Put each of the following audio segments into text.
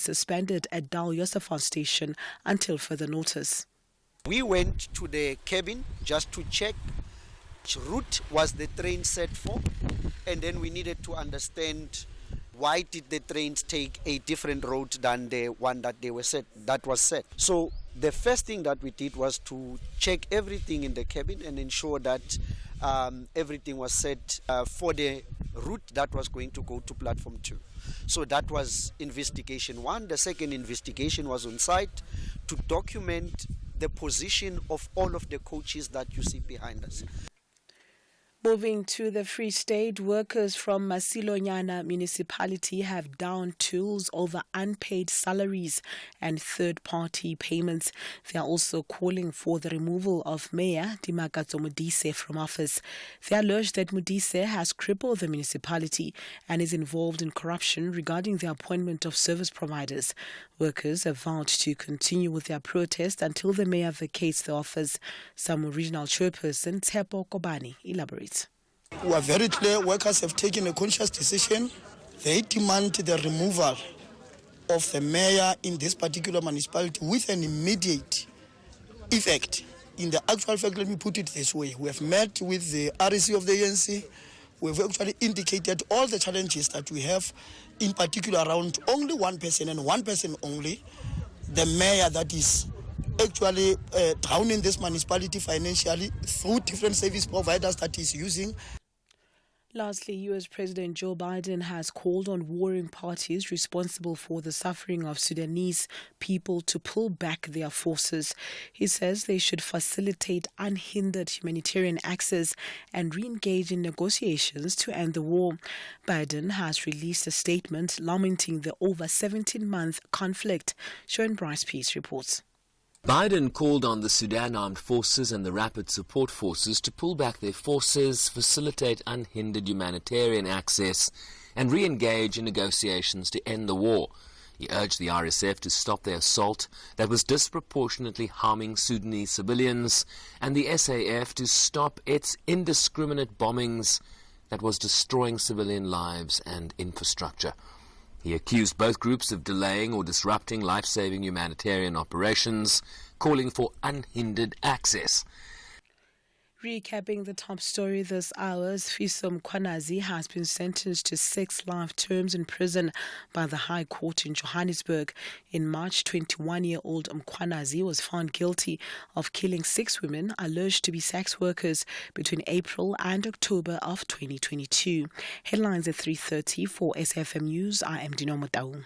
suspended at Dal Yosafan station until further notice. We went to the cabin just to check which route was the train set for, and then we needed to understand why did the trains take a different route than the one that was set. So the first thing that we did was to check everything in the cabin and ensure that everything was set for the route that was going to go to platform 2. So that was investigation 1. The second investigation was on site to document the position of all of the coaches that you see behind us. Moving to the Free State, workers from Masilonyana municipality have downed tools over unpaid salaries and third-party payments. They are also calling for the removal of Mayor Dimakatso Modise from office. They allege that Modise has crippled the municipality and is involved in corruption regarding the appointment of service providers. Workers have vowed to continue with their protest until the mayor vacates the office. Some regional chairperson Tshepo Kobani elaborates. We are very clear. Workers have taken a conscious decision. They demand the removal of the mayor in this particular municipality with an immediate effect. In the actual fact, let me put it this way. We have met with the REC of the ANC. We have actually indicated all the challenges that we have, in particular around only one person and one person only, the mayor that is actually drowning this municipality financially through different service providers that is using. Lastly, U.S. President Joe Biden has called on warring parties responsible for the suffering of Sudanese people to pull back their forces. He says they should facilitate unhindered humanitarian access and re-engage in negotiations to end the war. Biden has released a statement lamenting the over 17-month conflict. Sharon Bryce Peace reports. Biden called on the Sudan Armed Forces and the Rapid Support Forces to pull back their forces, facilitate unhindered humanitarian access, and re-engage in negotiations to end the war. He urged the RSF to stop their assault that was disproportionately harming Sudanese civilians, and the SAF to stop its indiscriminate bombings that was destroying civilian lives and infrastructure. He accused both groups of delaying or disrupting life-saving humanitarian operations, calling for unhindered access. Recapping the top story this hour, Fiso Mkhwanazi has been sentenced to 6 life terms in prison by the High Court in Johannesburg. In March, 21-year-old Mkhwanazi was found guilty of killing 6 women alleged to be sex workers between April and October of 2022. Headlines at 3:30 for SFM News. I am Dino Motau.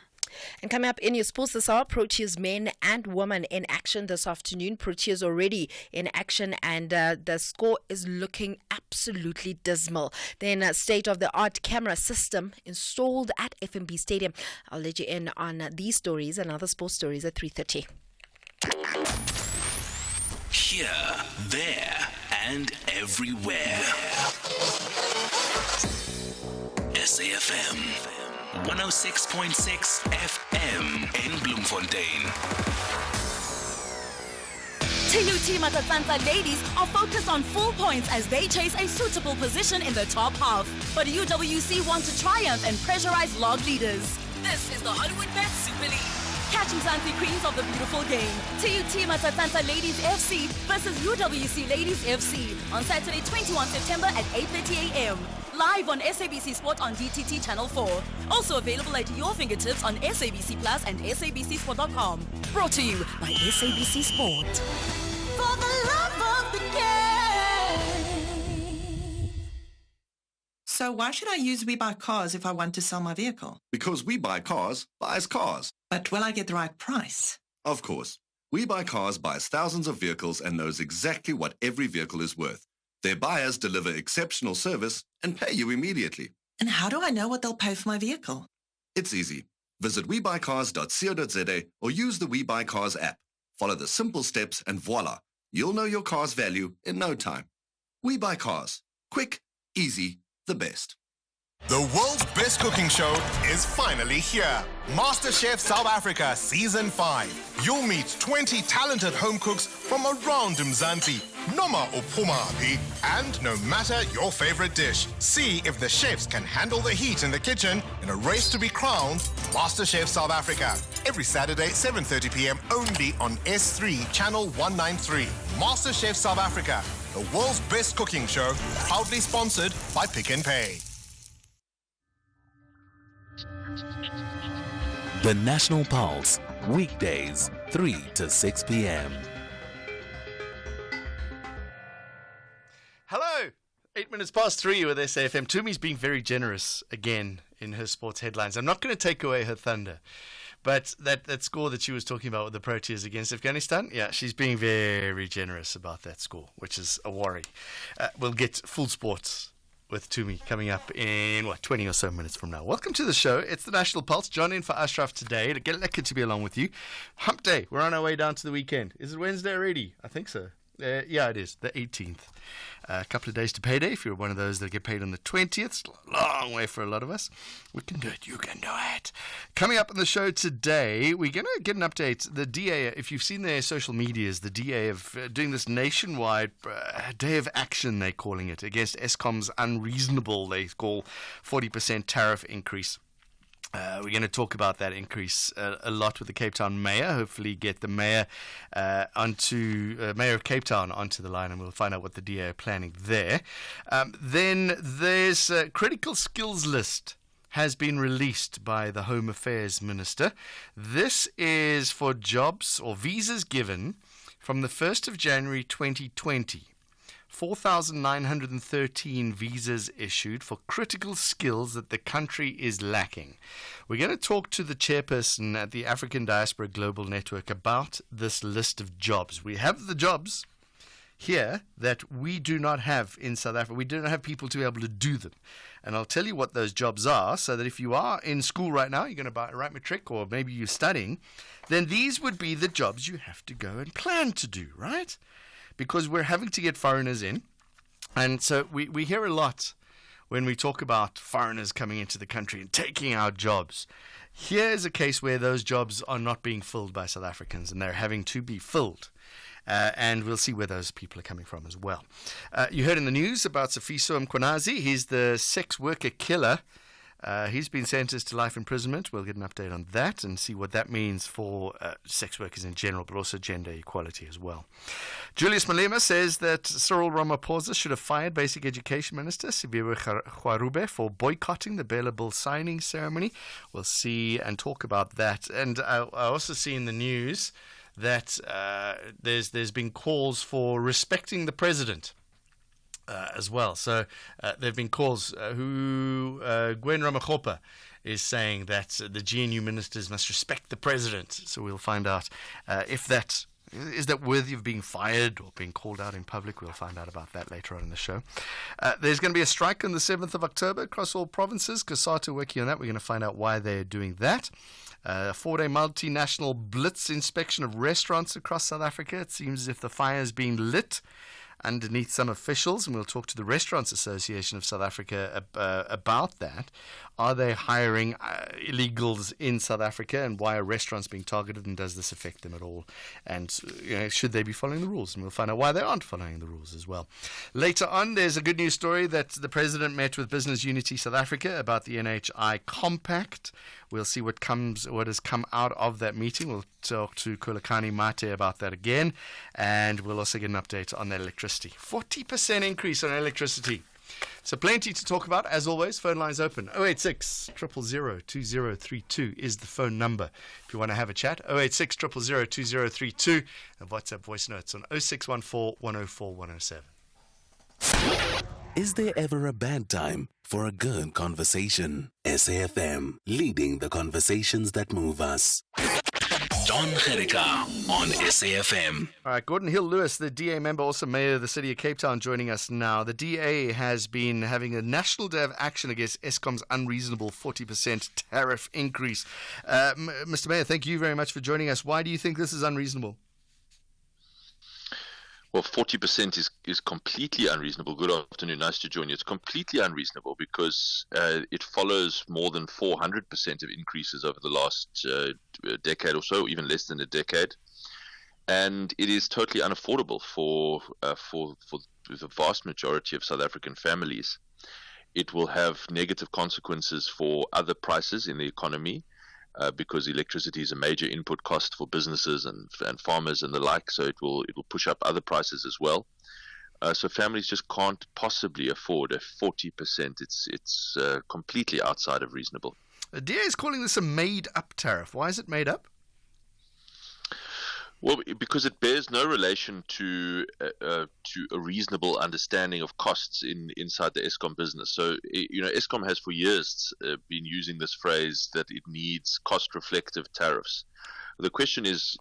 And coming up in your sports this hour, Proteas men and women in action this afternoon. Proteas already in action and the score is looking absolutely dismal. Then state-of-the-art camera system installed at FNB Stadium. I'll let you in on these stories and other sports stories at 3:30. Here, there, and everywhere. SAFM. 106.6 FM in Bloemfontein. TUT Matatsanza ladies are focused on full points as they chase a suitable position in the top half. But UWC want to triumph and pressurize log leaders. This is the Hollywood Bet Super League. Catch Mzansi Queens of the beautiful game. TUT Matatsanza Ladies FC versus UWC Ladies FC on Saturday 21 September at 8:30 a.m. Live on SABC Sport on DTT Channel 4. Also available at your fingertips on SABC Plus and SABCSport.com. Brought to you by SABC Sport. For the love of the game. So why should I use We Buy Cars if I want to sell my vehicle? Because We Buy Cars buys cars. But will I get the right price? Of course. We Buy Cars buys thousands of vehicles and knows exactly what every vehicle is worth. Their buyers deliver exceptional service and pay you immediately. And how do I know what they'll pay for my vehicle? It's easy. Visit webuycars.co.za or use the We Buy Cars app. Follow the simple steps and voila, you'll know your car's value in no time. We Buy Cars. Quick, easy, the best. The world's best cooking show is finally here. MasterChef South Africa Season 5. You'll meet 20 talented home cooks from around Mzansi Noma Upumaphi, and no matter your favorite dish, see if the chefs can handle the heat in the kitchen in a race to be crowned MasterChef South Africa. Every Saturday, 7:30 p.m. only on S3, Channel 193. MasterChef South Africa, the world's best cooking show, proudly sponsored by Pick n Pay. The National Pulse, weekdays, 3 to 6 p.m. Hello, 8 minutes past 3 with SAFM. Tumi's being very generous again in her sports headlines. I'm not going to take away her thunder, but that score that she was talking about with the Proteas against Afghanistan, yeah, she's being very generous about that score, which is a worry. We'll get full sports with Tumi coming up in, 20 or so minutes from now. Welcome to the show. It's the National Pulse. John in for Ashraf today. Get lucky to be along with you. Hump Day. We're on our way down to the weekend. Is it Wednesday already? I think so. Yeah, it is. The 18th. A couple of days to payday. If you're one of those that get paid on the 20th, it's a long way for a lot of us. We can do it. You can do it. Coming up on the show today, we're going to get an update. The DA, if you've seen their social medias, the DA of doing this nationwide day of action, they're calling it, against Eskom's unreasonable, they call, 40% tariff increase. We're going to talk about that increase a lot with the Cape Town mayor. Hopefully get the mayor mayor of Cape Town onto the line, and we'll find out what the DA are planning there. Then there's a critical skills list has been released by the Home Affairs Minister. This is for jobs or visas given from the 1st of January 2020. 4,913 visas issued for critical skills that the country is lacking. We're going to talk to the chairperson at the African Diaspora Global Network about this list of jobs. We have the jobs here that we do not have in South Africa. We do not have people to be able to do them. And I'll tell you what those jobs are, so that if you are in school right now, you're going to write matric, or maybe you're studying, then these would be the jobs you have to go and plan to do, right? Because we're having to get foreigners in. And so we hear a lot when we talk about foreigners coming into the country and taking our jobs. Here's a case where those jobs are not being filled by South Africans, and they're having to be filled. And we'll see where those people are coming from as well. You heard in the news about Sifiso Mkhwanazi. He's the sex worker killer. He's been sentenced to life imprisonment. We'll get an update on that and see what that means for sex workers in general, but also gender equality as well. Julius Malema says that Cyril Ramaphosa should have fired Basic Education Minister Sibiwe Kgarube for boycotting the Bela Bill signing ceremony. We'll see and talk about that. And I also see in the news that there's been calls for respecting the president. As well. So there have been calls Gwen Ramakgopa is saying that the GNU ministers must respect the president. So we'll find out if that is that worthy of being fired or being called out in public. We'll find out about that later on in the show. There's going to be a strike on the 7th of October across all provinces. COSATU working on that. We're going to find out why they're doing that. A 4-day multinational blitz inspection of restaurants across South Africa. It seems as if the fire is being lit underneath some officials, and we'll talk to the Restaurants Association of South Africa about that. Are they hiring illegals in South Africa, and why are restaurants being targeted, and does this affect them at all? And should they be following the rules? And we'll find out why they aren't following the rules as well. Later on, there's a good news story that the President met with Business Unity South Africa about the NHI Compact. We'll see what has come out of that meeting. We'll talk to Kulakani Mate about that again, and we'll also get an update on the electricity. 40% increase on electricity. So plenty to talk about. As always, phone lines open. 086 000 2032 is the phone number if you want to have a chat. 086 000 2032, and WhatsApp voice notes on 0614 104 107. Is there ever a bad time for a good conversation? SAFM, leading the conversations that move us. Jon Gericke on SAFM. All right, Gordon Hill-Lewis, the DA member, also mayor of the city of Cape Town, joining us now. The DA has been having a national day of action against Eskom's unreasonable 40% tariff increase. Mr. Mayor, thank you very much for joining us. Why do you think this is unreasonable? Well, 40% is completely unreasonable. Good afternoon. Nice to join you. It's completely unreasonable because it follows more than 400% of increases over the last decade or so, even less than a decade. and it is totally unaffordable for the vast majority of South African families. It will have negative consequences for other prices in the economy, because electricity is a major input cost for businesses and farmers and the like. So it will push up other prices as well. So families just can't possibly afford a 40%. It's completely outside of reasonable. DA is calling this a made-up tariff. Why is it made up? Well, because it bears no relation to a reasonable understanding of costs inside the Eskom business. So, Eskom has for years been using this phrase that it needs cost-reflective tariffs. The question is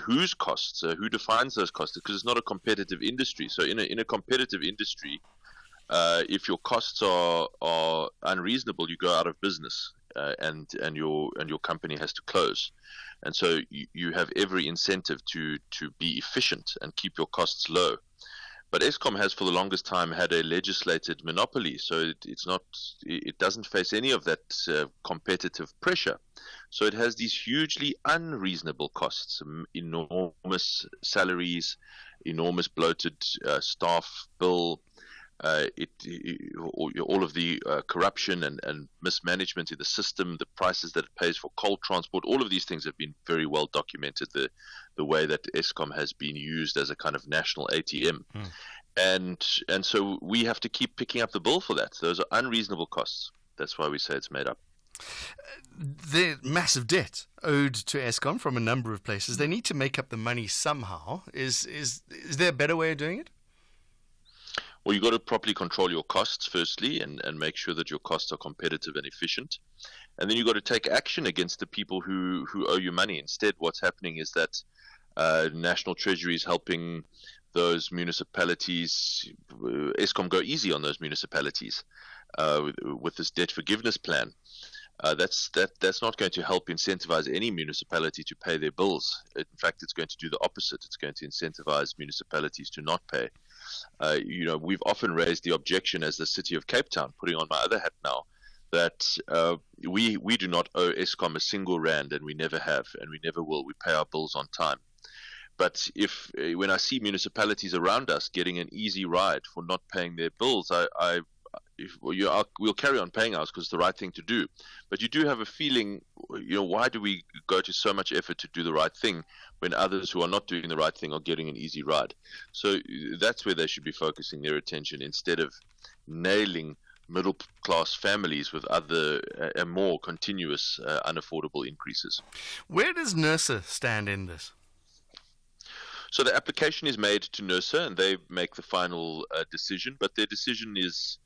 whose costs? Who defines those costs? Because it's not a competitive industry. So, in a competitive industry, if your costs are unreasonable, you go out of business, and your company has to close. And so you have every incentive to be efficient and keep your costs low. But Eskom has for the longest time had a legislated monopoly, so it doesn't face any of that competitive pressure. So it has these hugely unreasonable costs, enormous salaries, enormous bloated staff bill, all of the corruption and mismanagement in the system, the prices that it pays for coal transport, all of these things have been very well documented, the way that Eskom has been used as a kind of national ATM. And so we have to keep picking up the bill for that. Those are unreasonable costs. That's why we say it's made up. The massive debt owed to Eskom from a number of places. They need to make up the money somehow. Is there a better way of doing it? Well, you've got to properly control your costs, firstly, and make sure that your costs are competitive and efficient. And then you've got to take action against the people who owe you money. Instead, what's happening is that National Treasury is helping those municipalities, Eskom go easy on those municipalities with this debt forgiveness plan. That's not going to help incentivize any municipality to pay their bills. In fact, it's going to do the opposite. It's going to incentivize municipalities to not pay. We've often raised the objection as the city of Cape Town, putting on my other hat now, that we do not owe Eskom a single rand, and we never have, and we never will. We pay our bills on time. But when I see municipalities around us getting an easy ride for not paying their bills, we'll carry on paying ours because it's the right thing to do. But you do have a feeling, why do we go to so much effort to do the right thing when others who are not doing the right thing are getting an easy ride? So that's where they should be focusing their attention, instead of nailing middle-class families with other and more continuous unaffordable increases. Where does NERSA stand in this? So the application is made to NERSA, and they make the final decision, but their decision is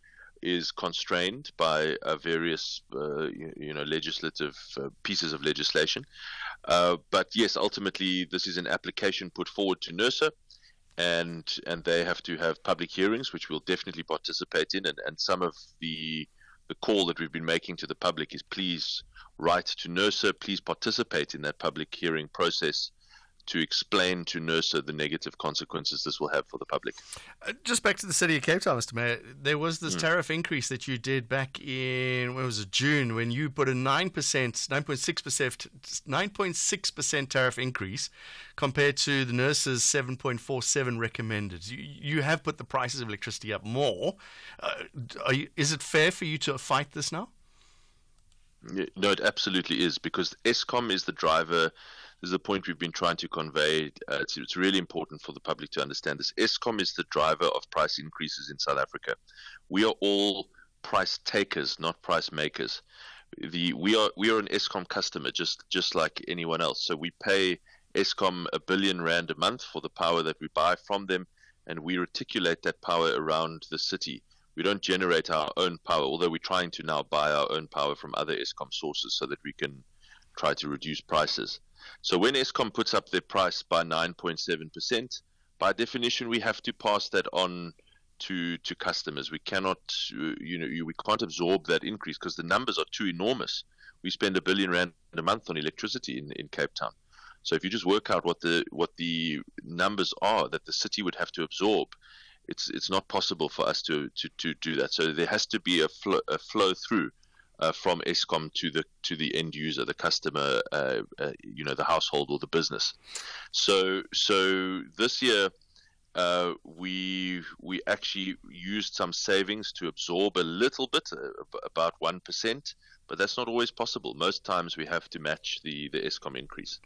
constrained by various legislative pieces of legislation. But yes, ultimately this is an application put forward to NERSA, and they have to have public hearings, which we'll definitely participate in. And some of the call that we've been making to the public is, please write to NERSA, please participate in that public hearing process to explain to NERSA the negative consequences this will have for the public. Just back to the city of Cape Town, Mr. Mayor, there was this tariff increase that you did back in, when was it, June, when you put a 9.6% tariff increase compared to the NERSA's 7.47 recommended. You have put the prices of electricity up more. Is it fair for you to fight this now? No, it absolutely is, because Eskom is the driver. This is the point we've been trying to convey. It's really important for the public to understand this. Eskom is the driver of price increases in South Africa. We are all price takers, not price makers. We are an Eskom customer, just like anyone else. So we pay Eskom R1 billion a month for the power that we buy from them, and we reticulate that power around the city. We don't generate our own power, although we're trying to now buy our own power from other Eskom sources so that we can try to reduce prices. So when Eskom puts up their price by 9.7%, by definition, we have to pass that on to customers. We cannot, we can't absorb that increase because the numbers are too enormous. We spend R1 billion a month on electricity in Cape Town. So if you just work out what the numbers are that the city would have to absorb, it's not possible for us to do that. So there has to be a flow through from Eskom to the end user, the customer, the household or the business. So this year we actually used some savings to absorb a little bit, about 1%, but that's not always possible. Most times we have to match the Eskom increase.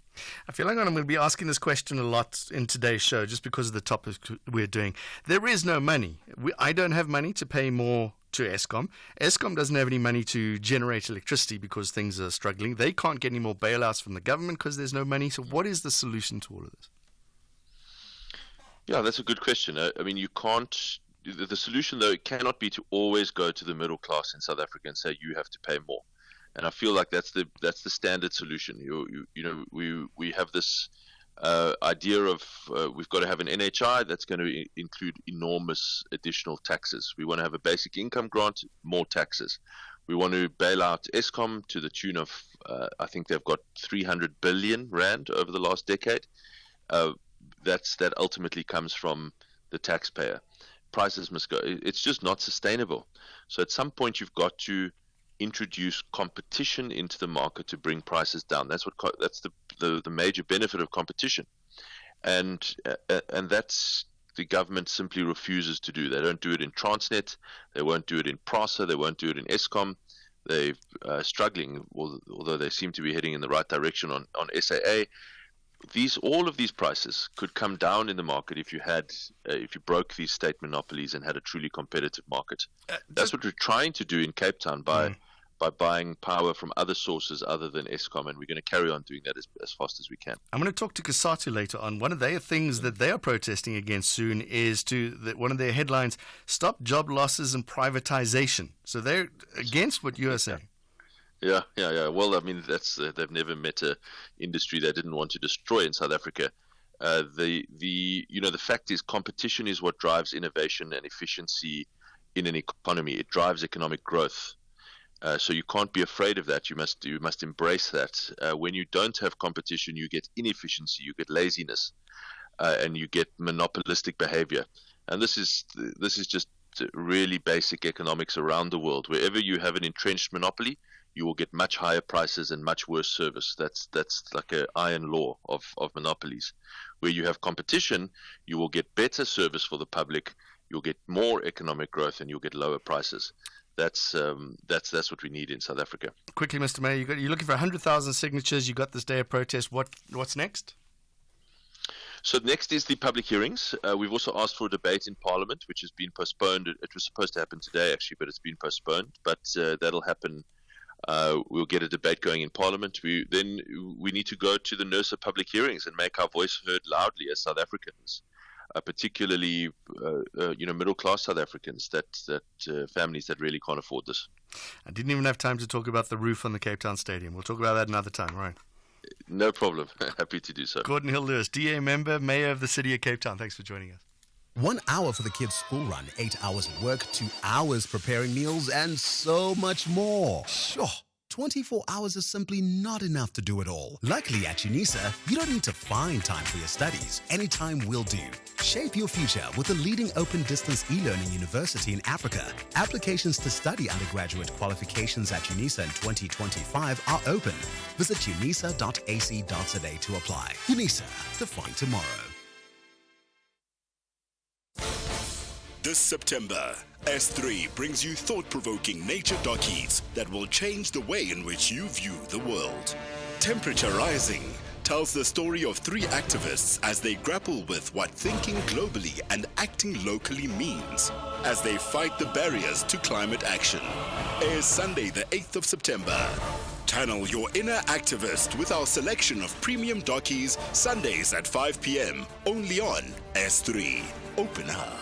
I feel like I'm going to be asking this question a lot in today's show just because of the topic we're doing. There is no money. I don't have money to pay more to Eskom. Eskom doesn't have any money to generate electricity because things are struggling. They can't get any more bailouts from the government because there's no money. So what is the solution to all of this? Yeah, that's a good question. I mean, you can't. The solution, though, it cannot be to always go to the middle class in South Africa and say you have to pay more. And I feel like that's the standard solution. We have this idea of we've got to have an NHI that's going to include enormous additional taxes. We want to have a basic income grant, more taxes. We want to bail out Eskom to the tune of I think they've got 300 billion rand over the last decade. That ultimately comes from the taxpayer. Prices must go. It's just not sustainable. So at some point you've got to introduce competition into the market to bring prices down. That's the major benefit of competition, and that's the government simply refuses to do. They don't do it in Transnet. They won't do it in PRASA. They won't do it in Eskom. They're struggling, although they seem to be heading in the right direction on SAA. All of these prices could come down in the market if you broke these state monopolies and had a truly competitive market. That's what we're trying to do in Cape Town by buying power from other sources other than Eskom, and we're going to carry on doing that as fast as we can. I'm going to talk to Kasatu later on. One of their things that they are protesting against soon is one of their headlines, stop job losses and privatization. So they're against what you are saying. Yeah. Well, I mean, they've never met an industry they didn't want to destroy in South Africa. The fact is, competition is what drives innovation and efficiency in an economy. It drives economic growth. So you can't be afraid of that. You must embrace that. When you don't have competition, you get inefficiency, you get laziness, and you get monopolistic behavior. And this is just really basic economics around the world. Wherever you have an entrenched monopoly, you will get much higher prices and much worse service. That's like an iron law of monopolies. Where you have competition, you will get better service for the public, you'll get more economic growth, and you'll get lower prices. That's what we need in South Africa. Quickly, Mr. Mayor, you're looking for 100,000 signatures. You got this day of protest. What's next? So next is the public hearings. We've also asked for a debate in Parliament, which has been postponed. It was supposed to happen today, actually, but it's been postponed. But that'll happen. We'll get a debate going in Parliament. We need to go to the NERSA public hearings and make our voice heard loudly as South Africans, particularly middle class South Africans, that families that really can't afford this. I didn't even have time to talk about the roof on the Cape Town Stadium. We'll talk about that another time, right? No problem. Happy to do so. Gordon Hill-Lewis, DA member, Mayor of the City of Cape Town. Thanks for joining us. 1 hour for the kids' school run, 8 hours at work, 2 hours preparing meals, and so much more. Sure. 24 hours is simply not enough to do it all. Luckily at UNISA, you don't need to find time for your studies. Anytime will do. Shape your future with the leading open distance e-learning university in Africa. Applications to study undergraduate qualifications at UNISA in 2025 are open. Visit unisa.ac.za to apply. UNISA, define tomorrow. This September, S3 brings you thought-provoking nature dockies that will change the way in which you view the world. Temperature Rising tells the story of 3 activists as they grapple with what thinking globally and acting locally means as they fight the barriers to climate action. Airs Sunday the 8th of September. Channel your inner activist with our selection of premium dockies Sundays at 5 p.m. only on S3. Open up.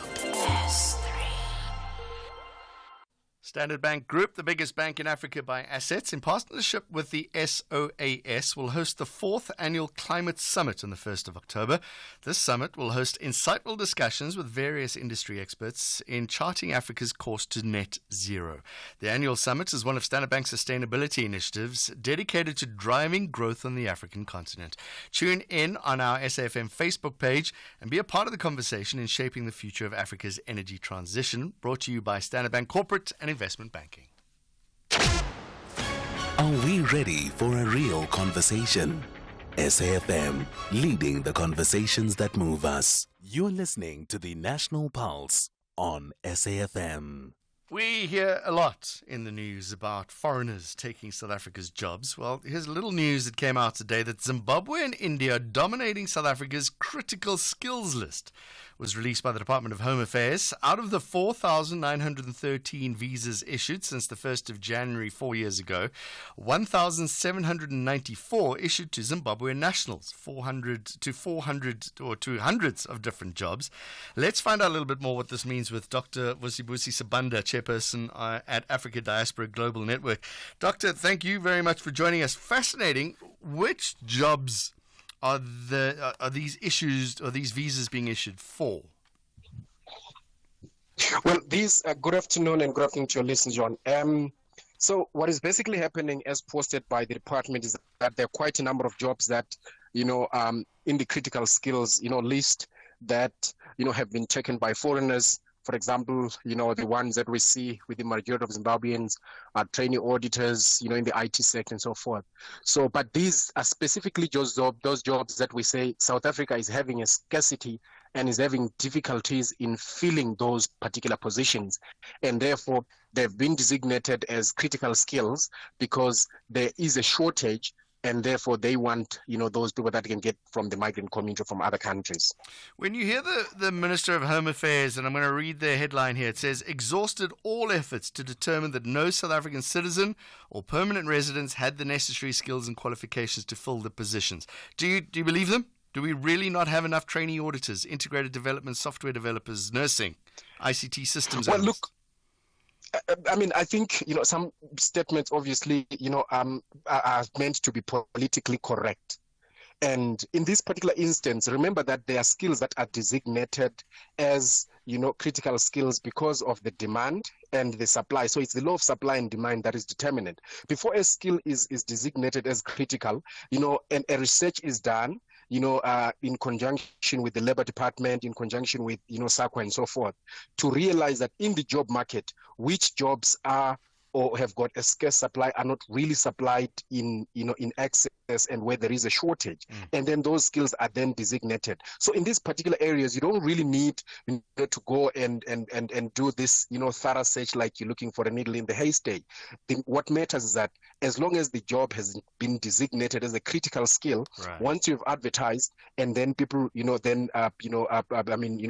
Standard Bank Group, the biggest bank in Africa by assets, in partnership with the SOAS, will host the 4th Annual Climate Summit on the 1st of October. This summit will host insightful discussions with various industry experts in charting Africa's course to net zero. The annual summit is one of Standard Bank's sustainability initiatives dedicated to driving growth on the African continent. Tune in on our SAFM Facebook page and be a part of the conversation in shaping the future of Africa's energy transition. Brought to you by Standard Bank Corporate and Investment Banking. Are we ready for a real conversation? SAFM, leading the conversations that move us. You're listening to the National Pulse on SAFM. We hear a lot in the news about foreigners taking South Africa's jobs. Well, here's a little news that came out today that Zimbabwe and India are dominating South Africa's critical skills list. It was released by the Department of Home Affairs. Out of the 4,913 visas issued since the 1st of January 4 years ago, 1,794 issued to Zimbabwean nationals, 400 to hundreds of different jobs. Let's find out a little bit more what this means with Dr. Vusibusi Sabanda, chairperson at Africa Diaspora Global Network. Doctor, thank you very much for joining us. Fascinating. Which jobs are these visas being issued for? Well, good afternoon and good afternoon to your listeners, John. So what is basically happening as posted by the department is that there are quite a number of jobs that, in the critical skills, list that, have been taken by foreigners. For example, the ones that we see with the majority of Zimbabweans are trainee auditors, in the IT sector and so forth. So, but these are specifically just those jobs that we say South Africa is having a scarcity and is having difficulties in filling those particular positions. And therefore, they've been designated as critical skills because there is a shortage. And therefore, they want, those people that can get from the migrant community from other countries. When you hear the Minister of Home Affairs, and I'm going to read their headline here, it says, exhausted all efforts to determine that no South African citizen or permanent residents had the necessary skills and qualifications to fill the positions. Do you believe them? Do we really not have enough trainee auditors, integrated development, software developers, nursing, ICT systems owners? Look, I think, some statements obviously, are meant to be politically correct. And in this particular instance, remember that there are skills that are designated as, critical skills because of the demand and the supply. So it's the law of supply and demand that is determinant. Before a skill is designated as critical, and a research is done, in conjunction with the Labor Department, in conjunction with, SAQA and so forth, to realize that in the job market, which jobs are or have got a scarce supply are not really supplied in excess and where there is a shortage. And then those skills are then designated. So in these particular areas, you don't really need to go and do this, thorough search like you're looking for a needle in the haystack. What matters is that as long as the job has been designated as a critical skill, right, once you've advertised and then people,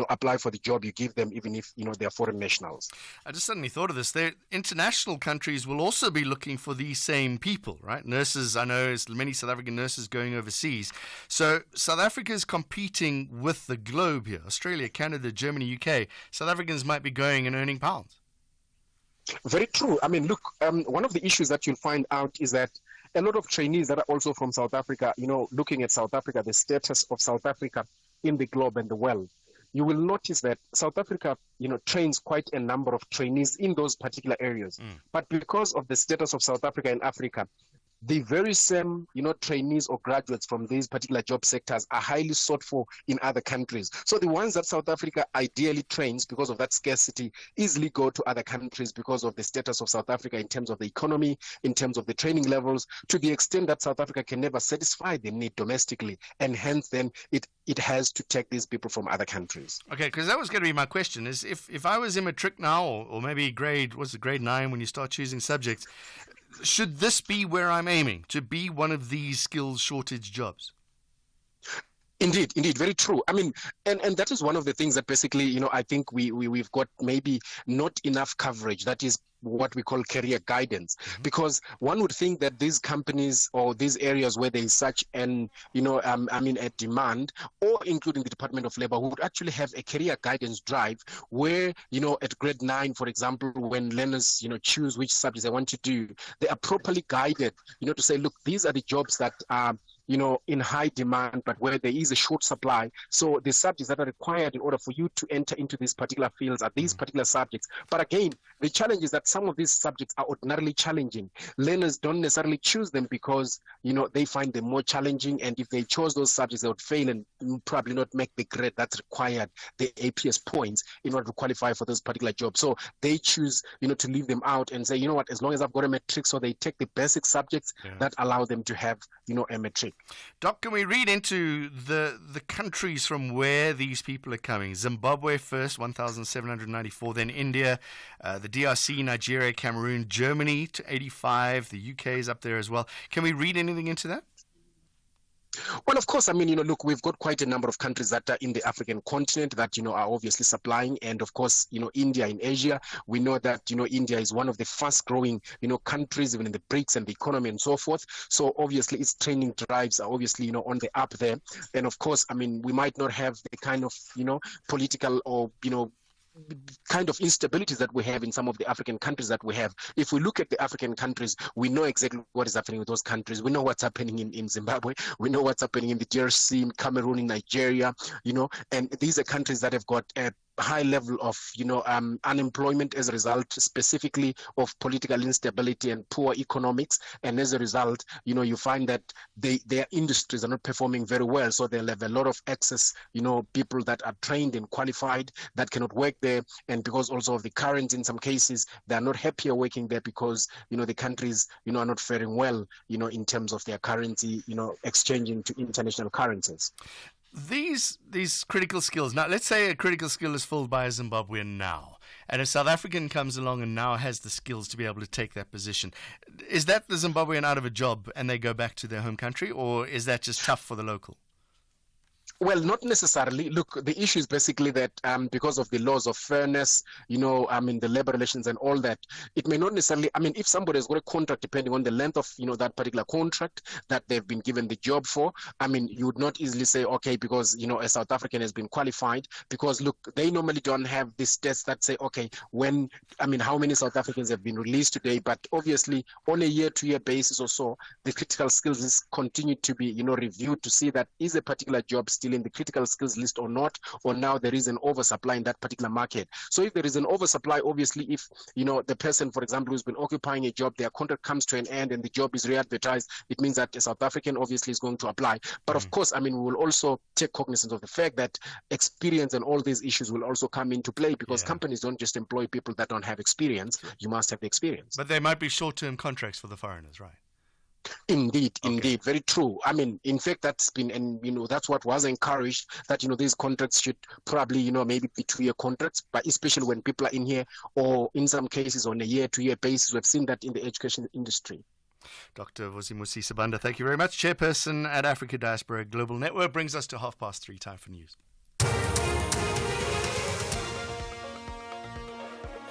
apply for the job, you give them even if, they're foreign nationals. I just suddenly thought of this. International countries will also be looking for these same people, right? Nurses, I know there's many South African nurses going overseas. So South Africa is competing with the globe here. Australia, Canada, Germany, UK. South Africans might be going and earning pounds. Very true. Look, one of the issues that you'll find out is that a lot of trainees that are also from South Africa, looking at South Africa, the status of South Africa in the globe and the world, you will notice that South Africa, trains quite a number of trainees in those particular areas. But because of the status of South Africa in Africa, the very same, trainees or graduates from these particular job sectors are highly sought for in other countries. So the ones that South Africa ideally trains because of that scarcity easily go to other countries because of the status of South Africa in terms of the economy, in terms of the training levels, to the extent that South Africa can never satisfy the need domestically. And hence then it has to take these people from other countries. Okay, because that was going to be my question, is if I was in matric now, or maybe grade 9 when you start choosing subjects, should this be where I'm aiming, to be one of these skills shortage jobs? Indeed, very true. And that is one of the things that basically, I think we've got maybe not enough coverage. That is what we call career guidance, because one would think that these companies or these areas where there is such a demand, or including the Department of Labor, would actually have a career guidance drive where, at grade 9, for example, when learners, choose which subjects they want to do, they are properly guided, to say, look, these are the jobs that are in high demand, but where there is a short supply. So the subjects that are required in order for you to enter into these particular fields are these particular subjects. But again, the challenge is that some of these subjects are ordinarily challenging. Learners don't necessarily choose them because, they find them more challenging. And if they chose those subjects, they would fail and probably not make the grade that's required, the APS points, in order to qualify for those particular jobs. So they choose, to leave them out and say, as long as I've got a matric, so they take the basic subjects that allow them to have, a matric. Doc, can we read into the countries from where these people are coming? Zimbabwe first, 1,794, then India, the DRC, Nigeria, Cameroon, Germany to 85, the UK is up there as well. Can we read anything into that? Well, of course, look, we've got quite a number of countries that are in the African continent that, are obviously supplying. And of course, India in Asia, we know that, India is one of the fast growing, countries, even in the BRICS and the economy and so forth. So obviously its training drives are obviously, on the up there. And of course, we might not have the kind of, political or, kind of instabilities that we have in some of the African countries that we have. If we look at the African countries, we know exactly what is happening with those countries. We know what's happening in Zimbabwe. We know what's happening in the DRC, in Cameroon, in Nigeria, and these are countries that have got a high level of, unemployment as a result, specifically of political instability and poor economics. And as a result, you find that their industries are not performing very well. So they'll have a lot of excess, people that are trained and qualified that cannot work there. And because also of the currency, in some cases, they are not happier working there because, the countries, are not faring well, in terms of their currency, exchanging to international currencies. These critical skills. Now, let's say a critical skill is filled by a Zimbabwean now, and a South African comes along and now has the skills to be able to take that position. Is that the Zimbabwean out of a job and they go back to their home country, or is that just tough for the local? Well, not necessarily. Look, the issue is basically that because of the laws of fairness, the labor relations and all that, it may not necessarily, if somebody has got a contract, depending on the length of, that particular contract that they've been given the job for, you would not easily say, okay, because, a South African has been qualified, because look, they normally don't have these tests that say, okay, how many South Africans have been released today, but obviously on a year-to-year basis or so, the critical skills is continue to be, reviewed to see that is a particular job still in the critical skills list or not, or now there is an oversupply in that particular market. So if there is an oversupply, obviously if, the person, for example, who's been occupying a job, their contract comes to an end and the job is re-advertised, it means that a South African obviously is going to apply. But of course, we will also take cognizance of the fact that experience and all these issues will also come into play because companies don't just employ people that don't have experience. You must have the experience. But there might be short-term contracts for the foreigners, right? Indeed, very true. In fact, that's been, and that's what was encouraged, that these contracts should probably maybe be 2-year contracts, but especially when people are in here, or in some cases on a year-to-year basis. We've seen that in the education industry. Dr. Vusimusi Sibanda, thank you very much. Chairperson at Africa Diaspora Global Network, brings us to 3:30. Time for news.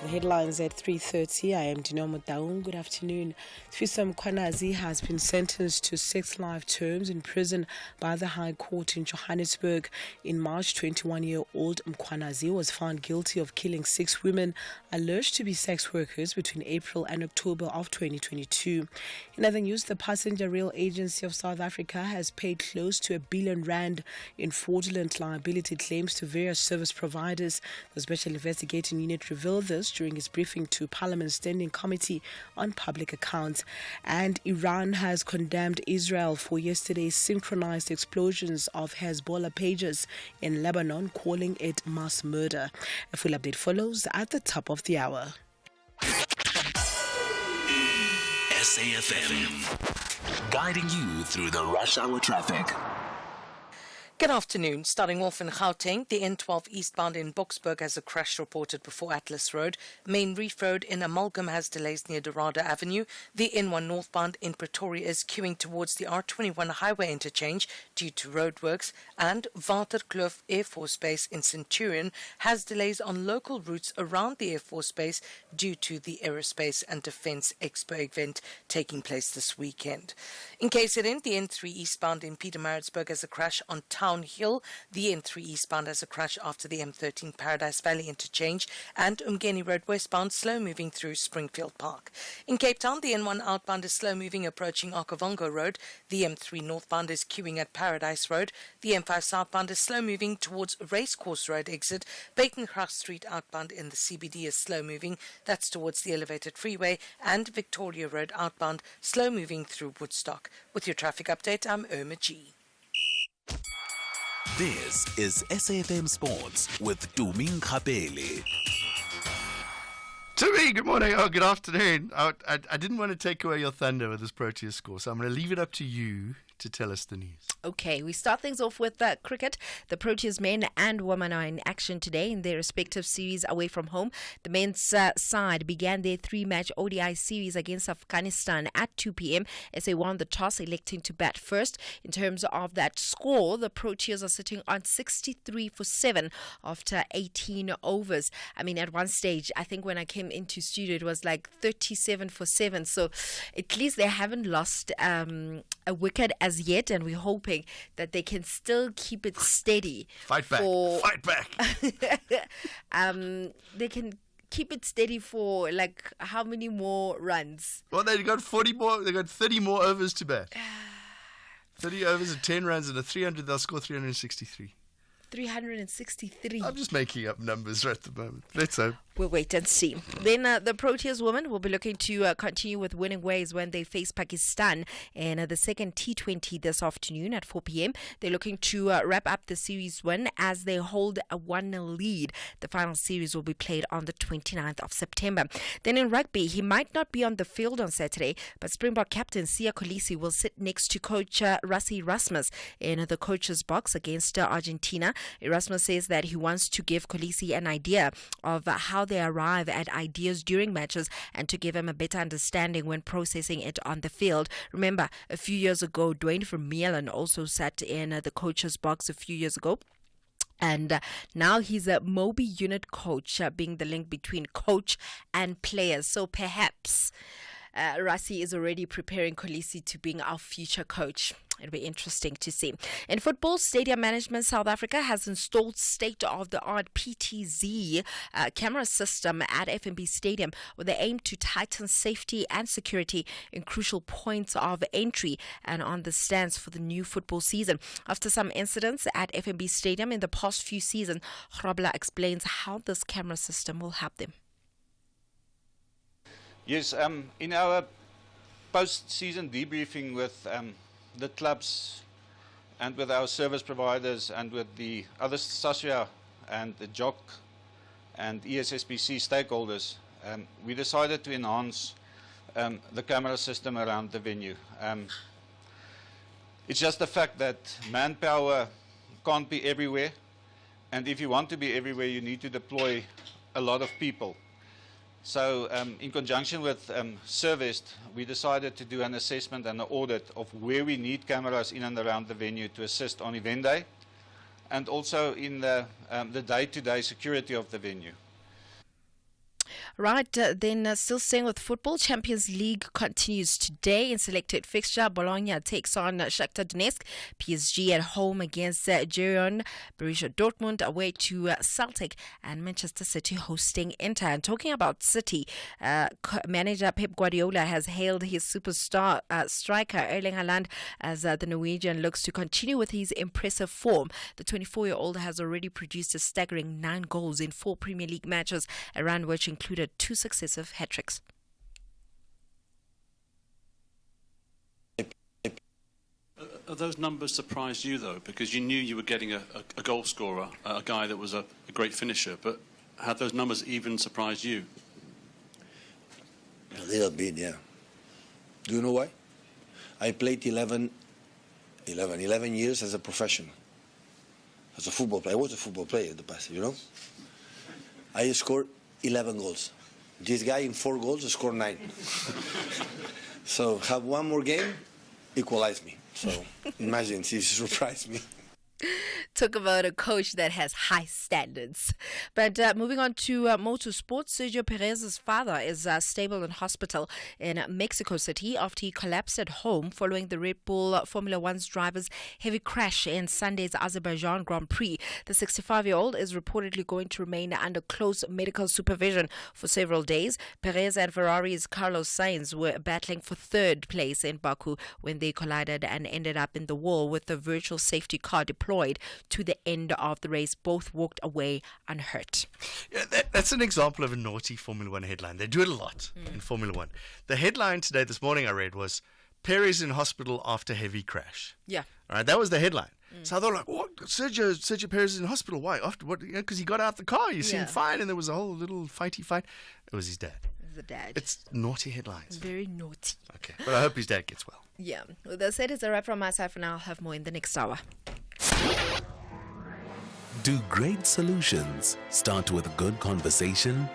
The headlines at 3:30. I am Dino Daung. Good afternoon. Tfisa Mkhwanazi has been sentenced to 6 life terms in prison by the High Court in Johannesburg. In March, 21-year-old Mkhwanazi was found guilty of killing 6 women alleged to be sex workers between April and October of 2022. In other news, the Passenger Rail Agency of South Africa has paid close to R1 billion in fraudulent liability claims to various service providers. The Special Investigating Unit revealed this during his briefing to Parliament's Standing Committee on Public Accounts. And Iran has condemned Israel for yesterday's synchronized explosions of Hezbollah pages in Lebanon, calling it mass murder. A full update follows at the top of the hour. SAFM, guiding you through the rush hour traffic. Good afternoon. Starting off in Gauteng, the N12 eastbound in Boksburg has a crash reported before Atlas Road. Main Reef Road in Amalgam has delays near Dorada Avenue. The N1 northbound in Pretoria is queuing towards the R21 highway interchange due to roadworks. And Waterkloof Air Force Base in Centurion has delays on local routes around the Air Force Base due to the Aerospace and Defence Expo event taking place this weekend. In KZN, the N3 eastbound in Pietermaritzburg has a crash on Tower Town Hill. The N3 eastbound has a crash after the M13 Paradise Valley interchange, and Umgeni Road westbound slow moving through Springfield Park. In Cape Town, the N1 outbound is slow moving approaching Okavango Road. The M3 northbound is queuing at Paradise Road. The M5 southbound is slow moving towards Racecourse Road exit. Bakengracht Street outbound in the CBD is slow moving. That's towards the elevated freeway. And Victoria Road outbound slow moving through Woodstock. With your traffic update, I'm Irma G. This is SAFM Sports with Tuming Kapele. To me, good morning. Oh, good afternoon. I didn't want to take away your thunder with this Proteas score, so I'm going to leave it up to you to tell us the news. Okay, we start things off with cricket. The Proteas men and women are in action today in their respective series away from home. The men's side began their 3-match ODI series against Afghanistan at 2 p.m. as they won the toss, electing to bat first. In terms of that score, the Proteas are sitting on 63 for 7 after 18 overs. I mean, at one stage, I think when I came into studio, it was like 37 for 7. So at least they haven't lost a wicket as yet, and we're hoping that they can still keep it steady. Fight back. Fight back. They can keep it steady for like how many more runs? Well, they've got 40 more. They've got 30 more overs to bat. 30 overs of 10 runs and a 300. They'll score 363. 363. I'm just making up numbers right at the moment. Let's hope. We'll wait and see. Then the Proteas women will be looking to continue with winning ways when they face Pakistan in the second T20 this afternoon at 4 p.m. They're looking to wrap up the series win as they hold a 1-0 lead. The final series will be played on the 29th of September. Then in rugby, he might not be on the field on Saturday, but Springbok captain Siya Kolisi will sit next to coach Rassie Erasmus in the coach's box against Argentina. Erasmus says that he wants to give Kolisi an idea of how they arrive at ideas during matches and to give him a better understanding when processing it on the field. Remember, a few years ago, Dwayne Vermeulen also sat in the coach's box a few years ago. And now he's a Moby unit coach, being the link between coach and players. So perhaps Rassie is already preparing Kolisi to being our future coach. It'll be interesting to see. In football, Stadium Management South Africa has installed state-of-the-art PTZ camera system at FNB Stadium with the aim to tighten safety and security in crucial points of entry and on the stands for the new football season. After some incidents at FNB Stadium in the past few seasons, Grobler explains how this camera system will help them. Yes, in our post-season debriefing with the clubs and with our service providers and with the other SASRIA and the JOC and ESSBC stakeholders, we decided to enhance the camera system around the venue. It's just the fact that manpower can't be everywhere, and if you want to be everywhere, you need to deploy a lot of people. So in conjunction with Servest, we decided to do an assessment and an audit of where we need cameras in and around the venue to assist on event day and also in the day-to-day security of the venue. Right, then still staying with football, Champions League continues today in selected fixture. Bologna takes on Shakhtar Donetsk, PSG at home against Girona, Borussia Dortmund away to Celtic, and Manchester City hosting Inter. And talking about City, manager Pep Guardiola has hailed his superstar striker Erling Haaland as the Norwegian looks to continue with his impressive form. The 24-year-old has already produced a staggering 9 goals in 4 Premier League matches, a run which included 2 successive hat-tricks. Are those numbers surprised you, though? Because you knew you were getting a goal scorer, a guy that was a great finisher, but have those numbers even surprised you? A little bit, yeah. Do you know why? I played 11 years as a professional, as a football player. I was a football player in the past, you know? I scored 11 goals. This guy in 4 goals scored 9. So have one more game, equalize me. So imagine, he surprised me. Talk about a coach that has high standards. But moving on to motorsports, Sergio Perez's father is stable in hospital in Mexico City after he collapsed at home following the Red Bull Formula One's driver's heavy crash in Sunday's Azerbaijan Grand Prix. The 65-year-old is reportedly going to remain under close medical supervision for several days. Perez and Ferrari's Carlos Sainz were battling for third place in Baku when they collided and ended up in the wall with the virtual safety car deployed to the end of the race. Both walked away unhurt. Yeah, that's an example of a naughty Formula One headline. They do it a lot in Formula One. The headline today, this morning I read, was Perez in hospital after heavy crash. Yeah. All right, that was the headline. So I thought, like, what? Sergio Perez is in hospital. Why? After what? Because he got out the car. You seemed fine, and there was a whole little fighty fight. It was his dad. The dad. It's naughty headlines. Very naughty. Okay, but I hope his dad gets well. Yeah. Well, that's it. It's a wrap from my side for now. I'll have more in the next hour. Do great solutions start with a good conversation?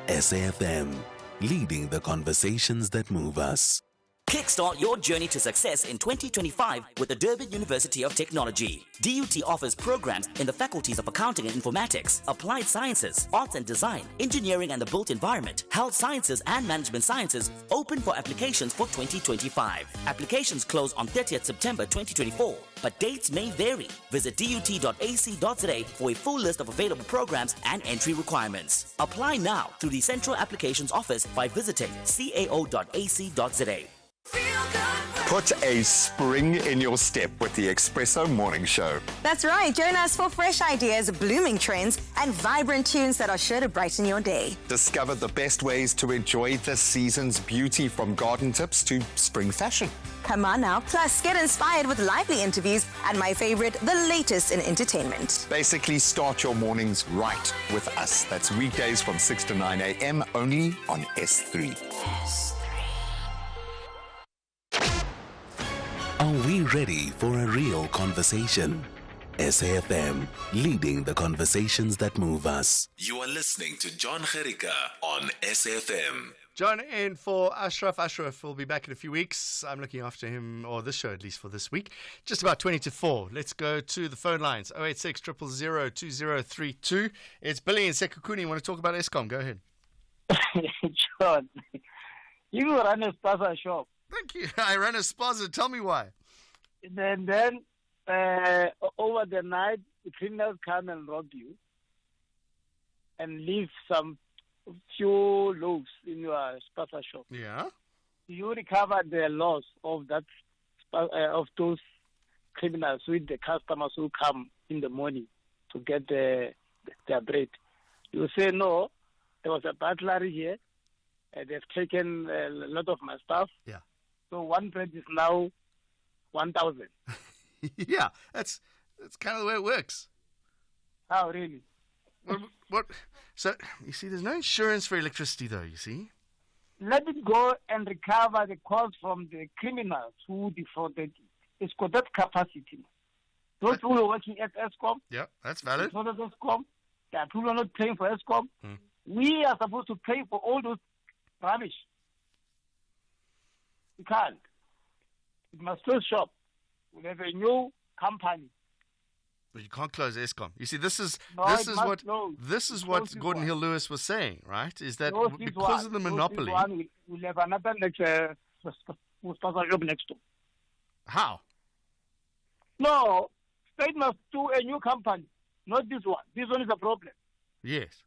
SAFM, leading the conversations that move us. Kickstart your journey to success in 2025 with the Durban University of Technology. DUT offers programs in the faculties of Accounting and Informatics, Applied Sciences, Arts and Design, Engineering and the Built Environment, Health Sciences and Management Sciences, open for applications for 2025. Applications close on 30th September 2024, but dates may vary. Visit dut.ac.za for a full list of available programs and entry requirements. Apply now through the Central Applications Office by visiting cao.ac.za. Put a spring in your step with the Espresso Morning Show. That's right. Join us for fresh ideas, blooming trends, and vibrant tunes that are sure to brighten your day. Discover the best ways to enjoy this season's beauty, from garden tips to spring fashion. Come on now. Plus, get inspired with lively interviews and my favorite, the latest in entertainment. Basically, start your mornings right with us. That's weekdays from 6 to 9 a.m. only on S3. Are we ready for a real conversation? SAFM, leading the conversations that move us. You are listening to Jon Gericke on SAFM. John in for Ashraf. Ashraf will be back in a few weeks. I'm looking after him, or this show at least, for this week. Just about 20 to 4. Let's go to the phone lines. 086 000 2032. It's Billy in Sekukuni. You want to talk about Eskom? Go ahead. John, you run a spaza shop. Thank you. I run a spaza. Tell me why. Then over the night, the criminals come and rob you and leave some few loaves in your spaza shop. Yeah. You recover the loss of that of those criminals with the customers who come in the morning to get their bread. You say, no, there was a burglary here. They've taken a lot of my stuff. Yeah. So one bread is now 1,000. Yeah, that's kind of the way it works. How, really? What? So, you see, there's no insurance for electricity, though, you see? Let it go and recover the cost from the criminals who defrauded it. It's got that capacity. Those who are working at Eskom, yeah, that's valid. Eskom, there are people who are not paying for Eskom. We are supposed to pay for all those rubbish. We can't. It must still shop. We have a new company. But you can't close Eskom. You see, this is what Gordon Hill Lewis was saying, right? Is that because of the monopoly? We'll have another next job next door. How? No, state must do a new company, not this one. This one is a problem. Yes.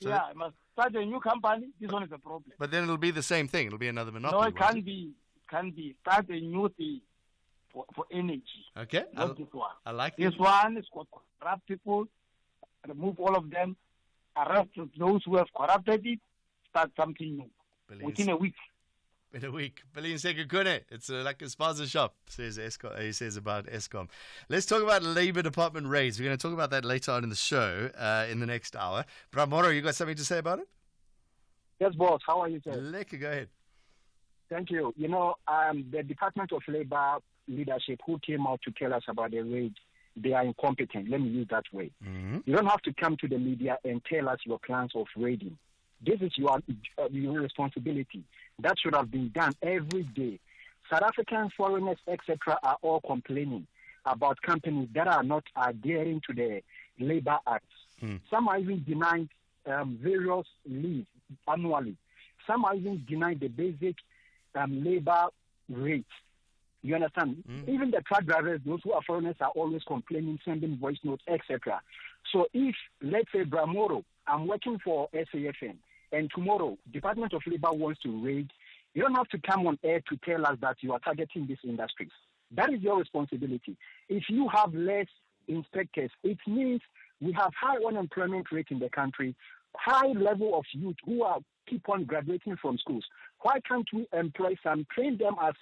So it must start a new company. This one is a problem. But then it'll be the same thing. It'll be another monopoly. No, it can't be. It can't be. Start a new thing for energy. Okay. Not this one. I like this one. Is got corrupt people. Remove all of them. Arrest those who have corrupted it. Start something new within a week. In a week. Billy in Sekukune. It's like a sponsor shop, says Eskom. He says about Eskom. Let's talk about Labour Department raids. We're going to talk about that later on in the show, in the next hour. Bramoro, you got something to say about it? Yes, boss. How are you, sir? Leke, go ahead. Thank you. You know, the Department of Labour leadership who came out to tell us about the raid, they are incompetent. Let me use that way. Mm-hmm. You don't have to come to the media and tell us your plans of raiding. This is your responsibility. That should have been done every day. South African foreigners, etc., are all complaining about companies that are not adhering to the Labor Acts. Some are even denying various leave annually. Some are even denying the basic labor rate. You understand? Even the truck drivers, those who are foreigners, are always complaining, sending voice notes, etc. So if, let's say, Bramoro, I'm working for SAFM, and tomorrow Department of Labor wants to raid, you don't have to come on air to tell us that you are targeting these industries. That is your responsibility. If you have less inspectors, it means we have high unemployment rate in the country, high level of youth who are keep on graduating from schools. Why can't we employ some, train them as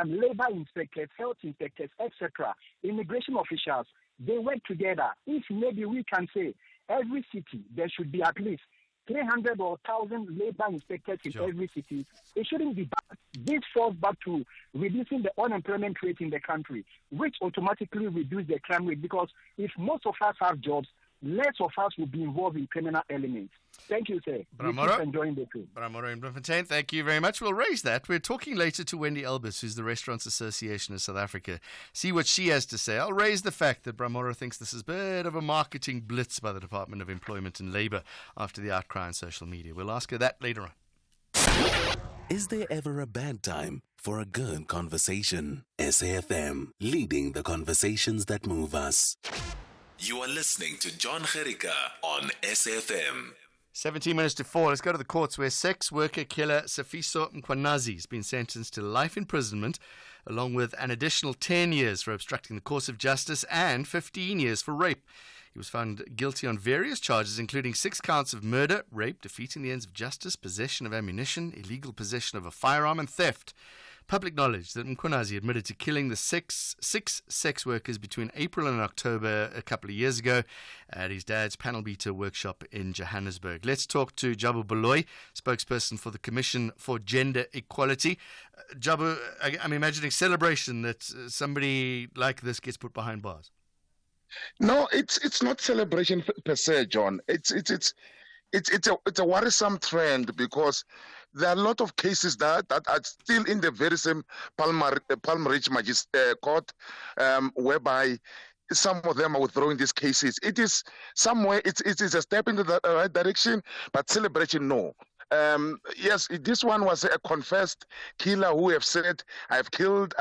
labor inspectors, health inspectors, etc., immigration officials? They work together. If maybe we can say every city there should be at least 300 or 1,000 labor inspectors in every city, it shouldn't be bad. This falls back to reducing the unemployment rate in the country, which automatically reduces the crime rate, because if most of us have jobs, less of us will be involved in criminal elements. Thank you, sir. Bramoro. Keep enjoying the show. Bramoro in Bloemfontein, thank you very much. We'll raise that. We're talking later to Wendy Elbis, who's the Restaurants Association of South Africa. See what she has to say. I'll raise the fact that Bramoro thinks this is a bit of a marketing blitz by the Department of Employment and Labour after the outcry on social media. We'll ask her that later on. Is there ever a bad time for a good conversation? SAFM, leading the conversations that move us. You are listening to Jon Gericke on SAFM. 17 minutes to 4. Let's go to the courts where sex worker killer Sifiso Mkhwanazi has been sentenced to life imprisonment, along with an additional 10 years for obstructing the course of justice and 15 years for rape. He was found guilty on various charges, including 6 counts of murder, rape, defeating the ends of justice, possession of ammunition, illegal possession of a firearm, and theft. Public knowledge that Mkhwanazi admitted to killing the six sex workers between April and October a couple of years ago at his dad's panel beater workshop in Johannesburg. Let's talk to Jabu Baloy, spokesperson for the Commission for Gender Equality. Jabu, I'm imagining celebration that somebody like this gets put behind bars. No, it's not celebration per se, John. It's a worrisome trend, because there are a lot of cases that are still in the very same Palm Ridge Court, whereby some of them are withdrawing these cases. It is somewhere, it is a step into the right direction, but celebration, no. Yes, this one was a confessed killer who have said, I've killed,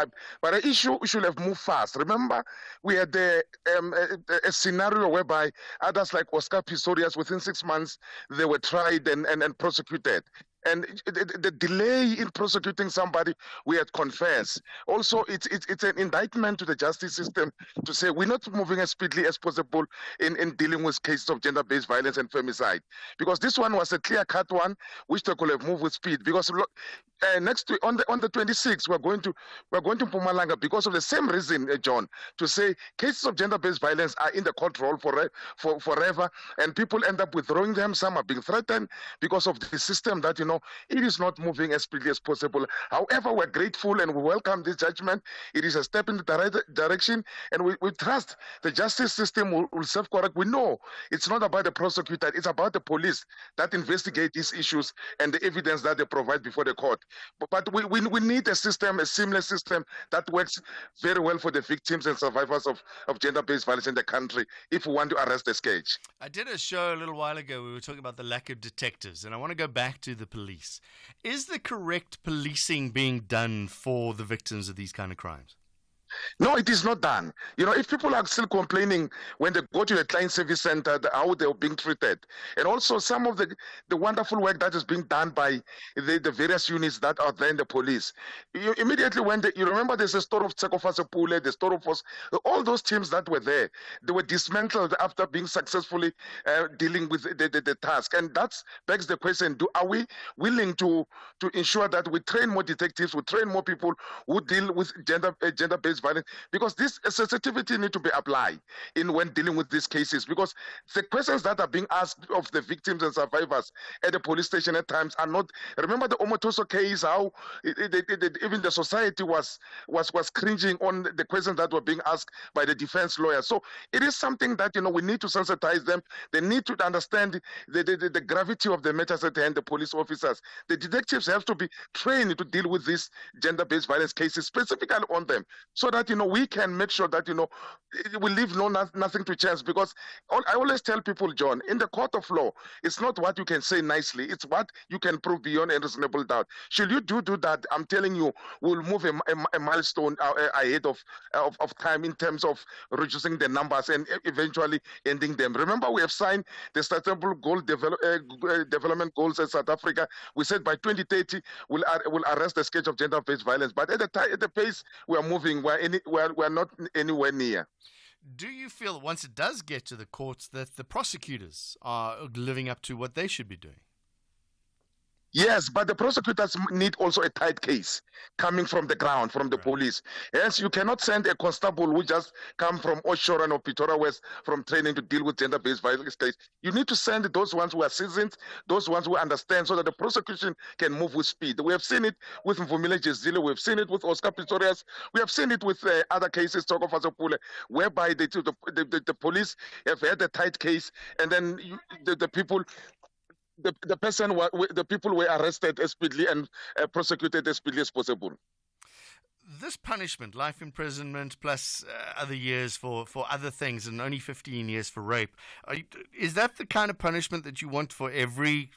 but the issue should have moved fast. Remember, we had a scenario whereby others like Oscar Pistorius, within 6 months, they were tried and prosecuted. And the delay in prosecuting somebody we had confessed. Also, it's an indictment to the justice system to say we're not moving as speedily as possible in dealing with cases of gender-based violence and femicide. Because this one was a clear-cut one, which they could have moved with speed. Because next week, on the 26th, we're going to Mpumalanga because of the same reason, John, to say cases of gender-based violence are in the court roll for forever, and people end up withdrawing them. Some are being threatened because of the system that, it is not moving as speedily as possible. However, we're grateful and we welcome this judgment. It is a step in the right direction, and we trust the justice system will self-correct. We know it's not about the prosecutor, it's about the police that investigate these issues and the evidence that they provide before the court. But we need a system, a seamless system that works very well for the victims and survivors of gender-based violence in the country if we want to arrest the scourge. I did a show a little while ago. We were talking about the lack of detectives, and I want to go back to the police. Is the correct policing being done for the victims of these kind of crimes? No, it is not done. If people are still complaining when they go to the client service center, how they're being treated, and also some of the wonderful work that is being done by the various units that are there in the police. Immediately when you remember there's a store of Tsekofasepule, the store of all those teams that were there, they were dismantled after being successfully dealing with the task. And that begs the question, are we willing to ensure that we train more detectives, we train more people who deal with gender-based violence, because this sensitivity need to be applied when dealing with these cases, because the questions that are being asked of the victims and survivors at the police station at times are not. Remember the Omotoso case, how even the society was cringing on the questions that were being asked by the defense lawyer. So it is something that we need to sensitize them. They need to understand the gravity of the matters at hand. The police officers, the detectives have to be trained to deal with these gender-based violence cases specifically on them. So so that, we can make sure that, we leave nothing to chance. Because I always tell people, John, in the court of law, it's not what you can say nicely, it's what you can prove beyond a reasonable doubt. Should you do that, I'm telling you, we'll move a milestone ahead of time in terms of reducing the numbers and eventually ending them. Remember, we have signed the Sustainable Development Goals in South Africa. We said by 2030 we'll arrest the scourge of gender-based violence. But at the pace we are moving, we're not anywhere near. Do you feel once it does get to the courts that the prosecutors are living up to what they should be doing? Yes, but the prosecutors need also a tight case coming from the ground, from the police. Hence, you cannot send a constable who just come from Oshoran or Pretoria West from training to deal with gender-based violence case. You need to send those ones who are seasoned, those ones who understand, so that the prosecution can move with speed. We have seen it with Mvumile Jezile, we have seen it with Oscar Pistorius, we have seen it with other cases, Toko Fasopule, whereby the police have had a tight case, and then the people... The people were arrested as speedily and prosecuted as speedily as possible. This punishment, life imprisonment plus other years for other things, and only 15 years for rape, is that the kind of punishment that you want for every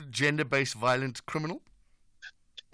gender-based violent criminal?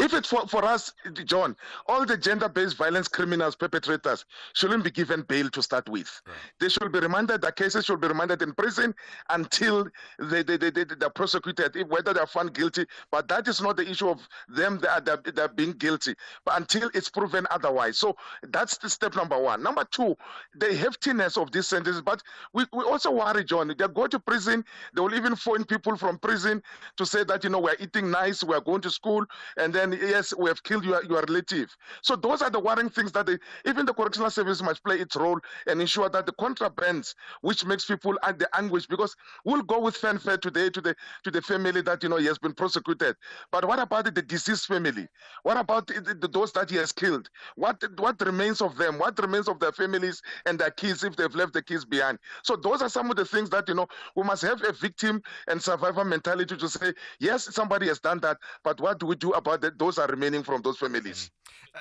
If it's for us, John, all the gender-based violence criminals, perpetrators, shouldn't be given bail to start with. Right. They should be remanded, the cases should be remanded in prison until they're prosecuted, whether they're found guilty. But that is not the issue of them, they're being guilty, but until it's proven otherwise. So that's the step number one. Number two, the heftiness of these sentences. But we also worry, John, they go to prison, they will even phone people from prison to say that, we're eating nice, we're going to school, and then yes, we have killed your relative. So those are the worrying things that even the correctional service must play its role and ensure that the contrabands, which makes people at the anguish, because we'll go with fanfare today to the family that he has been prosecuted. But what about the deceased family? What about those that he has killed? What remains of them? What remains of their families and their kids if they've left the kids behind? So those are some of the things that we must have a victim and survivor mentality to say, yes, somebody has done that, but what do we do about it? Those are remaining from those families.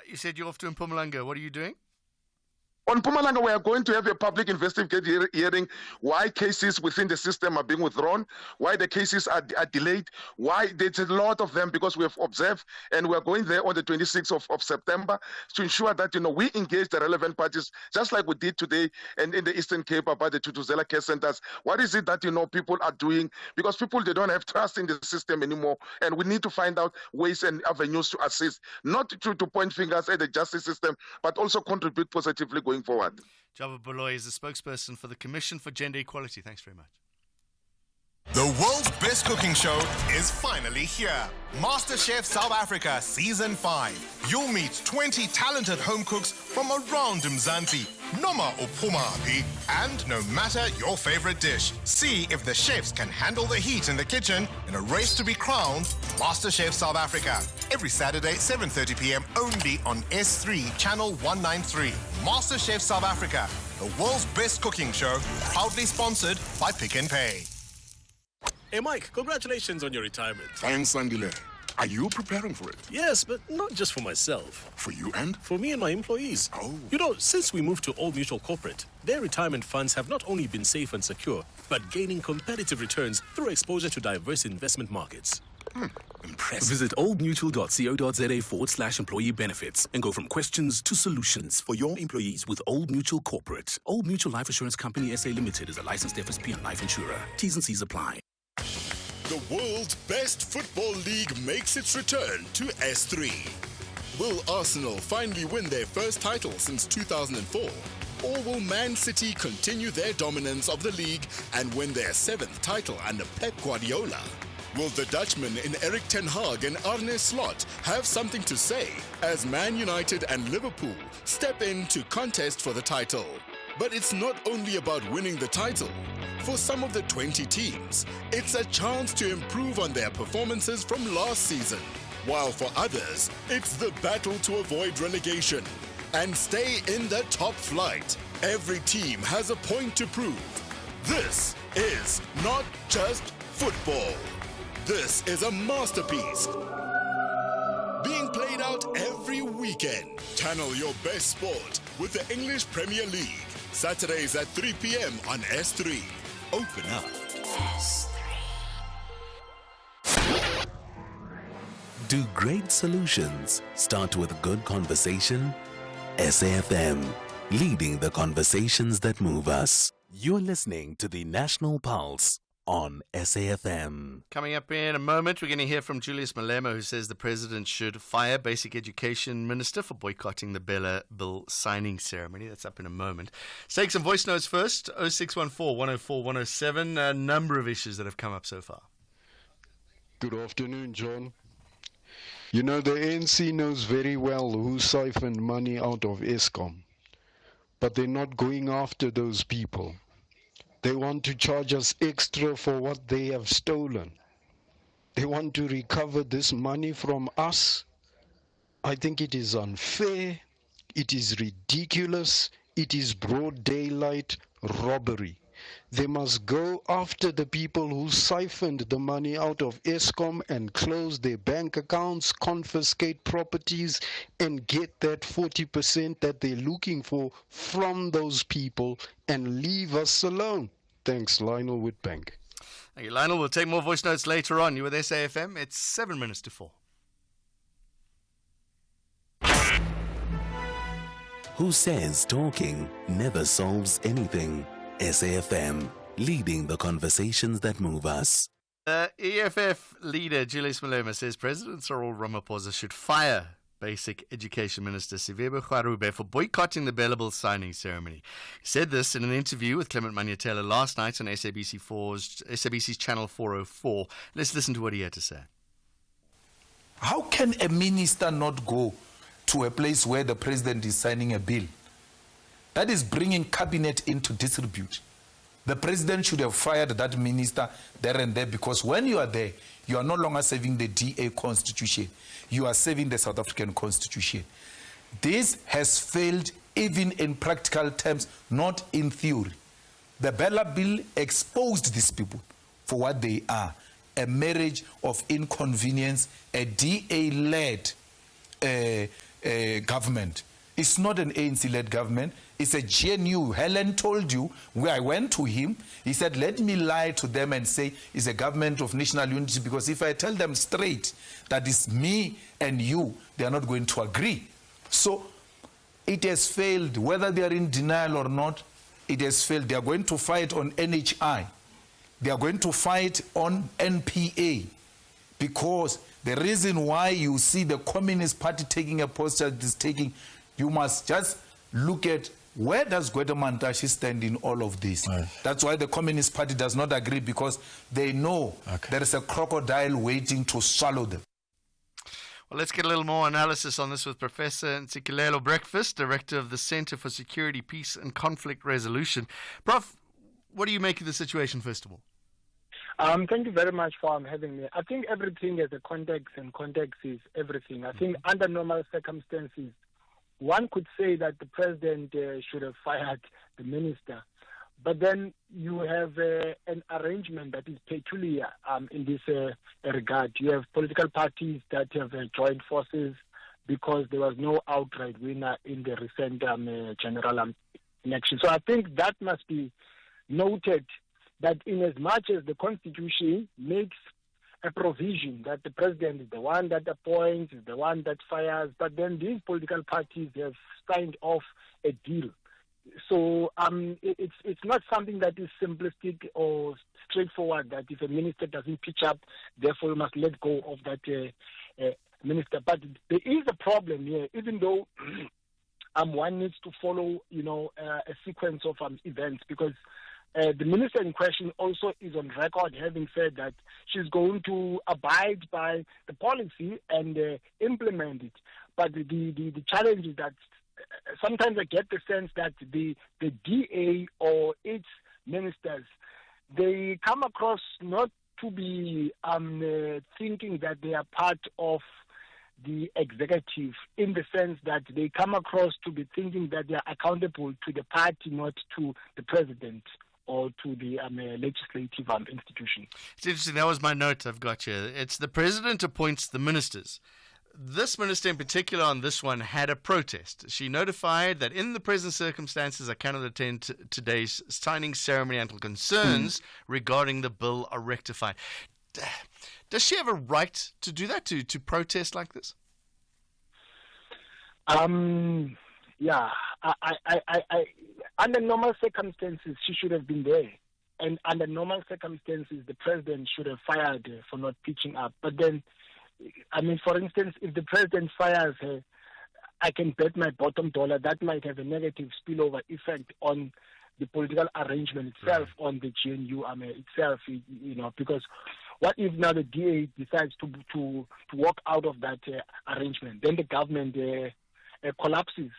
You said you're off to Mpumalanga. What are you doing? On Mpumalanga, we are going to have a public investigative hearing why cases within the system are being withdrawn, why the cases are delayed, why there's a lot of them, because we have observed, and we are going there on the 26th of September to ensure that we engage the relevant parties, just like we did today and in the Eastern Cape about the Tutuzela care centers. What is it that people are doing? Because people, they don't have trust in the system anymore, and we need to find out ways and avenues to assist, not to point fingers at the justice system, but also contribute positively going forward. Java Boloy is the spokesperson for the Commission for Gender Equality. Thanks very much. The world's best cooking show is finally here. MasterChef South Africa Season 5. You'll meet 20 talented home cooks from around Mzansi, Noma Upumaphi, and no matter your favorite dish. See if the chefs can handle the heat in the kitchen in a race to be crowned MasterChef South Africa. Every Saturday, 7:30 p.m. only on S3 Channel 193. MasterChef South Africa, the world's best cooking show, proudly sponsored by Pick n Pay. Hey, Mike, congratulations on your retirement. Thanks, Andile. Are you preparing for it? Yes, but not just for myself. For you and? For me and my employees. Oh. Since we moved to Old Mutual Corporate, their retirement funds have not only been safe and secure, but gaining competitive returns through exposure to diverse investment markets. Impressive. Visit oldmutual.co.za/employee benefits and go from questions to solutions for your employees with Old Mutual Corporate. Old Mutual Life Assurance Company SA Limited is a licensed FSP and life insurer. T's and C's apply. The world's best football league makes its return to S3. Will Arsenal finally win their first title since 2004? Or will Man City continue their dominance of the league and win their 7th title under Pep Guardiola? Will the Dutchman in Erik ten Hag and Arne Slot have something to say as Man United and Liverpool step in to contest for the title? But it's not only about winning the title. For some of the 20 teams, it's a chance to improve on their performances from last season. While for others, it's the battle to avoid relegation and stay in the top flight. Every team has a point to prove. This is not just football. This is a masterpiece being played out every Every weekend, channel your best sport with the English Premier League. Saturdays at 3 p.m. on S3. Open up. Do great solutions start with good conversation? SAFM, leading the conversations that move us. You're listening to the National Pulse on SAFM. Coming up in a moment, we're going to hear from Julius Malema, who says the president should fire Basic Education Minister for boycotting the Bella Bill signing ceremony. That's up in a moment. Let's take some voice notes first. 0614 104 107. A number of issues that have come up so far. Good afternoon, John. You know, the ANC knows very well who siphoned money out of Eskom, but they're not going after those people. They want to charge us extra for what they have stolen. They want to recover this money from us. I think it is unfair. It is ridiculous. It is broad daylight robbery. They must go after the people who siphoned the money out of Eskom and close their bank accounts, confiscate properties, and get that 40% that they're looking for from those people and leave us alone. Thanks, Lionel Whitbank. Thank you, Lionel. We'll take more voice notes later on. You with SAFM. It's 7 minutes to 4. Who says talking never solves anything? SAFM, leading the conversations that move us. EFF leader Julius Malema says President Cyril Ramaphosa should fire Basic Education Minister Sivebo Kgarube for boycotting the Bella Bill signing ceremony. He said this in an interview with Clement Manyatela last night on SABC's Channel 404. Let's listen to what he had to say. How can a minister not go to a place where the president is signing a bill? That is bringing cabinet into disrepute. The president should have fired that minister there and there, because when you are there, you are no longer serving the DA constitution. You are serving the South African constitution. This has failed even in practical terms, not in theory. The Bella Bill exposed these people for what they are: a marriage of inconvenience, a DA-led government. It's not an ANC-led government. It's a GNU. Helen told you, where I went to him, he said, let me lie to them and say it's a government of national unity, because if I tell them straight that it's me and you, they are not going to agree. So it has failed. Whether they are in denial or not, it has failed. They are going to fight on NHI. They are going to fight on NPA, because the reason why you see the Communist Party taking a posture that is taking, you must just look at where does Gwede Mantashe stand in all of this. Right. That's why the Communist Party does not agree, because they know there is a crocodile waiting to swallow them. Well, let's get a little more analysis on this with Professor Ntsikelelo Breakfast, Director of the Center for Security, Peace and Conflict Resolution. Prof, what do you make of the situation, first of all? Thank you very much for having me. I think everything has a context, and context is everything. I think under normal circumstances, one could say that the president should have fired the minister. But then you have an arrangement that is peculiar in this regard. You have political parties that have joined forces because there was no outright winner in the recent general election. So I think that must be noted, that in as much as the Constitution makes a provision that the president is the one that appoints, is the one that fires, but then these political parties have signed off a deal. So it's not something that is simplistic or straightforward, that if a minister doesn't pitch up, therefore you must let go of that minister. But there is a problem here, even though one needs to follow, a sequence of events, because the minister in question also is on record having said that she's going to abide by the policy and implement it. But the challenge is that sometimes I get the sense that the DA or its ministers, they come across not to be thinking that they are part of the executive, in the sense that they come across to be thinking that they are accountable to the party, not to the president or to the legislative institution. It's interesting. That was my note I've got here. It's the president appoints the ministers. this minister in particular on this one had a protest. She notified that in the present circumstances, I cannot attend today's signing ceremony until concerns regarding the bill are rectified. Does she have a right to do that, to protest like this? Yeah, I under normal circumstances, she should have been there. And under normal circumstances, the president should have fired her for not pitching up. But then, I mean, for instance, if the president fires her, I can bet my bottom dollar that might have a negative spillover effect on the political arrangement itself, on the GNU itself, because what if now the DA decides to walk out of that arrangement? Then the government collapses.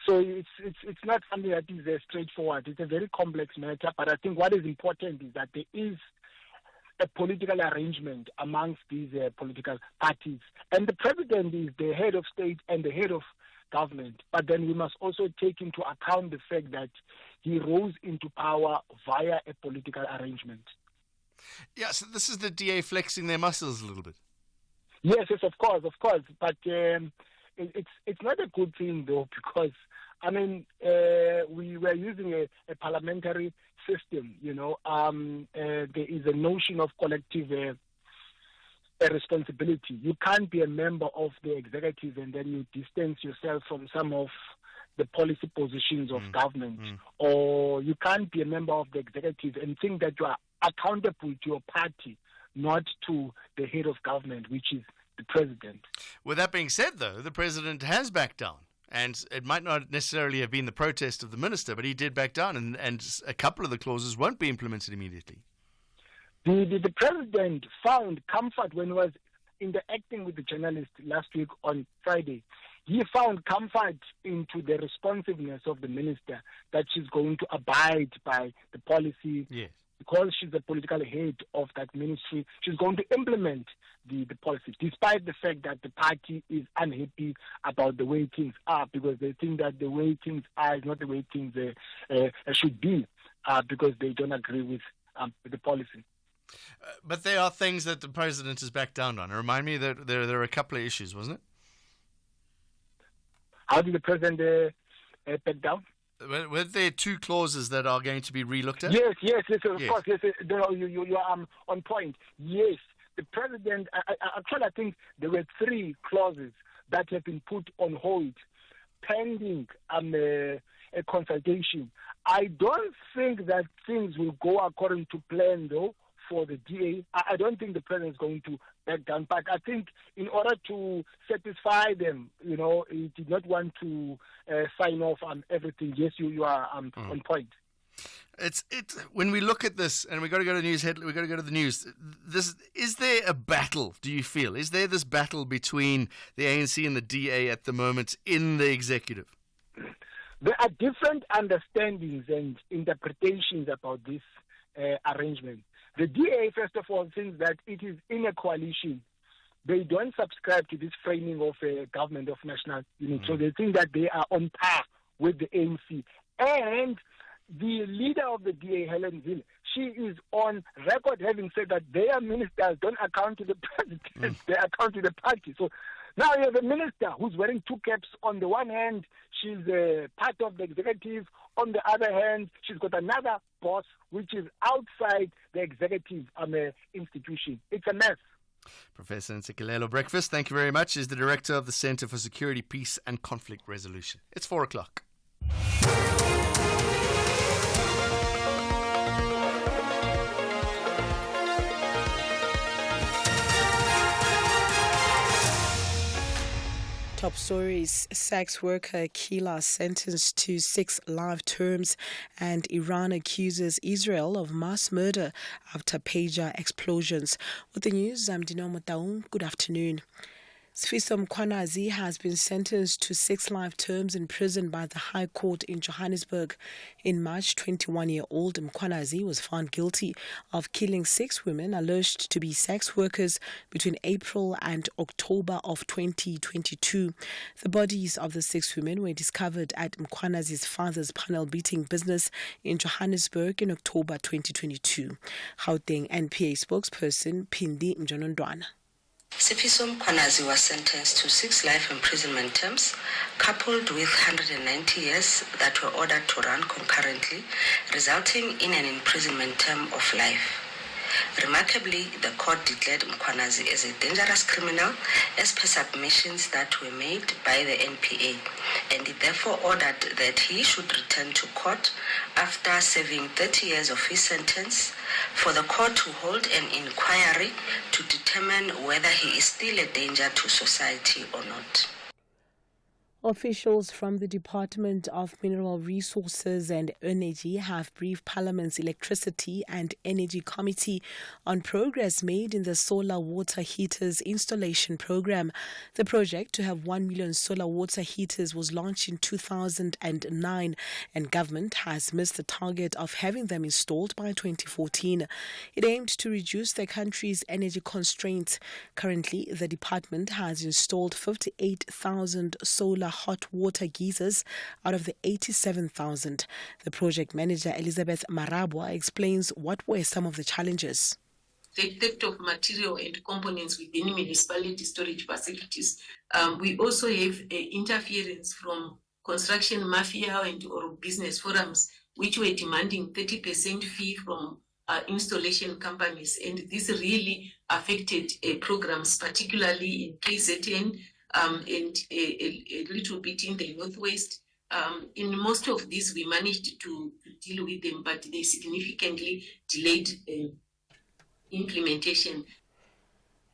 So it's not something that is straightforward. It's a very complex matter, but I think what is important is that there is a political arrangement amongst these political parties. And the president is the head of state and the head of government. But then we must also take into account the fact that he rose into power via a political arrangement. Yeah, so this is the DA flexing their muscles a little bit. Yes, of course. But it's not a good thing, though, because, I mean, we were using a parliamentary system, there is a notion of collective responsibility. You can't be a member of the executive and then you distance yourself from some of the policy positions of government, or you can't be a member of the executive and think that you are accountable to your party, not to the head of government, which is the president. With that being said, though, the president has backed down. And it might not necessarily have been the protest of the minister, but he did back down, and a couple of the clauses won't be implemented immediately. The president found comfort when he was interacting with the journalist last week on Friday. He found comfort into the responsiveness of the minister, that she's going to abide by the policy. Yes. Because she's the political head of that ministry, she's going to implement the policy, despite the fact that the party is unhappy about the way things are, because they think that the way things are is not the way things should be, because they don't agree with the policy. But there are things that the president has backed down on. Remind me that there are a couple of issues, wasn't it? How did the president back down? Were there two clauses that are going to be relooked at? Yes, of course. Yes, you are on point. Yes, the president, actually I think there were three clauses that have been put on hold pending a consultation. I don't think that things will go according to plan, though, for the DA. I don't think the president is going to back down. But I think in order to satisfy them, he did not want to sign off on everything. Yes, you are on point. It's when we look at this, and we got to go to the news. We got to go to the news. Is there a battle? Do you feel is there this battle between the ANC and the DA at the moment in the executive? There are different understandings and interpretations about this arrangement. The DA, first of all, thinks that it is in a coalition. They don't subscribe to this framing of a government of national unity. So they think that they are on par with the ANC. And the leader of the DA, Helen Zille, she is on record having said that their ministers don't account to the president, they account to the party. So now you have a minister who's wearing two caps. On the one hand, she's part of the executive. On the other hand, she's got another boss, which is outside the executive institution. It's a mess. Professor Ntsikelelo Breakfast, thank you very much. Is the director of the Center for Security, Peace and Conflict Resolution. It's 4:00. Top stories. Sex worker Kila sentenced to 6 life terms, and Iran accuses Israel of mass murder after pager explosions. With the news, I'm Dino Motaung. Good afternoon. Sfiso Mkhwanazi has been sentenced to 6 life terms in prison by the High Court in Johannesburg. In March, 21-year-old Mkhwanazi was found guilty of killing 6 women alleged to be sex workers between April and October of 2022. The bodies of the 6 women were discovered at Mkhwanazi's father's panel beating business in Johannesburg in October 2022. Gauteng NPA spokesperson Phindi Mjonondwana. Sifiso Mkhwanazi was sentenced to 6 life imprisonment terms, coupled with 190 years that were ordered to run concurrently, resulting in an imprisonment term of life. Remarkably, the court declared Mkhwanazi as a dangerous criminal as per submissions that were made by the NPA, and it therefore ordered that he should return to court after serving 30 years of his sentence for the court to hold an inquiry to determine whether he is still a danger to society or not. Officials from the Department of Mineral Resources and Energy have briefed Parliament's Electricity and Energy Committee on progress made in the solar water heaters installation program. The project to have 1 million solar water heaters was launched in 2009, and government has missed the target of having them installed by 2014. It aimed to reduce the country's energy constraints. Currently, the department has installed 58,000 solar hot water geysers out of the 87,000. The project manager, Elizabeth Marabwa, explains what were some of the challenges. The theft of material and components within municipality storage facilities. We also have interference from construction mafia and or business forums, which were demanding 30% fee from installation companies. And this really affected programs, particularly in KZN, and a little bit in the Northwest. In most of these, we managed to deal with them, but they significantly delayed implementation.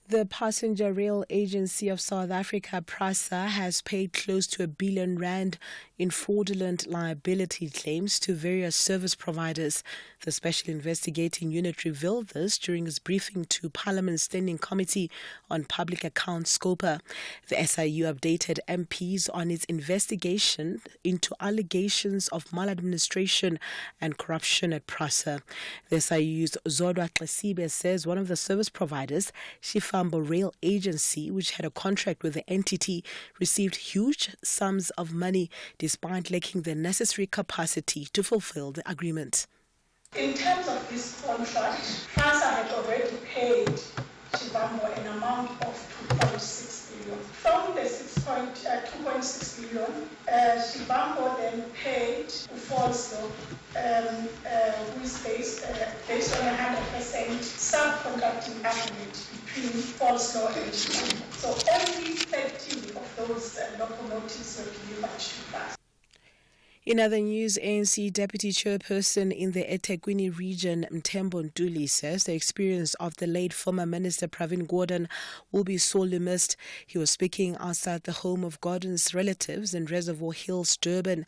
The Passenger Rail Agency of South Africa, PRASA, has paid close to R1 billion in fraudulent liability claims to various service providers. The Special Investigating Unit revealed this during its briefing to Parliament's Standing Committee on Public Accounts, SCOPA. The SIU updated MPs on its investigation into allegations of maladministration and corruption at PRASA. The SIU's Zodwa Tlesibe says one of the service providers, Shifambo Rail Agency, which had a contract with the entity, received huge sums of money despite lacking the necessary capacity to fulfill the agreement. In terms of this contract, PRASA had already paid Shifambo an amount of 2.6 billion. From the 2.6 billion, Shifambo then paid Ufolso, who is based on a 100% subcontracting agreement between Folso and Shifambo. So only 13 of those locomotives were delivered to PRASA. In other news, ANC Deputy Chairperson in the eThekwini region, Mthembu Ntuli, says the experience of the late former Minister Pravin Gordhan will be sorely missed. He was speaking outside the home of Gordhan's relatives in Reservoir Hills, Durban.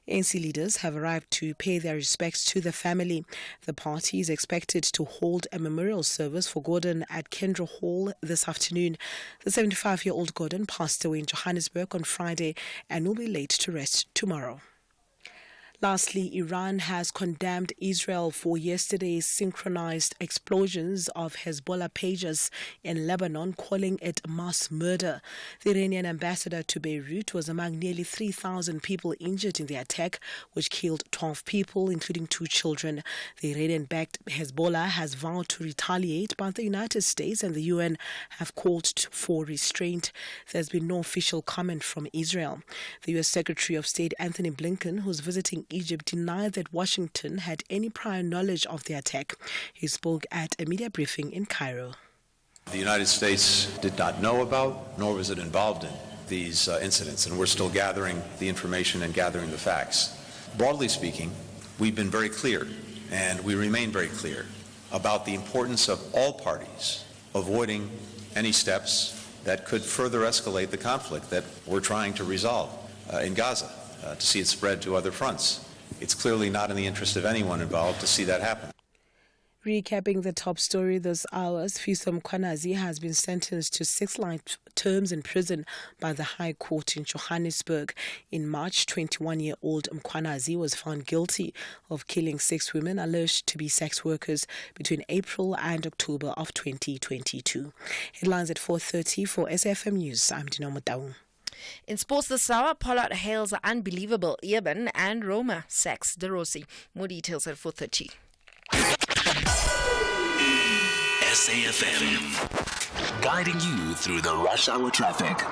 ANC leaders have arrived to pay their respects to the family. The party is expected to hold a memorial service for Gordhan at Kendra Hall this afternoon. The 75-year-old Gordhan passed away in Johannesburg on Friday and will be laid to rest tomorrow. Lastly, Iran has condemned Israel for yesterday's synchronized explosions of Hezbollah pages in Lebanon, calling it mass murder. The Iranian ambassador to Beirut was among nearly 3,000 people injured in the attack, which killed 12 people, including 2 children. The Iranian-backed Hezbollah has vowed to retaliate, but the United States and the UN have called for restraint. There's been no official comment from Israel. The U.S. Secretary of State Anthony Blinken, who's visiting Egypt, denied that Washington had any prior knowledge of the attack. He spoke at a media briefing in Cairo. The United States did not know about, nor was it involved in these incidents, and we're still gathering the information and gathering the facts. Broadly speaking, we've been very clear, and we remain very clear, about the importance of all parties avoiding any steps that could further escalate the conflict that we're trying to resolve in Gaza, to see it spread to other fronts. It's clearly not in the interest of anyone involved to see that happen. Recapping the top story this hour, Sifiso Mkhwanazi has been sentenced to 6 life terms in prison by the High Court in Johannesburg. In March, 21-year-old Mkhwanazi was found guilty of killing 6 women alleged to be sex workers between April and October of 2022. Headlines at 4:30 for SFM News. I'm Dino Mutaung. In sports this hour, Pollard hails the unbelievable Eben and Roma sacks De Rossi. More details at 4:30. SAFM, guiding you through the rush hour traffic.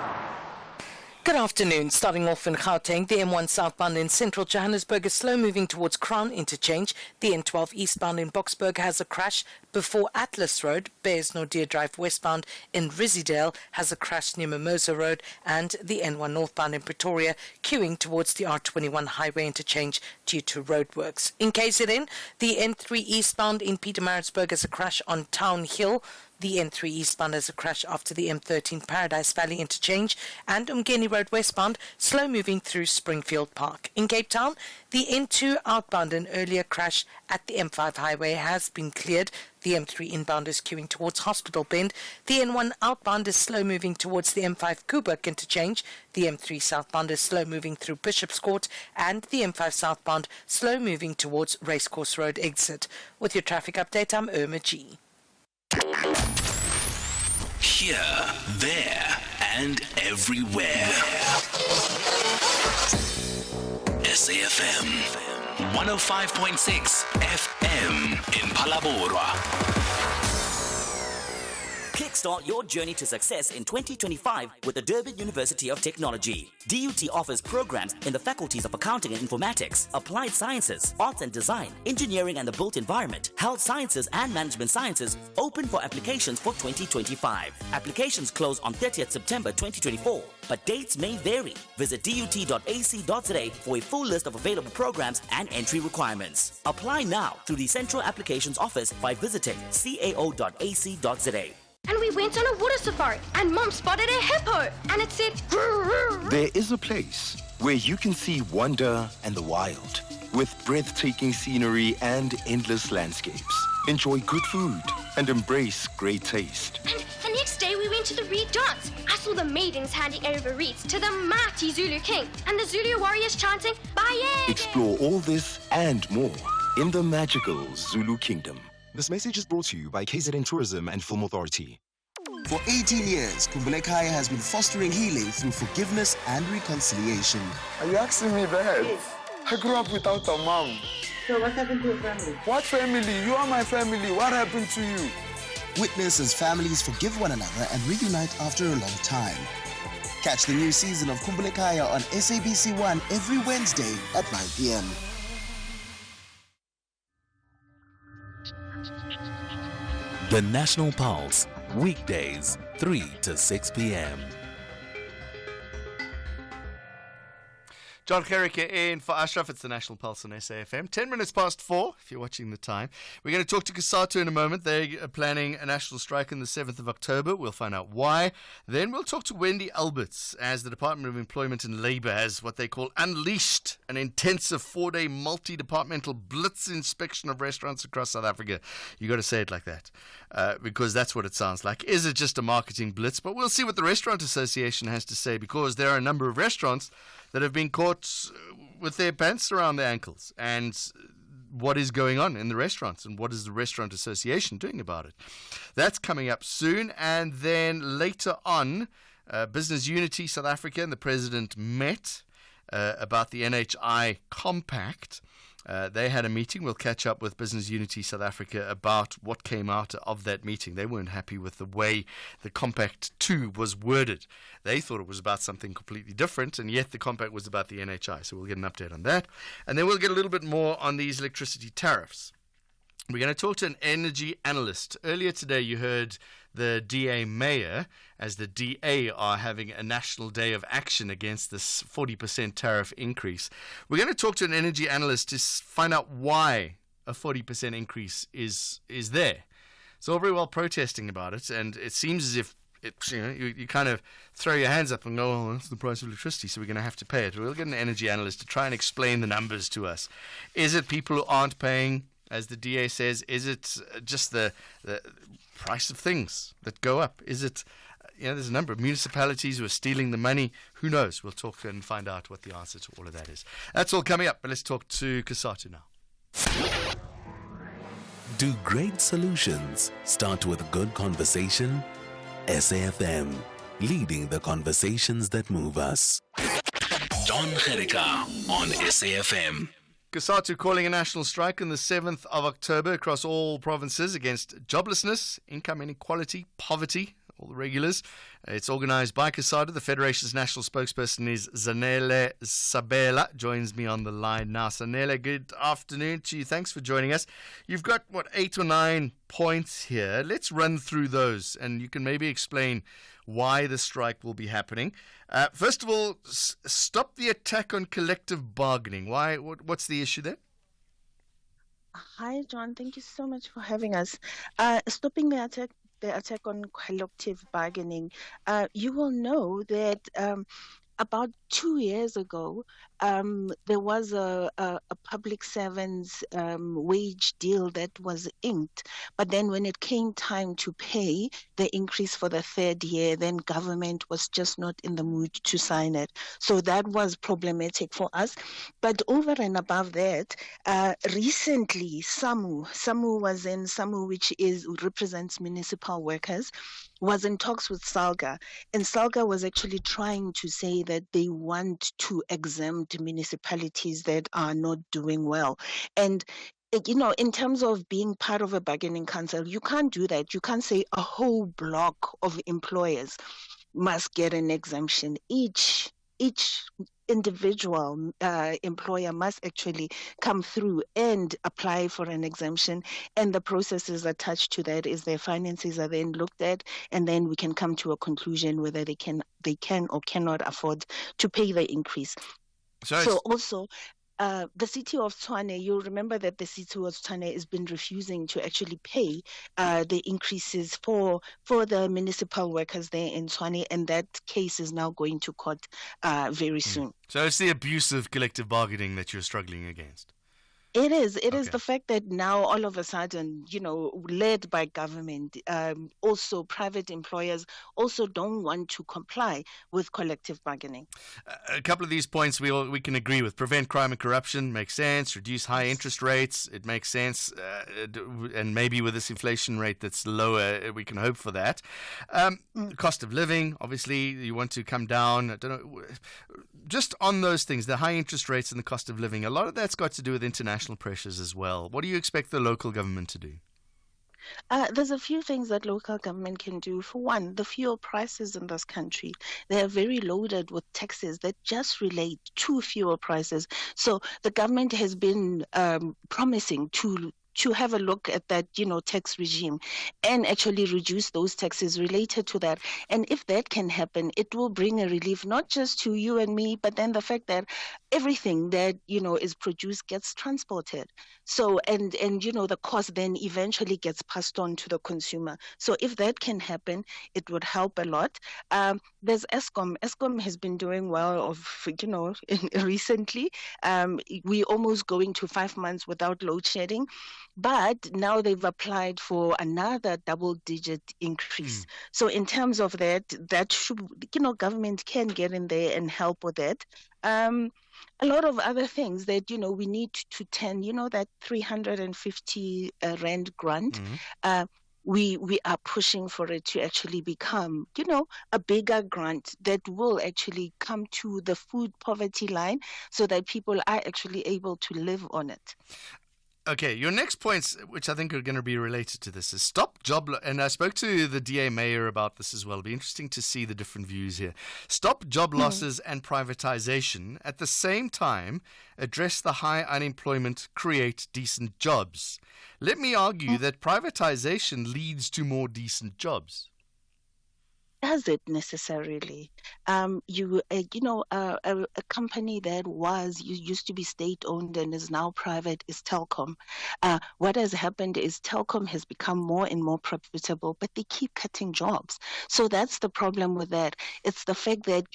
Good afternoon. Starting off in Gauteng, the M1 southbound in central Johannesburg is slow moving towards Crown Interchange. The N12 eastbound in Boksburg has a crash before Atlas Road. Bears-Nordier Drive westbound in Rizzydale has a crash near Mimosa Road, and the N1 northbound in Pretoria queuing towards the R21 highway interchange due to roadworks. In KZN, the N3 eastbound in Pietermaritzburg has a crash on Town Hill. The N3 eastbound has a crash after the M13 Paradise Valley interchange, and Umgeni Road westbound slow moving through Springfield Park. In Cape Town, the N2 outbound an earlier crash at the M5 highway has been cleared. The M3 inbound is queuing towards Hospital Bend. The N1 outbound is slow moving towards the M5 Kuburg interchange. The M3 southbound is slow moving through Bishop's Court, and the M5 southbound slow moving towards Racecourse Road exit. With your traffic update, I'm Irma G. Here, there, and everywhere. SAFM 105.6 FM in Palabora. Kickstart your journey to success in 2025 with the Durban University of Technology. DUT offers programs in the faculties of Accounting and Informatics, Applied Sciences, Arts and Design, Engineering and the Built Environment, Health Sciences and Management Sciences, open for applications for 2025. Applications close on 30th September 2024, but dates may vary. Visit dut.ac.za for a full list of available programs and entry requirements. Apply now through the Central Applications Office by visiting cao.ac.za. And we went on a water safari, and Mom spotted a hippo, and it said, There is a place where you can see wonder and the wild, with breathtaking scenery and endless landscapes. Enjoy good food and embrace great taste. And the next day we went to the Reed dance. I saw the maidens handing over reeds to the mighty Zulu king, and the Zulu warriors chanting, Baye! Explore all this and more in the magical Zulu Kingdom. This message is brought to you by KZN Tourism and Film Authority. For 18 years, Kumbulekaya has been fostering healing through forgiveness and reconciliation. Are you asking me that? Yes. I grew up without a mom. So what happened to your family? What family? You are my family. What happened to you? Witness as families forgive one another and reunite after a long time. Catch the new season of Kumbulekaya on SABC1 every Wednesday at 9 p.m. The National Pulse, weekdays, 3 to 6 p.m. Jon Gericke in for Ashraf. It's the National Pulse on SAFM. 10 minutes past 4, if you're watching the time. We're going to talk to COSATU in a moment. They're planning a national strike on the 7th of October. We'll find out why. Then we'll talk to Wendy Alberts as the Department of Employment and Labour has what they call unleashed an intensive 4-day multi-departmental blitz inspection of restaurants across South Africa. You got to say it like that because that's what it sounds like. Is it just a marketing blitz? But we'll see what the Restaurant Association has to say, because there are a number of restaurants that have been caught with their pants around their ankles, and what is going on in the restaurants and what is the Restaurant Association doing about it. That's coming up soon. And then later on, Business Unity South Africa and the President met about the NHI Compact. They had a meeting. We'll catch up with Business Unity South Africa about what came out of that meeting. They weren't happy with the way the Compact 2 was worded. They thought it was about something completely different, and yet the Compact was about the NHI. So we'll get an update on that. And then we'll get a little bit more on these electricity tariffs. We're going to talk to an energy analyst. Earlier today, you heard the DA mayor, as the DA are having a national day of action against this 40% tariff increase. We're going to talk to an energy analyst to find out why a 40% increase is there. So all very well protesting about it, and it seems as if you kind of throw your hands up and go, oh, that's the price of electricity, so we're going to have to pay it. We'll get an energy analyst to try and explain the numbers to us. Is it people who aren't paying, as the DA says? Is it just the price of things that go up? Is it, there's a number of municipalities who are stealing the money? Who knows? We'll talk and find out what the answer to all of that is. That's all coming up, but let's talk to COSATU now. Do great solutions start with good conversation? SAFM, leading the conversations that move us. Jon Gericke on SAFM. COSATU calling a national strike on the 7th of October across all provinces against joblessness, income inequality, poverty, all the regulars. It's organised by COSATU. The Federation's national spokesperson is Zanele Sabela. Joins me on the line now. Zanele, good afternoon to you. Thanks for joining us. You've got, 8 or 9 points here. Let's run through those, and you can maybe explain why the strike will be happening. First of all, stop the attack on collective bargaining. Why? What's the issue there? Hi, John. Thank you so much for having us. Stopping the attack on collective bargaining. You will know that about 2 years ago, there was a public servants wage deal that was inked. But then when it came time to pay the increase for the third year, then government was just not in the mood to sign it. So that was problematic for us. But over and above that, recently, SAMU, which represents municipal workers, was in talks with SALGA. And SALGA was actually trying to say that they want to exempt municipalities that are not doing well. And in terms of being part of a bargaining council, you can't do that. You can't say a whole block of employers must get an exemption. Each individual employer must actually come through and apply for an exemption, and the processes attached to that is their finances are then looked at, and then we can come to a conclusion whether they can or cannot afford to pay the increase. So also, the city of Tshwane, you'll remember that the city of Tshwane has been refusing to actually pay the increases for the municipal workers there in Tshwane, and that case is now going to court very soon. So it's the abuse of collective bargaining that you're struggling against. It is the fact that now all of a sudden, led by government, also private employers also don't want to comply with collective bargaining. A couple of these points we can agree with. Prevent crime and corruption makes sense. Reduce high interest rates, it makes sense. And maybe with this inflation rate that's lower, we can hope for that. Cost of living, obviously, you want to come down. I don't know. Just on those things, the high interest rates and the cost of living, a lot of that's got to do with international pressures as well. What do you expect the local government to do? There's a few things that local government can do. For one, the fuel prices in this country, they are very loaded with taxes that just relate to fuel prices. So the government has been promising to have a look at that, tax regime and actually reduce those taxes related to that. And if that can happen, it will bring a relief, not just to you and me, but then the fact that everything that, is produced gets transported. So, and the cost then eventually gets passed on to the consumer. So if that can happen, it would help a lot. There's Eskom. Eskom has been doing well recently. We're almost going to 5 months without load shedding. But now they've applied for another double-digit increase. So in terms of that should, government can get in there and help with that. A lot of other things that, we need to turn, that 350 Rand grant. We are pushing for it to actually become, a bigger grant that will actually come to the food poverty line so that people are actually able to live on it. Okay, your next points, which I think are going to be related to this, is stop and I spoke to the DA mayor about this as well. It'll be interesting to see the different views here. Stop job losses and privatization. At the same time, address the high unemployment, create decent jobs. Let me argue that privatization leads to more decent jobs. Does it necessarily? A company that used to be state-owned and is now private is Telkom. What has happened is Telkom has become more and more profitable, but they keep cutting jobs. So that's the problem with that. It's the fact that,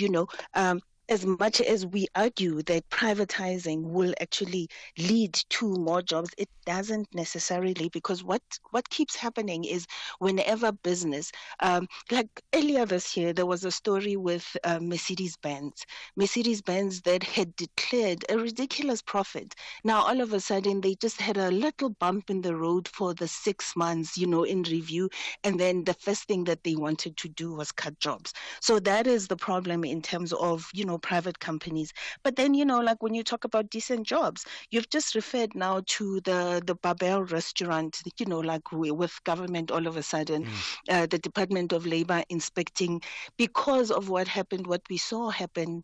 as much as we argue that privatizing will actually lead to more jobs, it doesn't necessarily, because what keeps happening is whenever business, like earlier this year, there was a story with Mercedes-Benz that had declared a ridiculous profit. Now, all of a sudden, they just had a little bump in the road for the 6 months, in review. And then the first thing that they wanted to do was cut jobs. So that is the problem in terms of, private companies. But then, like when you talk about decent jobs, you've just referred now to the Babel restaurant, like with government all of a sudden, the Department of Labor inspecting because of what happened, what we saw happen,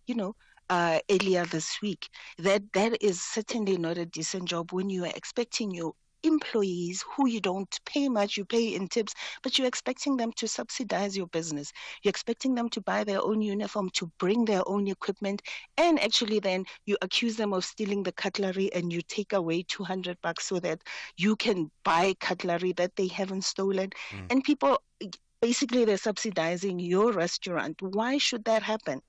earlier this week. That is certainly not a decent job when you are expecting your employees who you don't pay much, you pay in tips, but you're expecting them to subsidize your business. You're expecting them to buy their own uniform, to bring their own equipment, and actually then you accuse them of stealing the cutlery and you take away $200 so that you can buy cutlery that they haven't stolen. And people, basically they're subsidizing your restaurant. Why should that happen?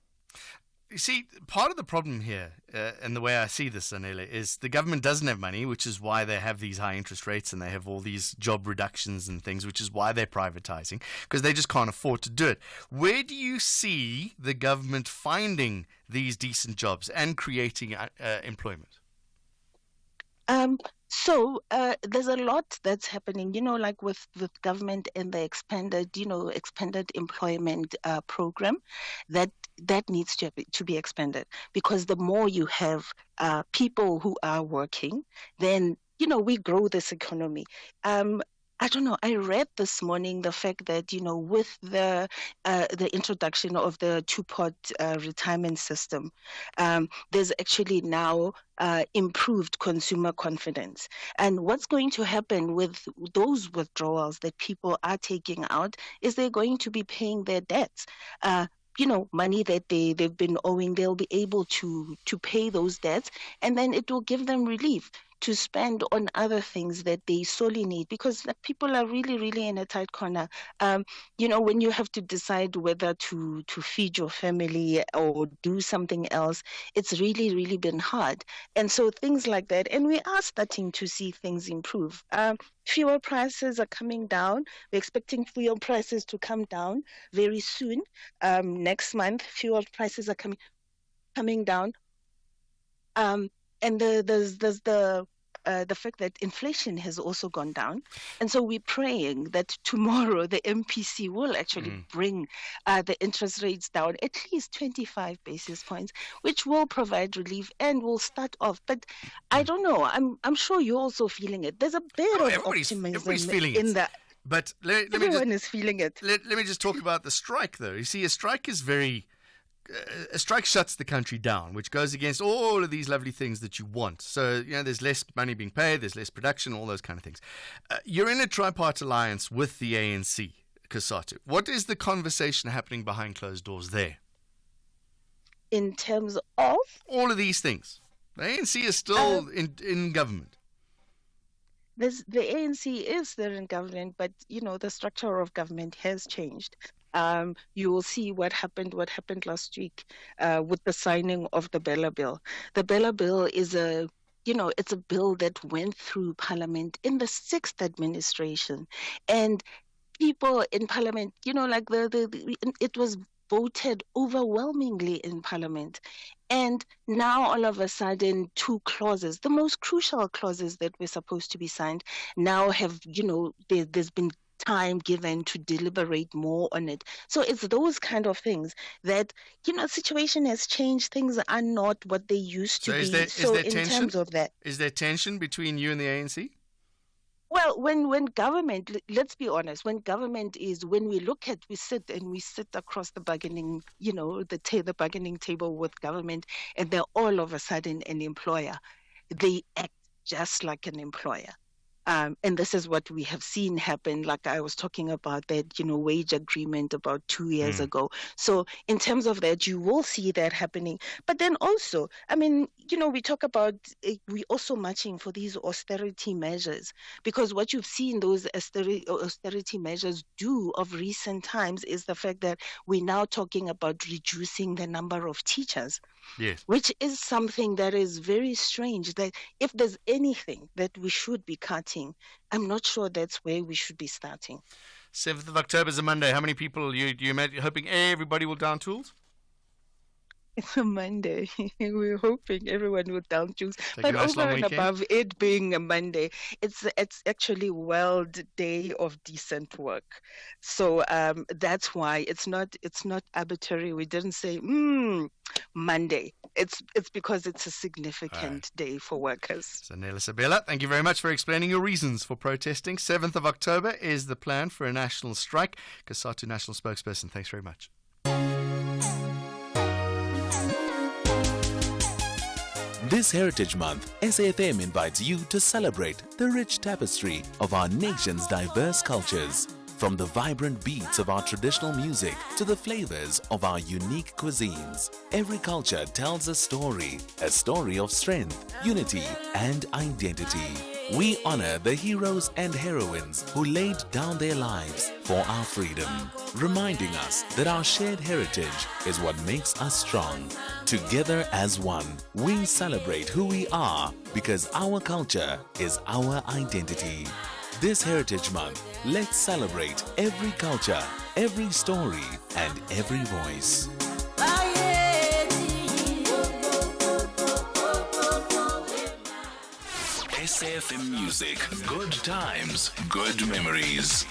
You see, part of the problem here, and the way I see this, Anele, is the government doesn't have money, which is why they have these high interest rates and they have all these job reductions and things, which is why they're privatizing, because they just can't afford to do it. Where do you see the government finding these decent jobs and creating employment? So there's a lot that's happening, like with government and the expanded employment program that needs to be expanded, because the more you have people who are working, then, we grow this economy. I don't know. I read this morning the fact that, with the introduction of the two-pot retirement system, there's actually now improved consumer confidence. And what's going to happen with those withdrawals that people are taking out is they're going to be paying their debts. Money that they've been owing, they'll be able to pay those debts, and then it will give them relief to spend on other things that they sorely need, because people are really, really in a tight corner. When you have to decide whether to feed your family or do something else, it's really, really been hard. And so things like that, and we are starting to see things improve. Fuel prices are coming down. We're expecting fuel prices to come down very soon. Next month, fuel prices are coming down. And there's the fact that inflation has also gone down. And so we're praying that tomorrow the MPC will actually bring the interest rates down at least 25 basis points, which will provide relief and will start off. But I don't know. I'm sure you're also feeling it. There's a bit of optimism in that. But everyone is feeling it. Let me just talk about the strike, though. You see, a strike is very... a strike shuts the country down, which goes against all of these lovely things that you want. So, there's less money being paid, there's less production, all those kind of things. You're in a tripartite alliance with the ANC, Kasatu. What is the conversation happening behind closed doors there? In terms of? All of these things. The ANC is still in government. The ANC is still in government, but, the structure of government has changed. You will see what happened last week with the signing of the Bella Bill. The Bella Bill is it's a bill that went through Parliament in the 6th administration. And people in Parliament, it was voted overwhelmingly in Parliament. And now all of a sudden, two clauses, the most crucial clauses that were supposed to be signed, now have, there's been time given to deliberate more on it. So it's those kind of things that, situation has changed. Things are not what they used to be. Is there tension? Terms of that. Is there tension between you and the ANC? Well, when government, let's be honest, when we sit across the bargaining, the bargaining table with government, and they're all of a sudden an employer, they act just like an employer. And this is what we have seen happen, like I was talking about that, wage agreement about 2 years ago. So in terms of that, you will see that happening. But then also, we talk about, we also marching for these austerity measures, because what you've seen those austerity measures do of recent times is the fact that we're now talking about reducing the number of teachers. Yes. Which is something that is very strange, that if there's anything that we should be cutting, I'm not sure that's where we should be starting. 7th of October is a Monday. How many people you hoping everybody will down tools? It's a Monday. We're hoping everyone will down tools. Take But a nice over long and weekend. above it being a Monday, it's actually World Day of Decent Work. So that's why it's not arbitrary. We didn't say Monday. It's because it's a significant day for workers. So Nela Sabela, thank you very much for explaining your reasons for protesting. 7th of October is the plan for a national strike. COSATU national spokesperson, thanks very much. This Heritage Month, SAFM invites you to celebrate the rich tapestry of our nation's diverse cultures. From the vibrant beats of our traditional music to the flavors of our unique cuisines, every culture tells a story of strength, unity, and identity. We honor the heroes and heroines who laid down their lives for our freedom, reminding us that our shared heritage is what makes us strong. Together as one, we celebrate who we are because our culture is our identity. This Heritage Month, let's celebrate every culture, every story, and every voice. SAFM Music. Good times, good memories.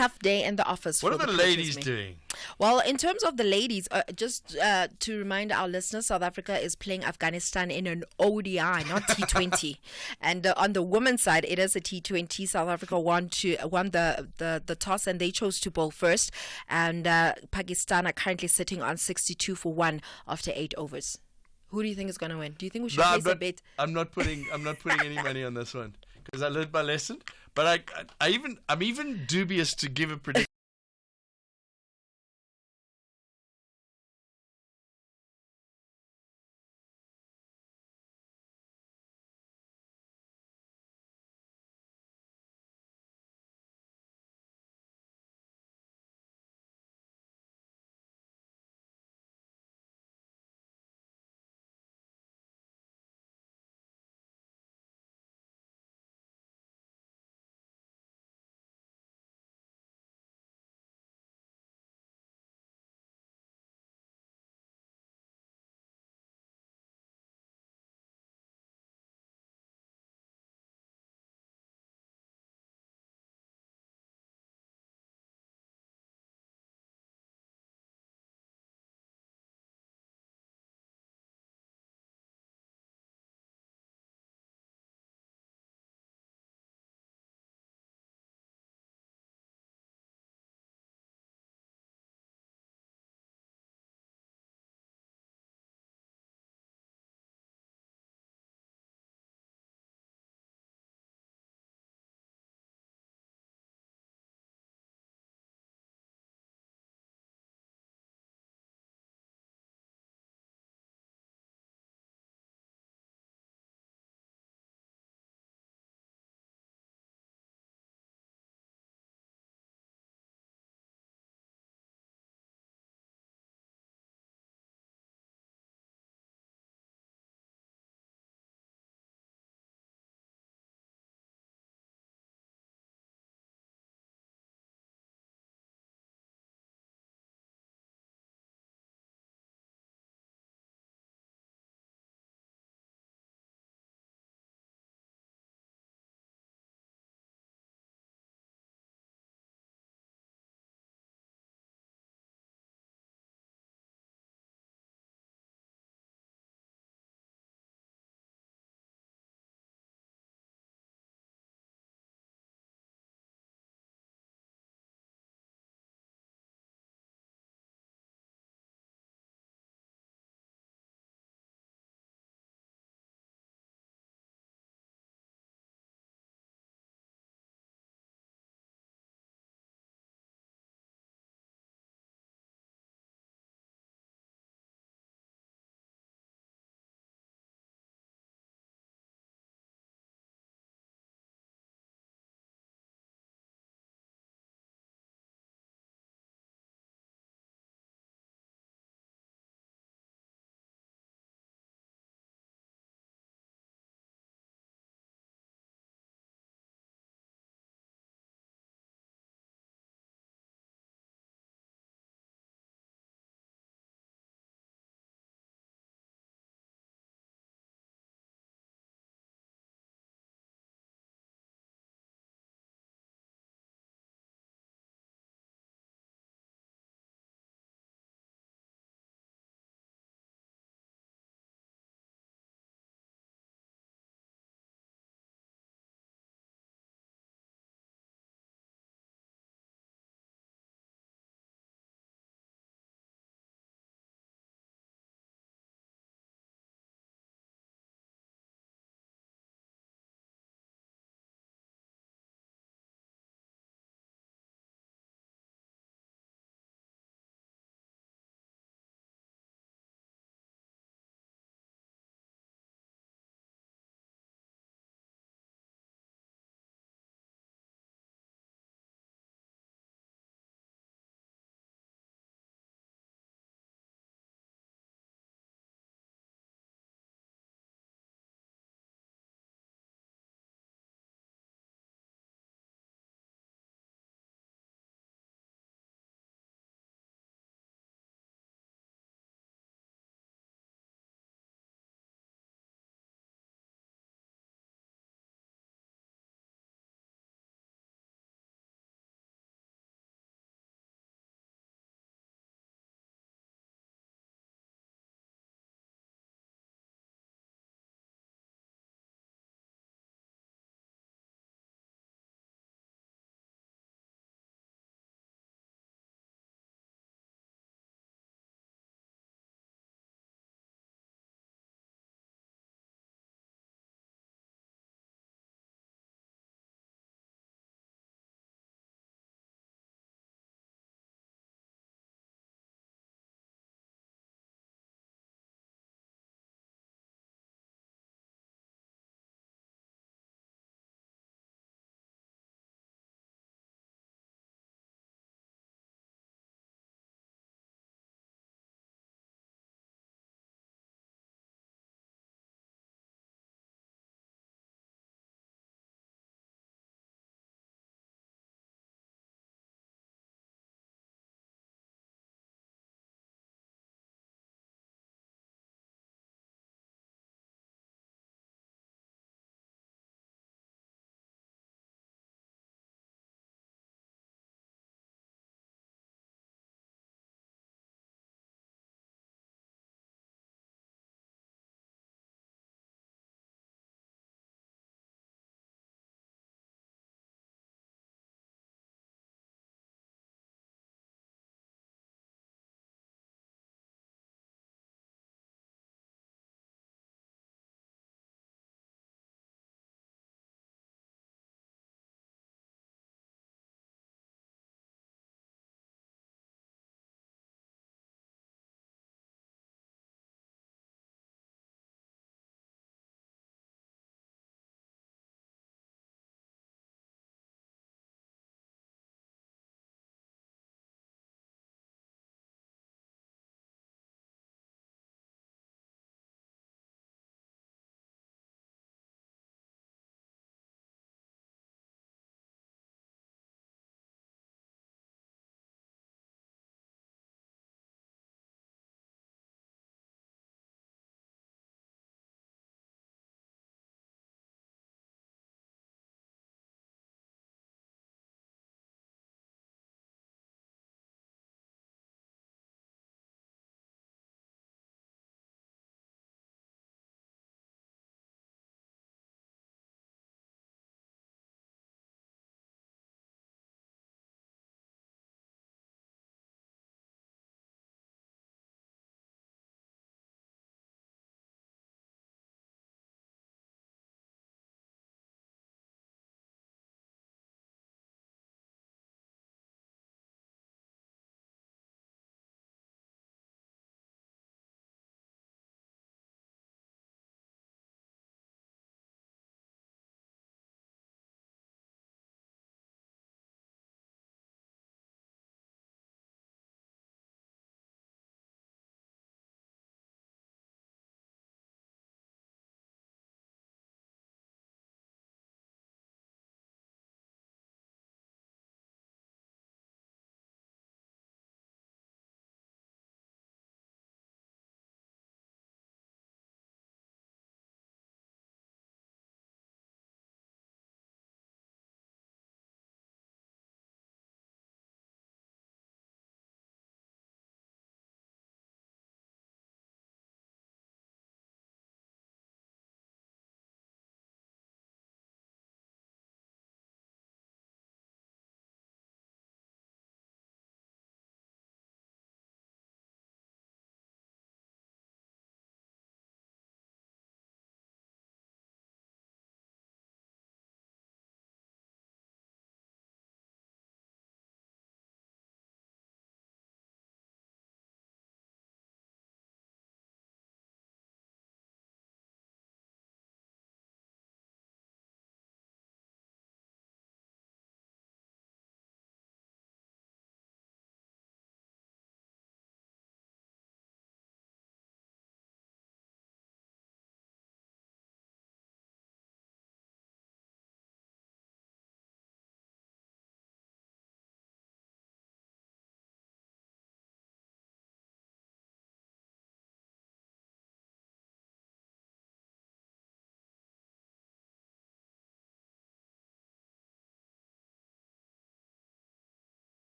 tough day in the office. What for are the Proteas ladies men. doing? Well, in terms of the ladies, just to remind our listeners, South Africa is playing Afghanistan in an ODI, not T20. And on the women's side, it is a T20. South Africa won the toss, and they chose to bowl first. And Pakistan are currently sitting on 62 for 1 after 8 overs. Who do you think is going to win? Do you think we should place a bet? I'm not putting any money on this one because I learned my lesson. But I'm even dubious to give a prediction.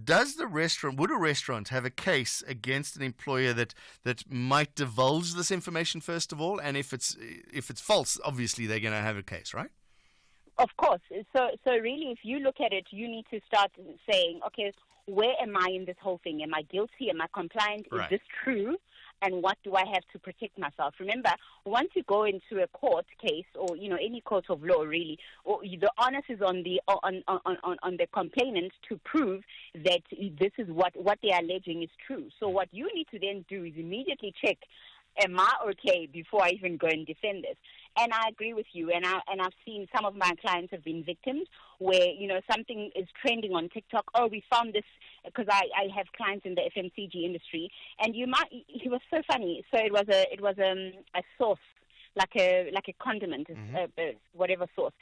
would a restaurant have a case against an employer that might divulge this information first of all? And if it's false, obviously they're going to have a case, right? Of course. So really, if you look at it, you need to start saying, okay, where am I in this whole thing? Am I guilty? Am I compliant? Right. Is this true? And what do I have to protect myself? Remember, once you go into a court case or any court of law, really, the onus is on the complainant to prove that this is what they are alleging is true. So what you need to then do is immediately check, am I okay before I even go and defend this? And I agree with you. And I've seen some of my clients have been victims where, something is trending on TikTok. Oh, we found this, because I have clients in the FMCG industry. And he was so funny. So it was a sauce, like a condiment, whatever sauce.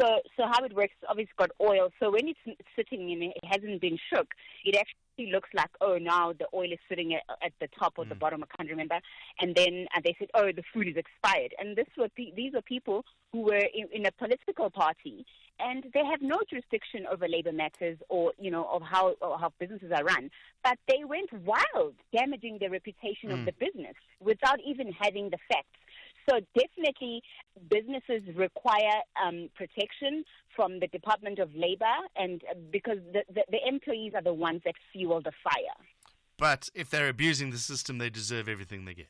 So how it works, obviously it's got oil. So when it's sitting in it hasn't been shook, it actually looks like, oh, now the oil is sitting at the top or the bottom, I can't remember. And then they said, oh, the food is expired. And these were people who were in a political party, and they have no jurisdiction over labor matters or, of how businesses are run. But they went wild, damaging the reputation of the business without even having the facts. So definitely businesses require protection from the Department of Labor, and because the employees are the ones that fuel the fire. But if they're abusing the system, they deserve everything they get.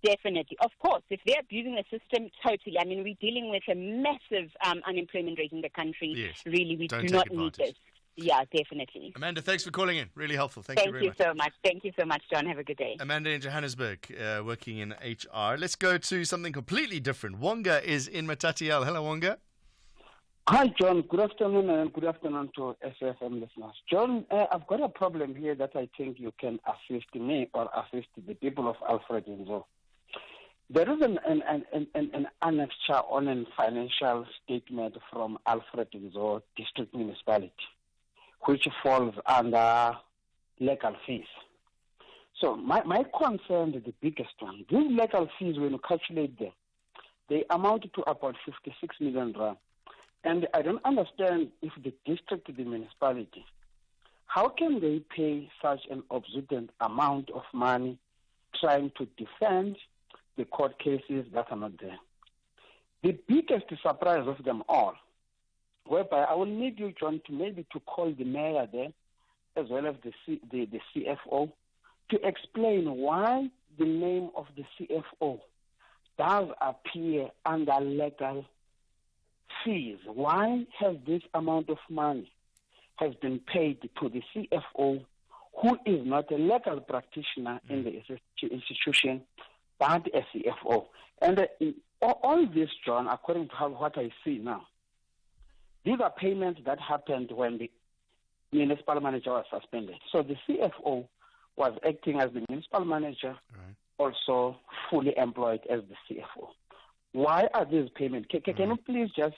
Definitely. Of course, if they're abusing the system, totally. I mean, we're dealing with a massive unemployment rate in the country. Yes. Really, we do not need this. Yeah, definitely. Amanda, thanks for calling in. Really helpful. Thank you very much. So much. Thank you so much, John. Have a good day. Amanda in Johannesburg, working in HR. Let's go to something completely different. Wonga is in Matatiele. Hello, Wonga. Hi, John. Good afternoon, and good afternoon to SFM listeners. John, I've got a problem here that I think you can assist me or assist the people of Alfred Nzo. There is an annexure on a financial statement from Alfred Nzo District Municipality, which falls under legal fees. So my concern is the biggest one. These legal fees, when you calculate them, they amount to about 56 million rand. And I don't understand if the district, the municipality, how can they pay such an exorbitant amount of money trying to defend the court cases that are not there? The biggest surprise of them all, whereby I will need you, John, to call the mayor there, as well as the CFO, to explain why the name of the CFO does appear under legal fees. Why has this amount of money has been paid to the CFO, who is not a legal practitioner in the institution, but a CFO? And all this, John, according to what I see now, these are payments that happened when the municipal manager was suspended. So the CFO was acting as the municipal manager, also fully employed as the CFO. Why are these payments? Can you please just,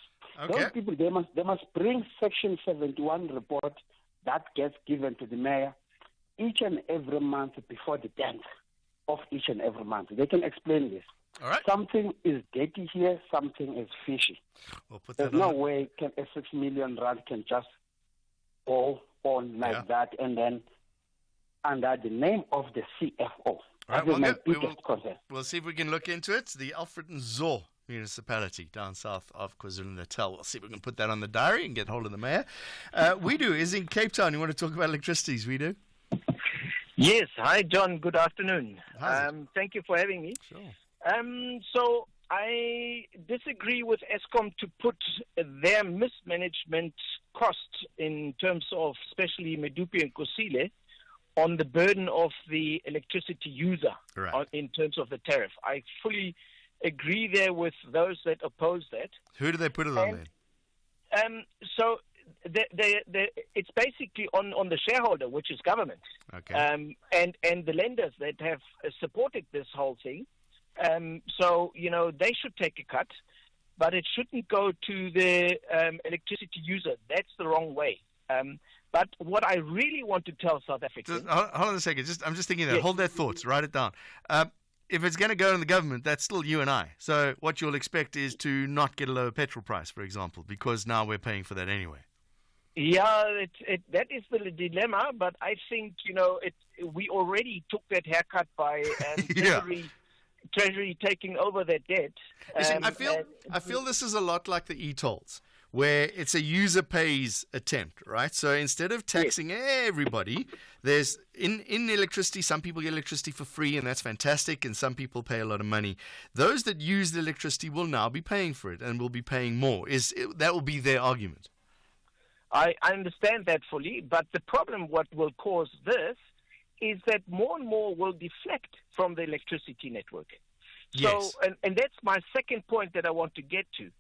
those people, they must bring Section 71 report that gets given to the mayor each and every month before the 10th of each and every month. They can explain this. All right. Something is dirty here, something is fishy. We'll put There's that no on. way a 6 million rand can just go on like that and then under the name of the CFO. All right, That is my Wonga, biggest concern. we'll see if we can look into it. The Alfred Nzo municipality down south of KwaZulu-Natal. We'll see if we can put that on the diary and get hold of the mayor. Wedu is in Cape Town. You want to talk about electricities, Wedu? Yes. Hi, John. Good afternoon. Hi. Thank you for having me. Sure. So I disagree with Eskom to put their mismanagement costs in terms of especially Medupi and Kosile on the burden of the electricity user in terms of the tariff. I fully agree there with those that oppose that. Who do they put it on then? So it's basically on the shareholder, which is government, Okay. and the lenders that have supported this whole thing. So they should take a cut, but it shouldn't go to the electricity user. That's the wrong way. But what I really want to tell South Africans... Hold on a second. I'm just thinking that. Yes. Hold that thought. Write it down. If it's going to go to the government, that's still you and I. So what you'll expect is to not get a lower petrol price, for example, because now we're paying for that anyway. Yeah, that is the dilemma, but I think, we already took that haircut by Treasury taking over that debt. You see, I feel this is a lot like the e-tolls, where it's a user pays attempt, right? So instead of taxing everybody, there's in electricity, some people get electricity for free, and that's fantastic, and some people pay a lot of money. Those that use the electricity will now be paying for it and will be paying more. That will be their argument. I understand that fully, but the problem, what will cause this, is that more and more will deflect from the electricity network. Yes. So, and that's my second point that I want to get to.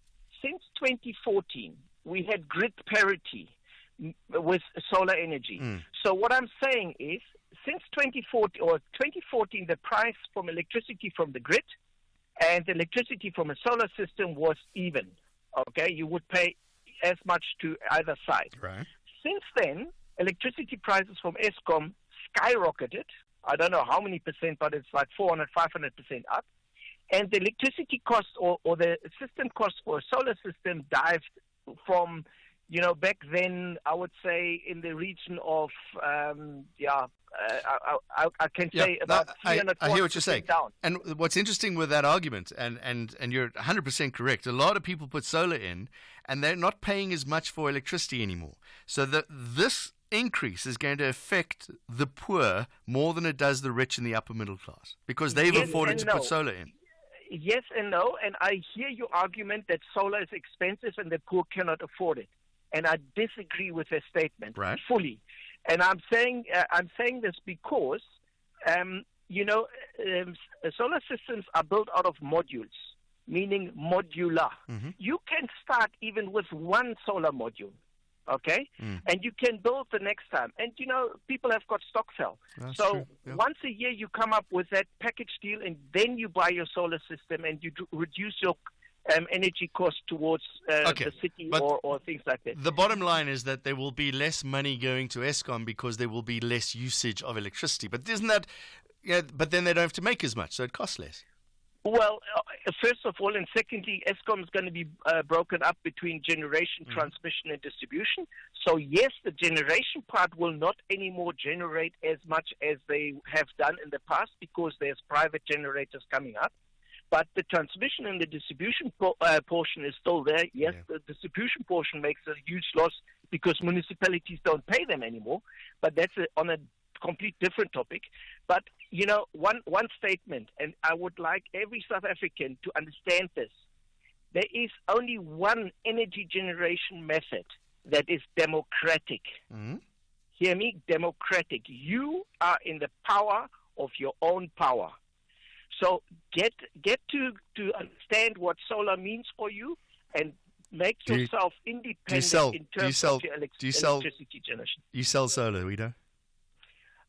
Since 2014, we had grid parity with solar energy. So what I'm saying is, since 2014, the price from electricity from the grid and the electricity from a solar system was even. Okay, you would pay as much to either side. Right. Since then, electricity prices from Eskom skyrocketed. I don't know how many percent, but it's like 400, 500% up. And the electricity cost or the system cost for a solar system dived from, back then, I would say in the region of, I can say about 300, I hear what you're saying. Down. And what's interesting with that argument, and you're 100% correct, a lot of people put solar in, and they're not paying as much for electricity anymore. So this increase is going to affect the poor more than it does the rich and the upper middle class, because they've afforded to put solar in. Yes and no, and I hear your argument that solar is expensive and the poor cannot afford it, and I disagree with that statement fully. And I'm saying this because, solar systems are built out of modules, meaning modular. You can start even with one solar module. Okay? And you can build the next time. And, people have got stock fill. So once a year you come up with that package deal, and then you buy your solar system and you reduce your energy cost towards the city or things like that. The bottom line is that there will be less money going to Eskom because there will be less usage of electricity. But isn't that... but then they don't have to make as much, so it costs less. Well, first of all, and secondly, Eskom is going to be broken up between generation, transmission, and distribution. So, yes, the generation part will not anymore generate as much as they have done in the past because there's private generators coming up. But the transmission and the distribution portion is still there. Yes, the distribution portion makes a huge loss because municipalities don't pay them anymore. But that's on a complete different topic. But, one statement, and I would like every South African to understand this. There is only one energy generation method that is democratic. Hear me? Democratic. You are in the power of your own power. So get to understand what solar means for you and make yourself independent in terms of your electricity generation. You sell solar, Guido?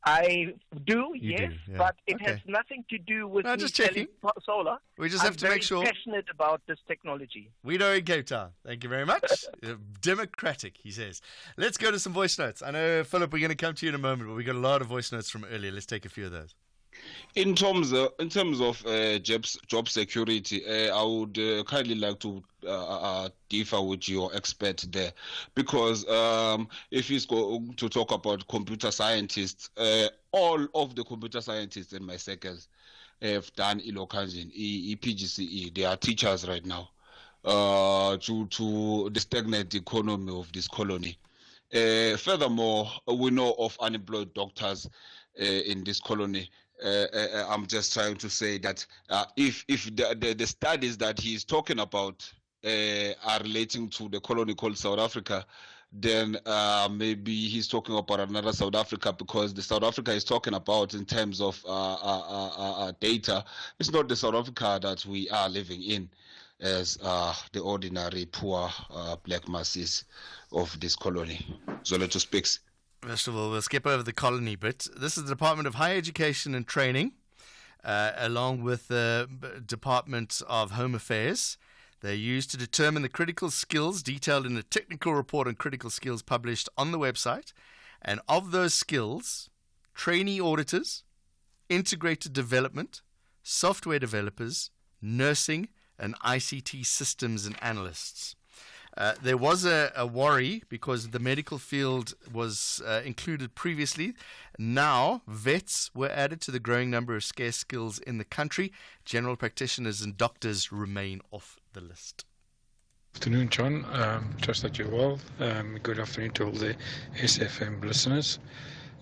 I do, You yes, do, yeah. but it has nothing to do with me just selling checking. solar. We just have to make sure. I'm very passionate about this technology. Guido in Cape Town. Thank you very much. Democratic, he says. Let's go to some voice notes. I know, Philip, we're going to come to you in a moment, but we got a lot of voice notes from earlier. Let's take a few of those. In terms of job security, I would kindly like to differ with your expert there, because if he's going to talk about computer scientists, all of the computer scientists in my circles have done ilokanjin, PGCE. They are teachers right now due to the stagnant economy of this colony. Furthermore, we know of unemployed doctors in this colony. I'm just trying to say that if the studies that he's talking about are relating to the colony called South Africa, then maybe he's talking about another South Africa, because the South Africa he's talking about in terms of data, it's not the South Africa that we are living in as the ordinary poor black masses of this colony. Zoletto speaks. First of all, we'll skip over the colony bit. This is the Department of Higher Education and Training, along with the Department of Home Affairs. They're used to determine the critical skills detailed in a technical report on critical skills published on the website. And of those skills, trainee auditors, integrated development, software developers, nursing, and ICT systems and analysts. There was a worry because the medical field was included previously. Now, vets were added to the growing number of scarce skills in the country. General practitioners and doctors remain off the list. Afternoon, John. Trust that you're well. Good afternoon to all the SFM listeners.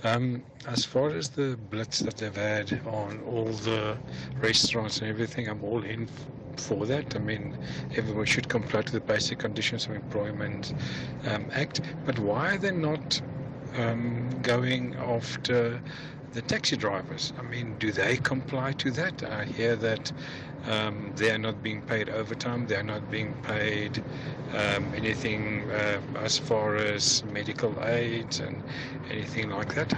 As far as the blitz that they've had on all the restaurants and everything, I'm all in for that. I mean, everyone should comply to the Basic Conditions of Employment Act. But why are they not going after the taxi drivers? I mean, do they comply to that? I hear that they are not being paid overtime. They are not being paid anything as far as medical aids and anything like that.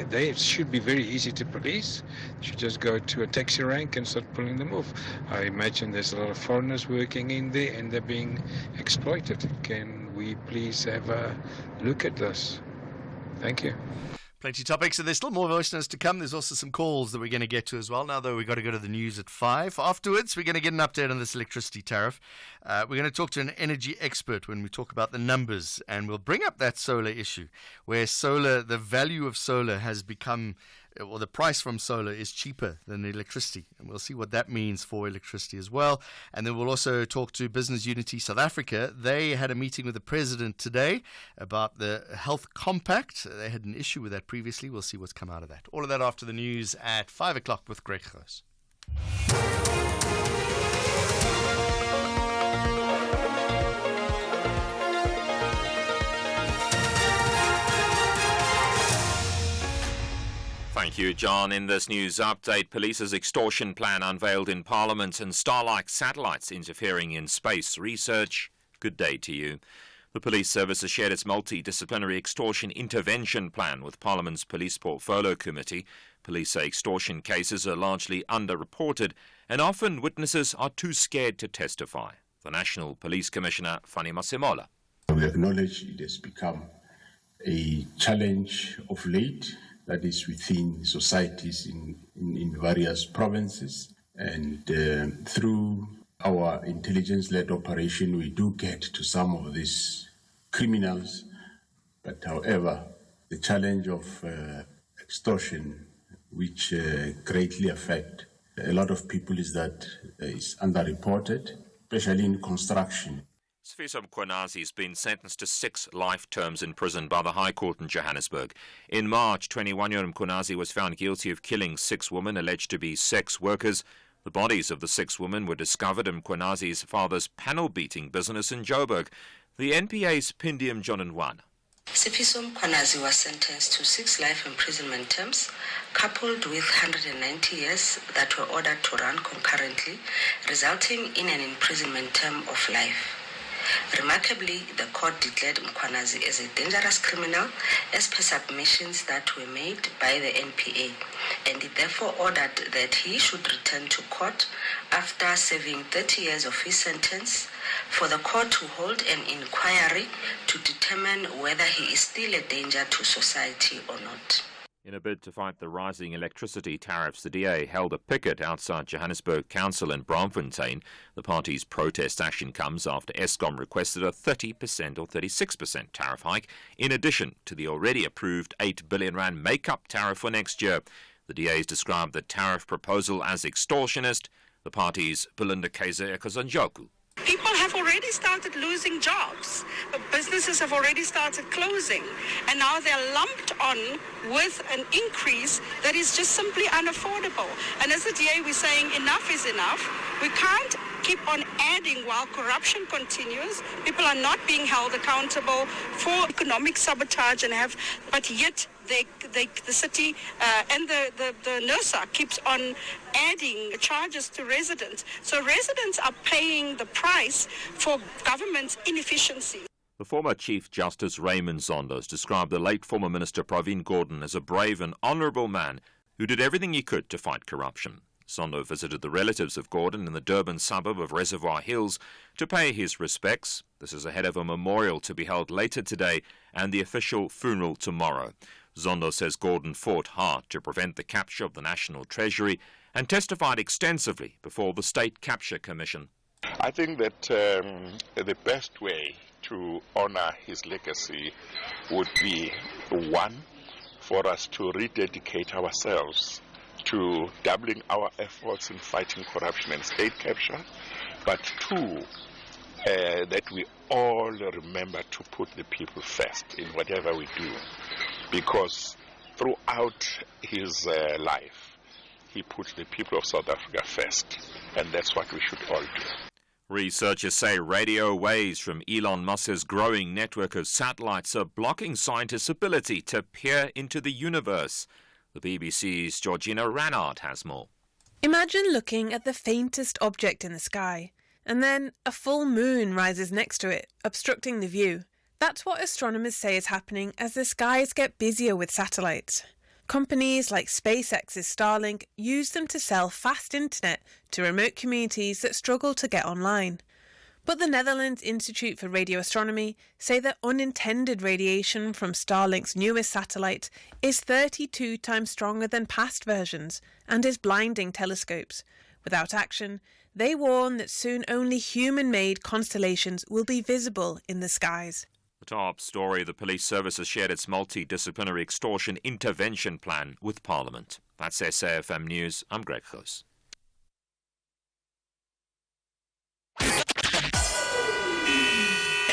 They should be very easy to police. You should just go to a taxi rank and start pulling them off. I imagine there's a lot of foreigners working in there and they're being exploited. Can we please have a look at this? Thank you. Plenty of topics, and there's still more voice notes to come. There's also some calls that we're going to get to as well. Now, though, we've got to go to the news at 5. Afterwards, we're going to get an update on this electricity tariff. We're going to talk to an energy expert when we talk about the numbers, and we'll bring up that solar issue, where the value of solar has become, or the price from solar is cheaper than electricity. And we'll see what that means for electricity as well. And then we'll also talk to Business Unity South Africa. They had a meeting with the president today about the health compact. They had an issue with that previously. We'll see what's come out of that. All of that after the news at 5 o'clock with Greg Gross. Thank you, John. In this news update, police's extortion plan unveiled in Parliament and Starlike satellites interfering in space research. Good day to you. The police service has shared its multidisciplinary extortion intervention plan with Parliament's Police Portfolio Committee. Police say extortion cases are largely underreported and often witnesses are too scared to testify. The National Police Commissioner, Fanny Masemola. We acknowledge it has become a challenge of late that is within societies in various provinces. And through our intelligence-led operation, we do get to some of these criminals. But however, the challenge of extortion, which greatly affect a lot of people, is that is underreported, especially in construction. Sifiso Mkhwanazi has been sentenced to 6 life terms in prison by the High Court in Johannesburg. In March, 21-year-old Mkhwanazi was found guilty of killing 6 women alleged to be sex workers. The bodies of the 6 women were discovered in Mkhwanazi's father's panel beating business in Joburg. The NPA's Pindium Jonanwana. Sifiso Mkhwanazi was sentenced to 6 life imprisonment terms, coupled with 190 years that were ordered to run concurrently, resulting in an imprisonment term of life. Remarkably, the court declared Mkhwanazi as a dangerous criminal as per submissions that were made by the NPA, and it therefore ordered that he should return to court after serving 30 years of his sentence for the court to hold an inquiry to determine whether he is still a danger to society or not. In a bid to fight the rising electricity tariffs, the DA held a picket outside Johannesburg Council in Braamfontein. The party's protest action comes after Eskom requested a 30% or 36% tariff hike, in addition to the already approved 8 billion rand make-up tariff for next year. The DA's described the tariff proposal as extortionist. The party's Belinda Kaiser Ekazanjoku. People have already started losing jobs. Businesses have already started closing. And now they're lumped on with an increase that is just simply unaffordable. And as the DA, we're saying enough is enough. We can't keep on adding while corruption continues. People are not being held accountable for economic sabotage but yet the city and the NERSA keeps on adding charges to residents. So residents are paying the price for government's inefficiency. The former Chief Justice Raymond Zondo described the late former Minister Pravin Gordhan as a brave and honourable man who did everything he could to fight corruption. Zondo visited the relatives of Gordhan in the Durban suburb of Reservoir Hills to pay his respects. This is ahead of a memorial to be held later today and the official funeral tomorrow. Zondo says Gordhan fought hard to prevent the capture of the National Treasury and testified extensively before the State Capture Commission. I think that the best way to honor his legacy would be, one, for us to rededicate ourselves to doubling our efforts in fighting corruption and state capture, but two, that we all remember to put the people first in whatever we do, because throughout his life, he put the people of South Africa first, and that's what we should all do. Researchers say radio waves from Elon Musk's growing network of satellites are blocking scientists' ability to peer into the universe. The BBC's Georgina Ranard has more. Imagine looking at the faintest object in the sky, and then a full moon rises next to it, obstructing the view. That's what astronomers say is happening as the skies get busier with satellites. Companies like SpaceX's Starlink use them to sell fast internet to remote communities that struggle to get online. But the Netherlands Institute for Radio Astronomy say that unintended radiation from Starlink's newest satellite is 32 times stronger than past versions and is blinding telescopes. Without action, they warn that soon only human-made constellations will be visible in the skies. The top story, the police service has shared its multidisciplinary extortion intervention plan with Parliament. That's SAFM News. I'm Greg Goos.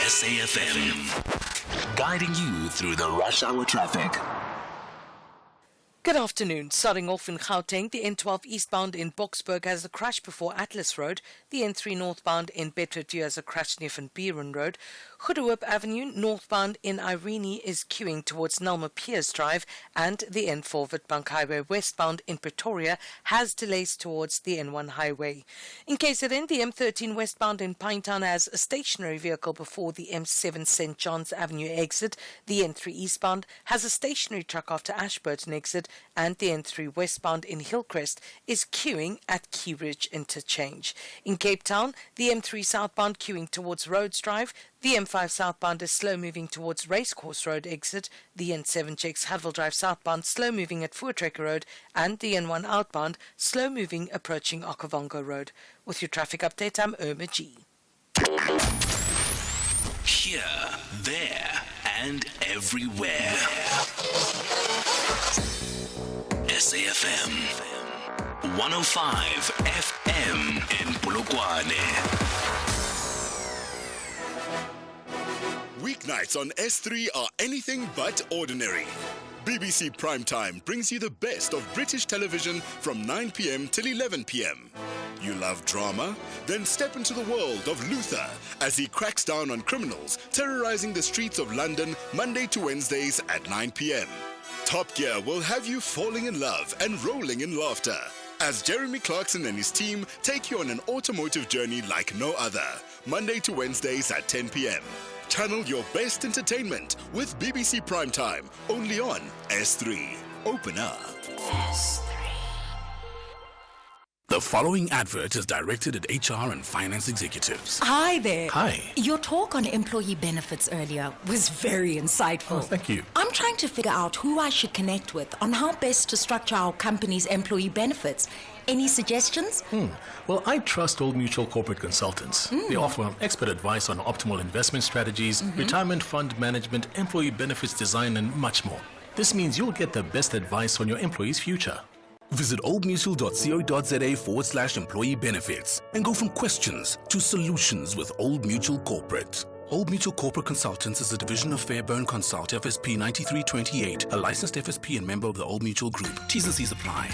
SAFM, guiding you through the rush hour traffic. Good afternoon. Starting off in Gauteng, the N12 eastbound in Boksburg has a crash before Atlas Road. The N3 northbound in Bedfordview has a crash near Van Buren Road. Goedehoop Avenue northbound in Irene is queuing towards Nelma Piers Drive, and the N4 Witbank Highway westbound in Pretoria has delays towards the N1 highway. In KZN, the M13 westbound in Pinetown has a stationary vehicle before the M7 St. John's Avenue exit. The N3 eastbound has a stationary truck after Ashburton exit, and the N3 westbound in Hillcrest is queuing at Key Ridge interchange. In Cape Town, the M3 southbound queuing towards Rhodes Drive. The M5 southbound is slow moving towards Racecourse Road exit. The N7 checks Hadville Drive southbound slow moving at Voortrekker Road, and the N1 outbound slow moving approaching Okavango Road. With your traffic update, I'm Irma G. Here, there, and everywhere. SAFM 105 FM in Polokwane. Weeknights on S3 are anything but ordinary. BBC Primetime brings you the best of British television from 9 p.m. till 11 p.m. You love drama? Then step into the world of Luther as he cracks down on criminals terrorizing the streets of London Monday to Wednesdays at 9 p.m. Top Gear will have you falling in love and rolling in laughter as Jeremy Clarkson and his team take you on an automotive journey like no other, Monday to Wednesdays at 10 p.m. Channel your best entertainment with BBC Primetime, only on S3. Open up. S3. The following advert is directed at HR and finance executives. Hi there. Hi. Your talk on employee benefits earlier was very insightful. Oh, thank you. I'm trying to figure out who I should connect with on how best to structure our company's employee benefits. Any suggestions? Well, I trust Old Mutual Corporate Consultants. They offer expert advice on optimal investment strategies, retirement fund management, employee benefits design, and much more. This means you'll get the best advice on your employee's future. Visit oldmutual.co.za/employee benefits and go from questions to solutions with Old Mutual Corporate. Old Mutual Corporate Consultants is a division of Fairburn Consult FSP 9328, a licensed FSP and member of the Old Mutual Group. T's and C's apply.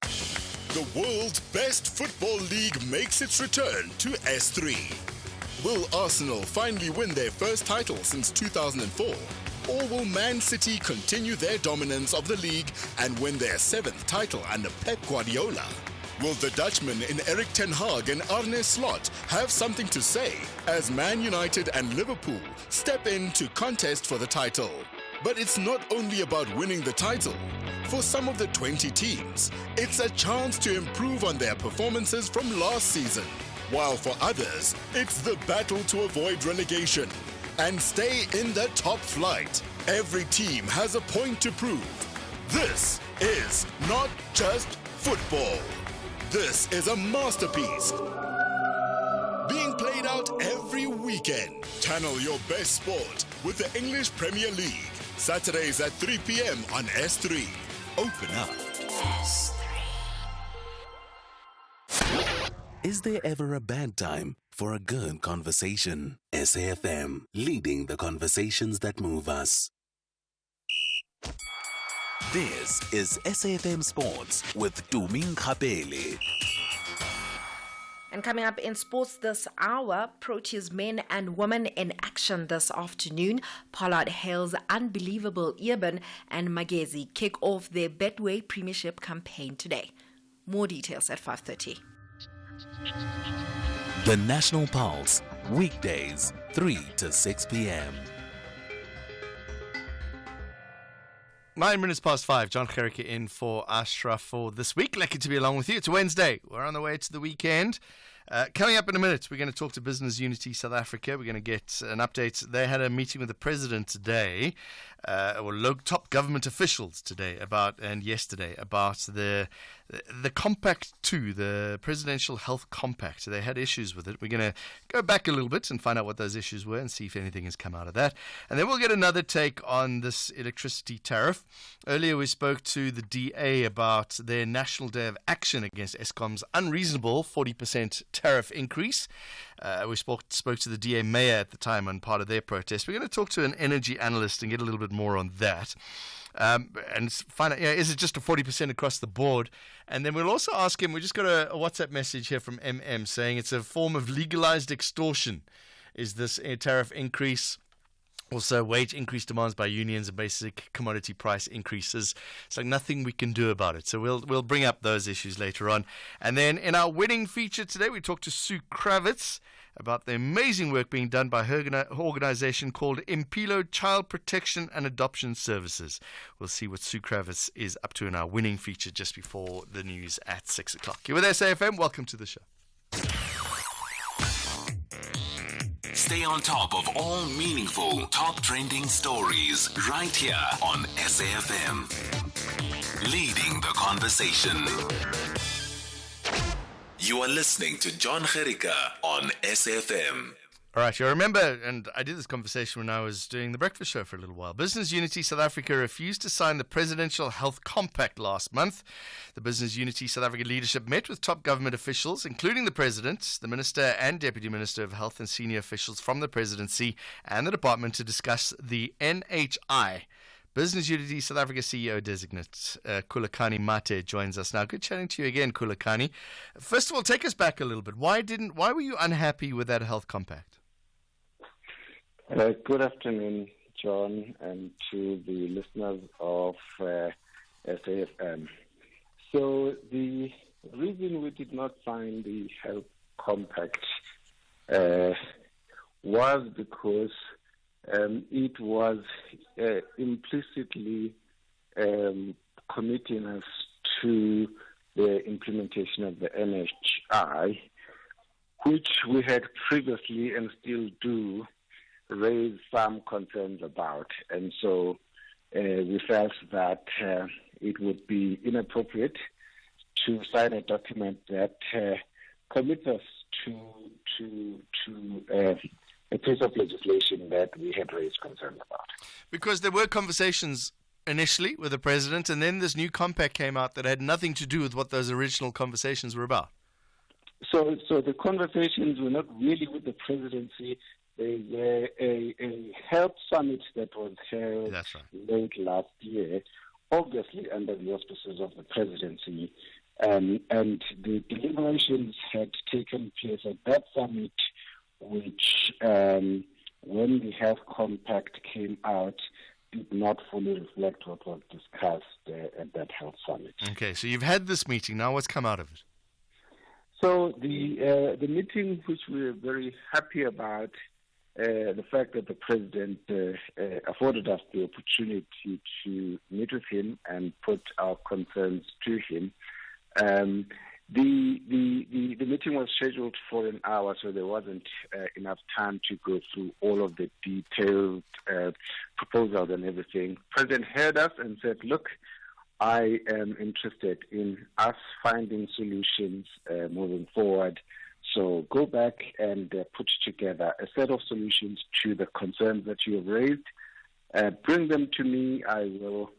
The world's best football league makes its return to S3. Will Arsenal finally win their first title since 2004? Or will Man City continue their dominance of the league and win their 7th title under Pep Guardiola? Will the Dutchmen in Erik ten Hag and Arne Slot have something to say as Man United and Liverpool step in to contest for the title? But it's not only about winning the title. For some of the 20 teams, it's a chance to improve on their performances from last season. While for others, it's the battle to avoid relegation and stay in the top flight. Every team has a point to prove. This is not just football. This is a masterpiece being played out every week. weekend. Channel your best sport with the English Premier League. Saturdays at 3 p.m. on S3. Open up. Is there ever a bad time for a good conversation? SAFM, leading the conversations that move us. This is SAFM Sports with Tuming Khapele. And coming up in sports this hour, Proteas men and women in action this afternoon. Pollard hails unbelievable Eben and Magezi kick off their Betway Premiership campaign today. More details at 5:30. The National Pulse, weekdays, 3 to 6 p.m. 9 minutes past 5. Jon Gericke in for Ashraf for this week. Lucky to be along with you. It's Wednesday. We're on the way to the weekend. Coming up in a minute, we're going to talk to Business Unity South Africa. We're going to get an update. They had a meeting with the president today, or top government officials today and yesterday about the Compact 2, the Presidential Health Compact. They had issues with it. We're going to go back a little bit and find out what those issues were and see if anything has come out of that. And then we'll get another take on this electricity tariff. Earlier we spoke to the DA about their National Day of Action against Eskom's unreasonable 40% tariff increase. We spoke to the DA mayor at the time on part of their protest. We're going to talk to an energy analyst and get a little bit more on that. And find out, is it just a 40% across the board? And then we'll also ask him, we just got a WhatsApp message here from MM saying it's a form of legalized extortion. Is this a tariff increase? Also, wage increase demands by unions and basic commodity price increases. It's like nothing we can do about it. So we'll bring up those issues later on. And then in our winning feature today, we talked to Sue Kravitz about the amazing work being done by her organization called Impilo Child Protection and Adoption Services. We'll see what Sue Kravitz is up to in our winning feature just before the news at 6 o'clock. You're with SAFM. Welcome to the show. Stay on top of all meaningful, top trending stories right here on SAFM. Leading the conversation. You are listening to Jon Gericke on SAFM. All right, you remember, and I did this conversation when I was doing the breakfast show for a little while. Business Unity South Africa refused to sign the Presidential Health Compact last month. The Business Unity South Africa leadership met with top government officials, including the President, the Minister and Deputy Minister of Health, and senior officials from the Presidency and the Department to discuss the NHI. Business Unity South Africa CEO designate Khulekani Mate joins us now. Good chatting to you again, Khulekani. First of all, take us back a little bit. Why were you unhappy with that health compact? Good afternoon, John, and to the listeners of SAFM. So the reason we did not sign the health compact was because it was implicitly committing us to the implementation of the NHI, which we had previously and still do raise some concerns about. And so we felt that it would be inappropriate to sign a document that commits us to a piece of legislation that we had raised concerns about. Because there were conversations initially with the president, and then this new compact came out that had nothing to do with what those original conversations were about. So the conversations were not really with the presidency. They were a health summit that was held late last year, obviously under the auspices of the presidency. And the deliberations had taken place at that summit, which, when the health compact came out, did not fully reflect what was discussed at that health summit. Okay, so you've had this meeting. Now what's come out of it? So the meeting, which we're very happy about, the fact that the president afforded us the opportunity to meet with him and put our concerns to him. The meeting was scheduled for an hour, so there wasn't enough time to go through all of the detailed proposals and everything. President heard us and said, look, I am interested in us finding solutions moving forward So go back and put together a set of solutions to the concerns that you have raised. Bring them to me. I will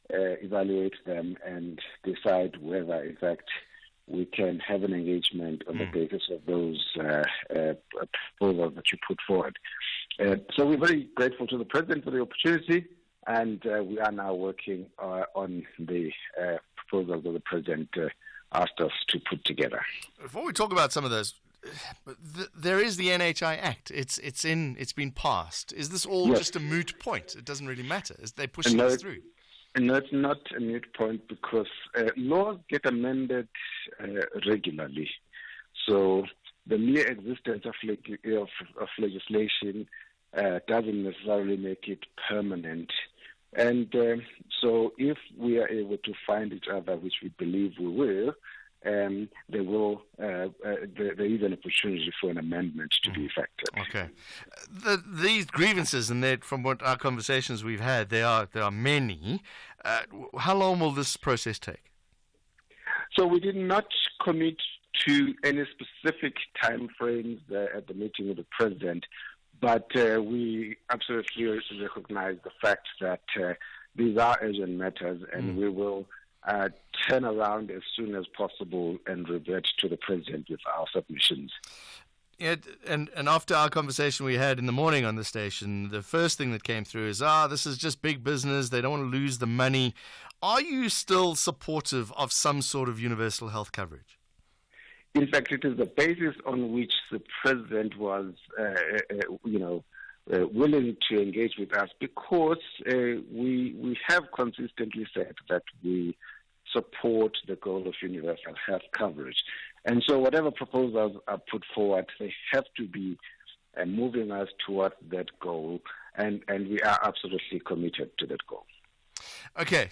evaluate them and decide whether, in fact, we can have an engagement on the basis of those proposals that you put forward. So we're very grateful to the President for the opportunity, and we are now working on the proposals that the President asked us to put together. Before we talk about some of those, there is the NHI Act. It's been passed. Is this all just a moot point? It doesn't really matter. They're pushing this through. No, it's not a moot point because laws get amended regularly. So the mere existence of legislation doesn't necessarily make it permanent. And so if we are able to find each other, which we believe we will, there is an opportunity for an amendment to be effected. Okay. These grievances, and from what our conversations we've had, there are many. How long will this process take? So we did not commit to any specific time frames at the meeting with the President, but we absolutely recognize the fact that these are urgent matters, and we will turn around as soon as possible and revert to the President with our submissions. Yeah, and after our conversation we had in the morning on the station, the first thing that came through is, this is just big business. They don't want to lose the money. Are you still supportive of some sort of universal health coverage? In fact, it is the basis on which the President was, willing to engage with us, because we have consistently said that we support the goal of universal health coverage. And so whatever proposals are put forward, they have to be moving us towards that goal, and we are absolutely committed to that goal. Okay,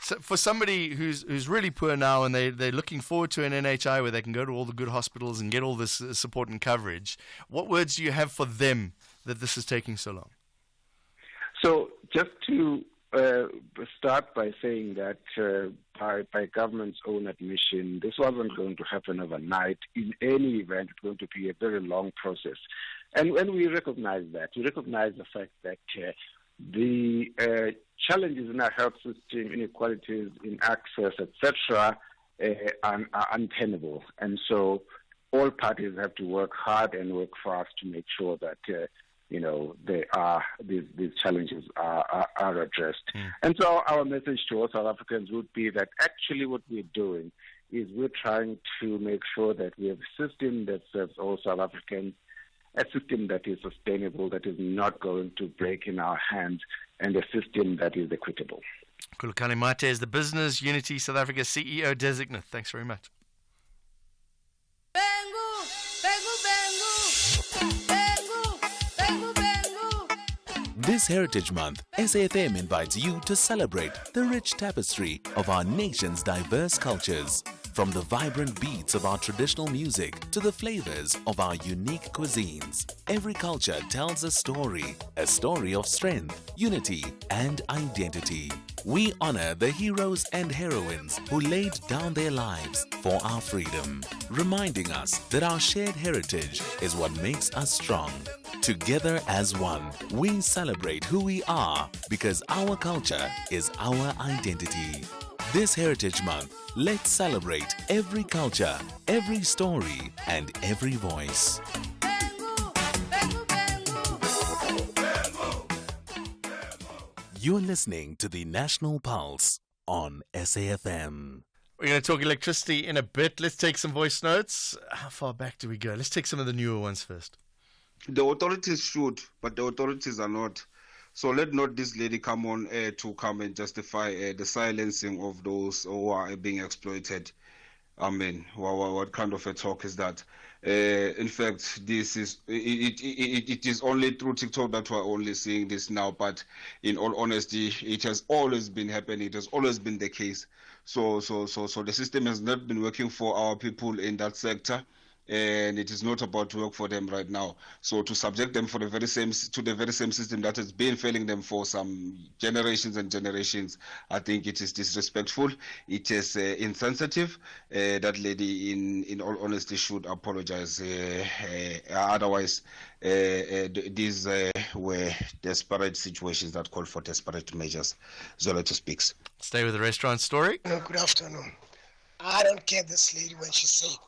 so for somebody who's really poor now and they're looking forward to an NHI where they can go to all the good hospitals and get all this support and coverage, what words do you have for them that this is taking so long? So just to start by saying that by government's own admission, this wasn't going to happen overnight. In any event, it's going to be a very long process. And we recognize that. We recognize the fact that the challenges in our health system, inequalities in access, etc., are untenable. And so all parties have to work hard and work fast to make sure that these challenges are addressed. And so our message to all South Africans would be that actually what we're doing is we're trying to make sure that we have a system that serves all South Africans, a system that is sustainable, that is not going to break in our hands, and a system that is equitable. Khulekani Mate is the Business Unity South Africa CEO designate. Thanks very much. This Heritage Month, SAFM invites you to celebrate the rich tapestry of our nation's diverse cultures. From the vibrant beats of our traditional music to the flavors of our unique cuisines, every culture tells a story of strength, unity, and identity. We honor the heroes and heroines who laid down their lives for our freedom, reminding us that our shared heritage is what makes us strong. Together as one, we celebrate who we are because our culture is our identity. This Heritage Month, let's celebrate every culture, every story, and every voice. You're listening to the National Pulse on SAFM. We're going to talk electricity in a bit. Let's take some voice notes. How far back do we go? Let's take some of the newer ones first. The authorities should, but the authorities are not. So let not this lady come on air to come and justify the silencing of those who are being exploited. I mean, what kind of a talk is that? In fact, this is it is only through TikTok that we're only seeing this now. But in all honesty, it has always been happening. It has always been the case. So the system has not been working for our people in that sector. and it is not about to work for them right now. So to subject them to the very same system that has been failing them for some generations and generations, I think it is disrespectful. It is insensitive. That lady, in all honesty, should apologize. Otherwise, these were desperate situations that called for desperate measures. Zoleto speaks. Stay with the restaurant story. Good afternoon. I don't get this lady when she said,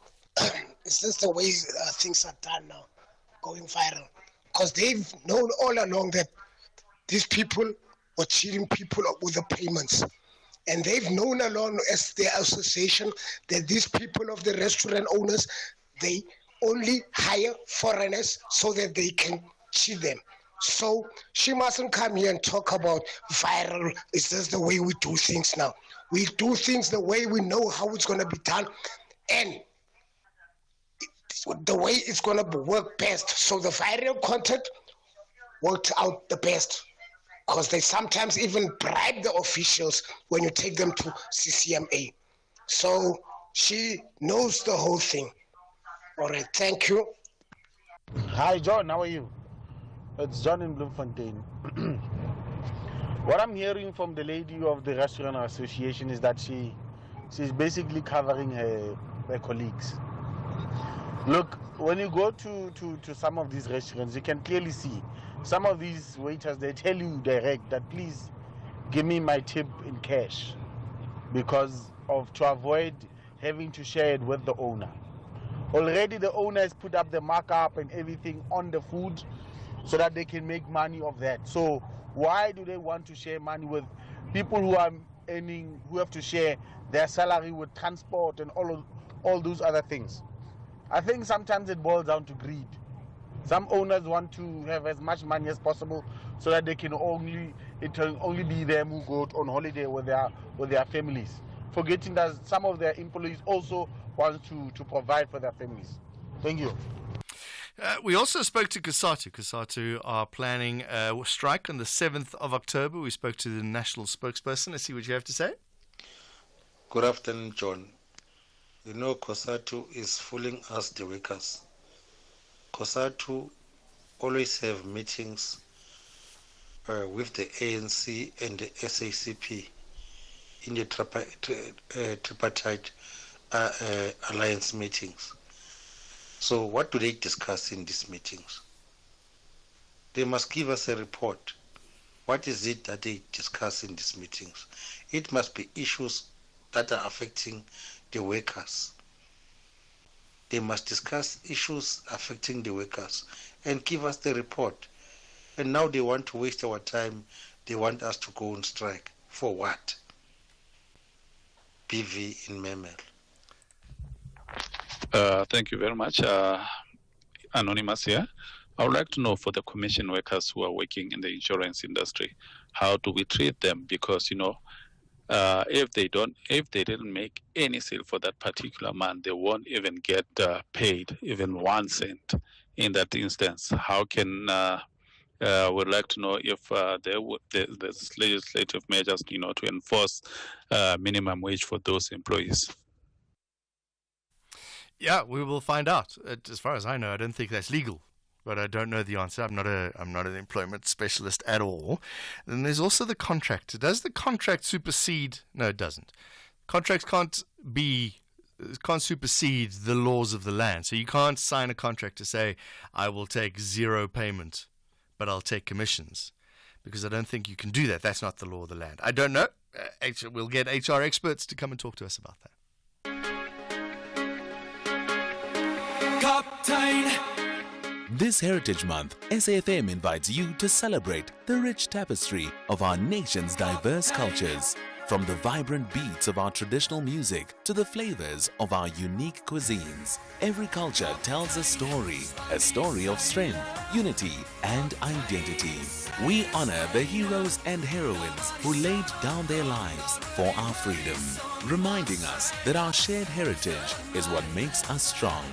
is this the way things are done now, going viral? Because they've known all along that these people were cheating people with the payments. And they've known along as their association that these people of the restaurant owners, they only hire foreigners so that they can cheat them. So she mustn't come here and talk about viral. Is this the way we do things now? We do things the way we know how it's going to be done. And the way it's going to work best. So the viral content worked out the best because they sometimes even bribe the officials when you take them to CCMA. So she knows the whole thing. All right, thank you. Hi, John. How are you? It's John in Bloemfontein. What I'm hearing from the lady of the restaurant association is that she's basically covering her colleagues. Look, when you go to some of these restaurants, you can clearly see some of these waiters, they tell you direct that please give me my tip in cash to avoid having to share it with the owner. Already the owner has put up the markup and everything on the food so that they can make money of that. So why do they want to share money with people who are earning, who have to share their salary with transport and all those other things? I think sometimes it boils down to greed. Some owners want to have as much money as possible so that it can only be them who go on holiday with their families, forgetting that some of their employees also want to provide for their families. Thank you. We also spoke to COSATU. COSATU are planning a strike on the 7th of October. We spoke to the national spokesperson. Let's see what you have to say. Good afternoon, John. You know, COSATU is fooling us, the workers. COSATU always have meetings with the ANC and the SACP in the tripartite alliance meetings. So what do they discuss in these meetings? They must give us a report. What is it that they discuss in these meetings? It must be issues that are affecting the workers. They must discuss issues affecting the workers and give us the report. And now they want to waste our time. They want us to go on strike. For what? PV in Memel. Thank you very much. Anonymous here. I would like to know, for the commission workers who are working in the insurance industry, how do we treat them? Because, if they didn't make any sale for that particular month, they won't even get paid even 1 cent in that instance. How can we'd like to know if there's legislative measures, to enforce minimum wage for those employees. Yeah, we will find out. As far as I know, I don't think that's legal, but I don't know the answer. I'm not an employment specialist at all. And there's also the contract. Does the contract supersede? No, it doesn't. Contracts can't supersede the laws of the land. So you can't sign a contract to say, I will take zero payment, but I'll take commissions, because I don't think you can do that. That's not the law of the land. I don't know. We'll get HR experts to come and talk to us about that. This Heritage Month, SAFM invites you to celebrate the rich tapestry of our nation's diverse cultures. From the vibrant beats of our traditional music to the flavors of our unique cuisines, every culture tells a story of strength, unity, and identity. We honor the heroes and heroines who laid down their lives for our freedom, reminding us that our shared heritage is what makes us strong.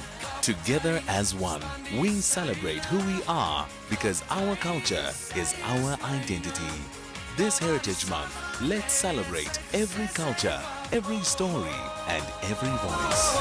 Together as one, we celebrate who we are because our culture is our identity. This Heritage Month, let's celebrate every culture, every story, and every voice.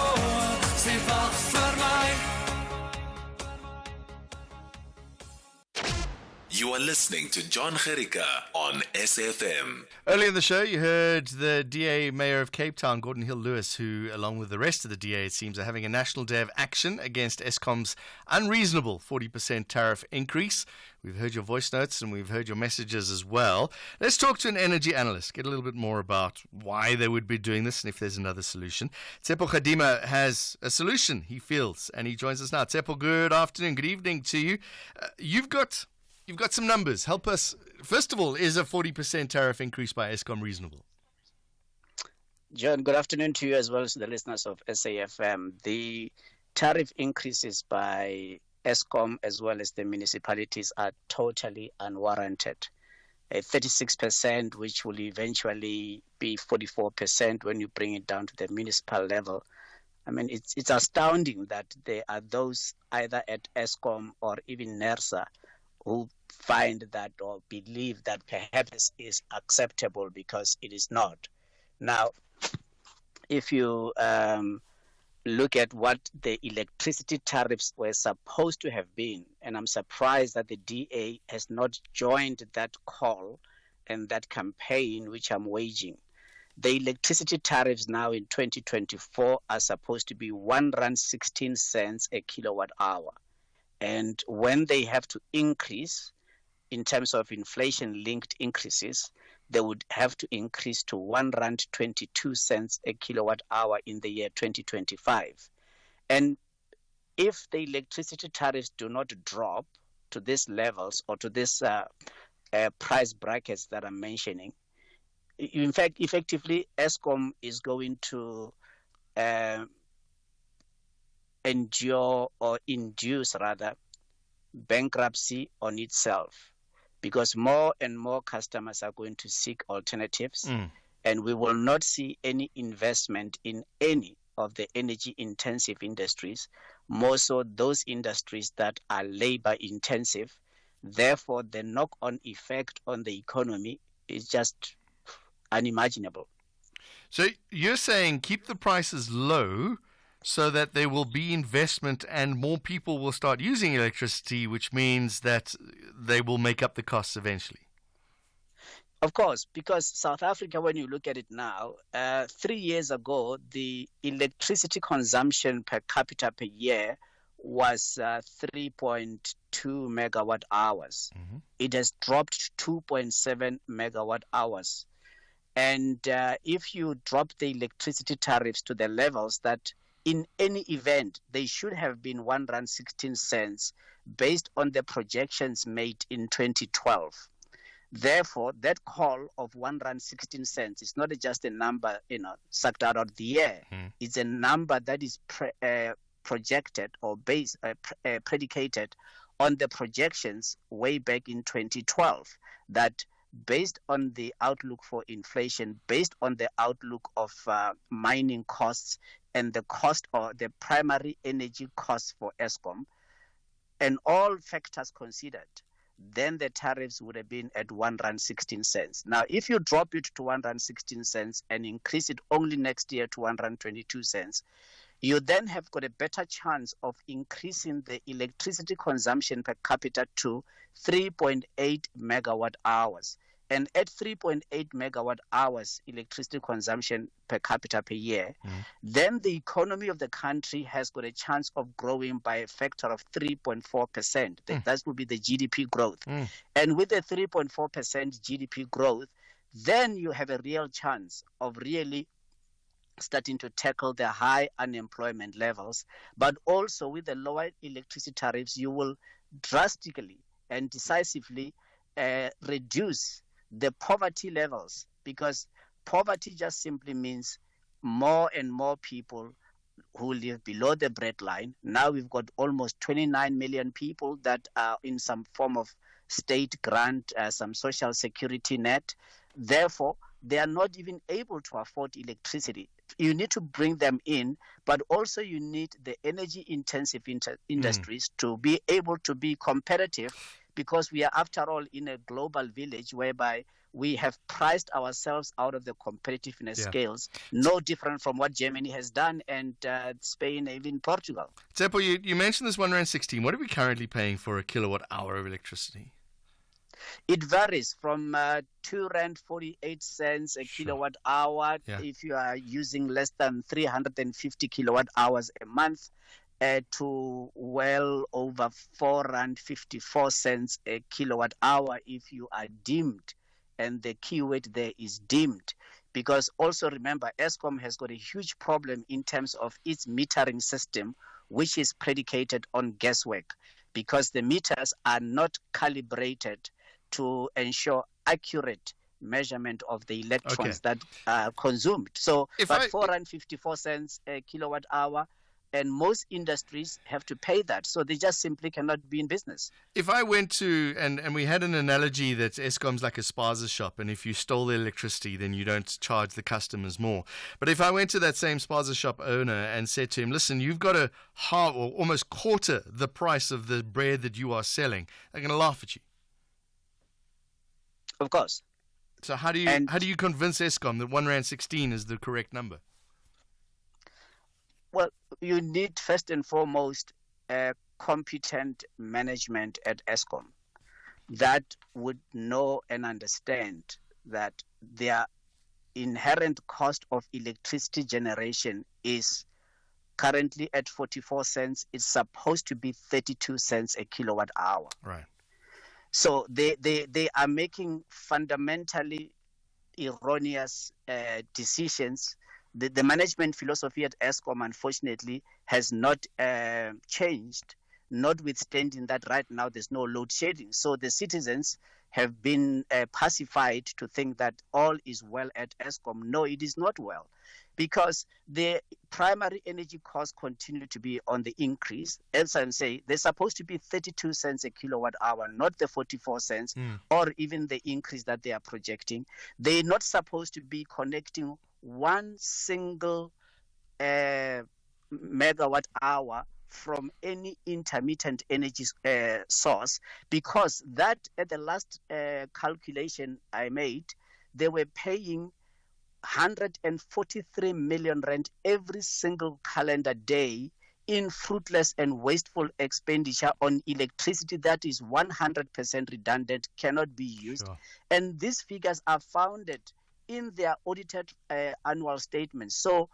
You are listening to Jon Gericke on SFM. Earlier in the show, you heard the DA Mayor of Cape Town, Gordon Hill-Lewis, who, along with the rest of the DA, it seems, are having a national day of action against Eskom's unreasonable 40% tariff increase. We've heard your voice notes and we've heard your messages as well. Let's talk to an energy analyst, get a little bit more about why they would be doing this and if there's another solution. Tsepo Khadima has a solution, he feels, and he joins us now. Tsepo, good afternoon, good evening to you. You've got some numbers. Help us. First of all, is a 40% tariff increase by Eskom reasonable? John, good afternoon to you as well as the listeners of SAFM. The tariff increases by Eskom as well as the municipalities are totally unwarranted. 36%, which will eventually be 44% when you bring it down to the municipal level. I mean, it's astounding that there are those either at Eskom or even NERSA who find that or believe that perhaps is acceptable because it is not. Now, if you look at what the electricity tariffs were supposed to have been, and I'm surprised that the DA has not joined that call and that campaign which I'm waging. The electricity tariffs now in 2024 are supposed to be R1.16 a kilowatt hour. And when they have to increase in terms of inflation-linked increases, they would have to increase to R1.22 a kilowatt hour in the year 2025. And if the electricity tariffs do not drop to these levels or to these price brackets that I'm mentioning, in fact, effectively, Eskom is going to endure or induce rather bankruptcy on itself, because more and more customers are going to seek alternatives, and we will not see any investment in any of the energy intensive industries, more so those industries that are labor intensive. Therefore, the knock-on effect on the economy is just unimaginable. So you're saying keep the prices low so that there will be investment and more people will start using electricity, which means that they will make up the costs eventually. Of course, because South Africa, when you look at it now, 3 years ago, the electricity consumption per capita per year was 3.2 megawatt hours. Mm-hmm. It has dropped to 2.7 megawatt hours. And if you drop the electricity tariffs to the levels that in any event, they should have been R1.16 based on the projections made in 2012. Therefore, that call of R1.16 is not just a number, sucked out of the air. It's a number that is projected or predicated on the projections way back in 2012 that based on the outlook for inflation, based on the outlook of mining costs and the cost or the primary energy costs for Eskom, and all factors considered, then the tariffs would have been at R1.16. Now, if you drop it to R1.16 and increase it only next year to R1.22, you then have got a better chance of increasing the electricity consumption per capita to 3.8 megawatt hours. And at 3.8 megawatt hours electricity consumption per capita per year, then the economy of the country has got a chance of growing by a factor of 3.4%. That would be the GDP growth. And with a 3.4% GDP growth, then you have a real chance of really starting to tackle the high unemployment levels. But also with the lower electricity tariffs, you will drastically and decisively reduce the poverty levels, because poverty just simply means more and more people who live below the breadline. Now we've got almost 29 million people that are in some form of state grant, some social security net. Therefore, they are not even able to afford electricity. You need to bring them in, but also you need the energy intensive industries to be able to be competitive, because we are, after all, in a global village whereby we have priced ourselves out of the competitiveness scales, no different from what Germany has done and Spain, even Portugal. Tsepo, you mentioned this R1.16. What are we currently paying for a kilowatt hour of electricity? It varies from R2.48 a kilowatt hour if you are using less than 350 kilowatt hours a month, to well over R4.54 a kilowatt hour if you are dimmed. And the key word there is dimmed, because also remember, Eskom has got a huge problem in terms of its metering system, which is predicated on guesswork, because the meters are not calibrated to ensure accurate measurement of the electrons that are consumed. So, R4.54 a kilowatt hour, and most industries have to pay that. So they just simply cannot be in business. If I went to, and we had an analogy that Eskom's like a spaza shop, and if you stole the electricity, then you don't charge the customers more. But if I went to that same spaza shop owner and said to him, listen, you've got to half or almost quarter the price of the bread that you are selling, they're going to laugh at you. Of course. So how do you convince Eskom that R1.16 is the correct number? Well, you need first and foremost competent management at Eskom that would know and understand that their inherent cost of electricity generation is currently at 44 cents. It's supposed to be 32 cents a kilowatt hour. Right. So they are making fundamentally erroneous decisions. The management philosophy at Eskom, unfortunately, has not changed, notwithstanding that right now there's no load shedding. So the citizens have been pacified to think that all is well at Eskom. No, it is not well, because the primary energy costs continue to be on the increase. As I say, they're supposed to be 32 cents a kilowatt hour, not the 44 cents, or even the increase that they are projecting. They're not supposed to be connecting one single megawatt hour from any intermittent energy source, because that, at the last calculation I made, they were paying 143 million rand every single calendar day in fruitless and wasteful expenditure on electricity that is 100% redundant, cannot be used. Sure. And these figures are founded in their audited annual statements. So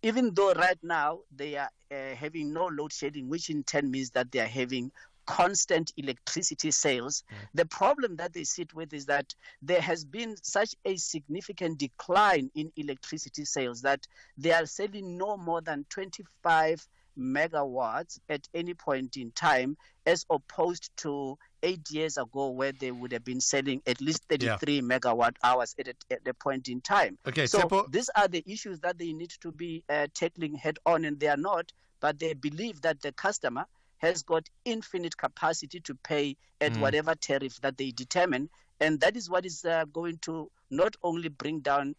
even though right now they are having no load shedding, which in turn means that they are having constant electricity sales, the problem that they sit with is that there has been such a significant decline in electricity sales that they are selling no more than 25 megawatts at any point in time, as opposed to 8 years ago, where they would have been selling at least 33 megawatt hours at a point in time. Okay, so these are the issues that they need to be tackling head on, and they are not, but they believe that the customer has got infinite capacity to pay at whatever tariff that they determine, and that is what is going to not only bring down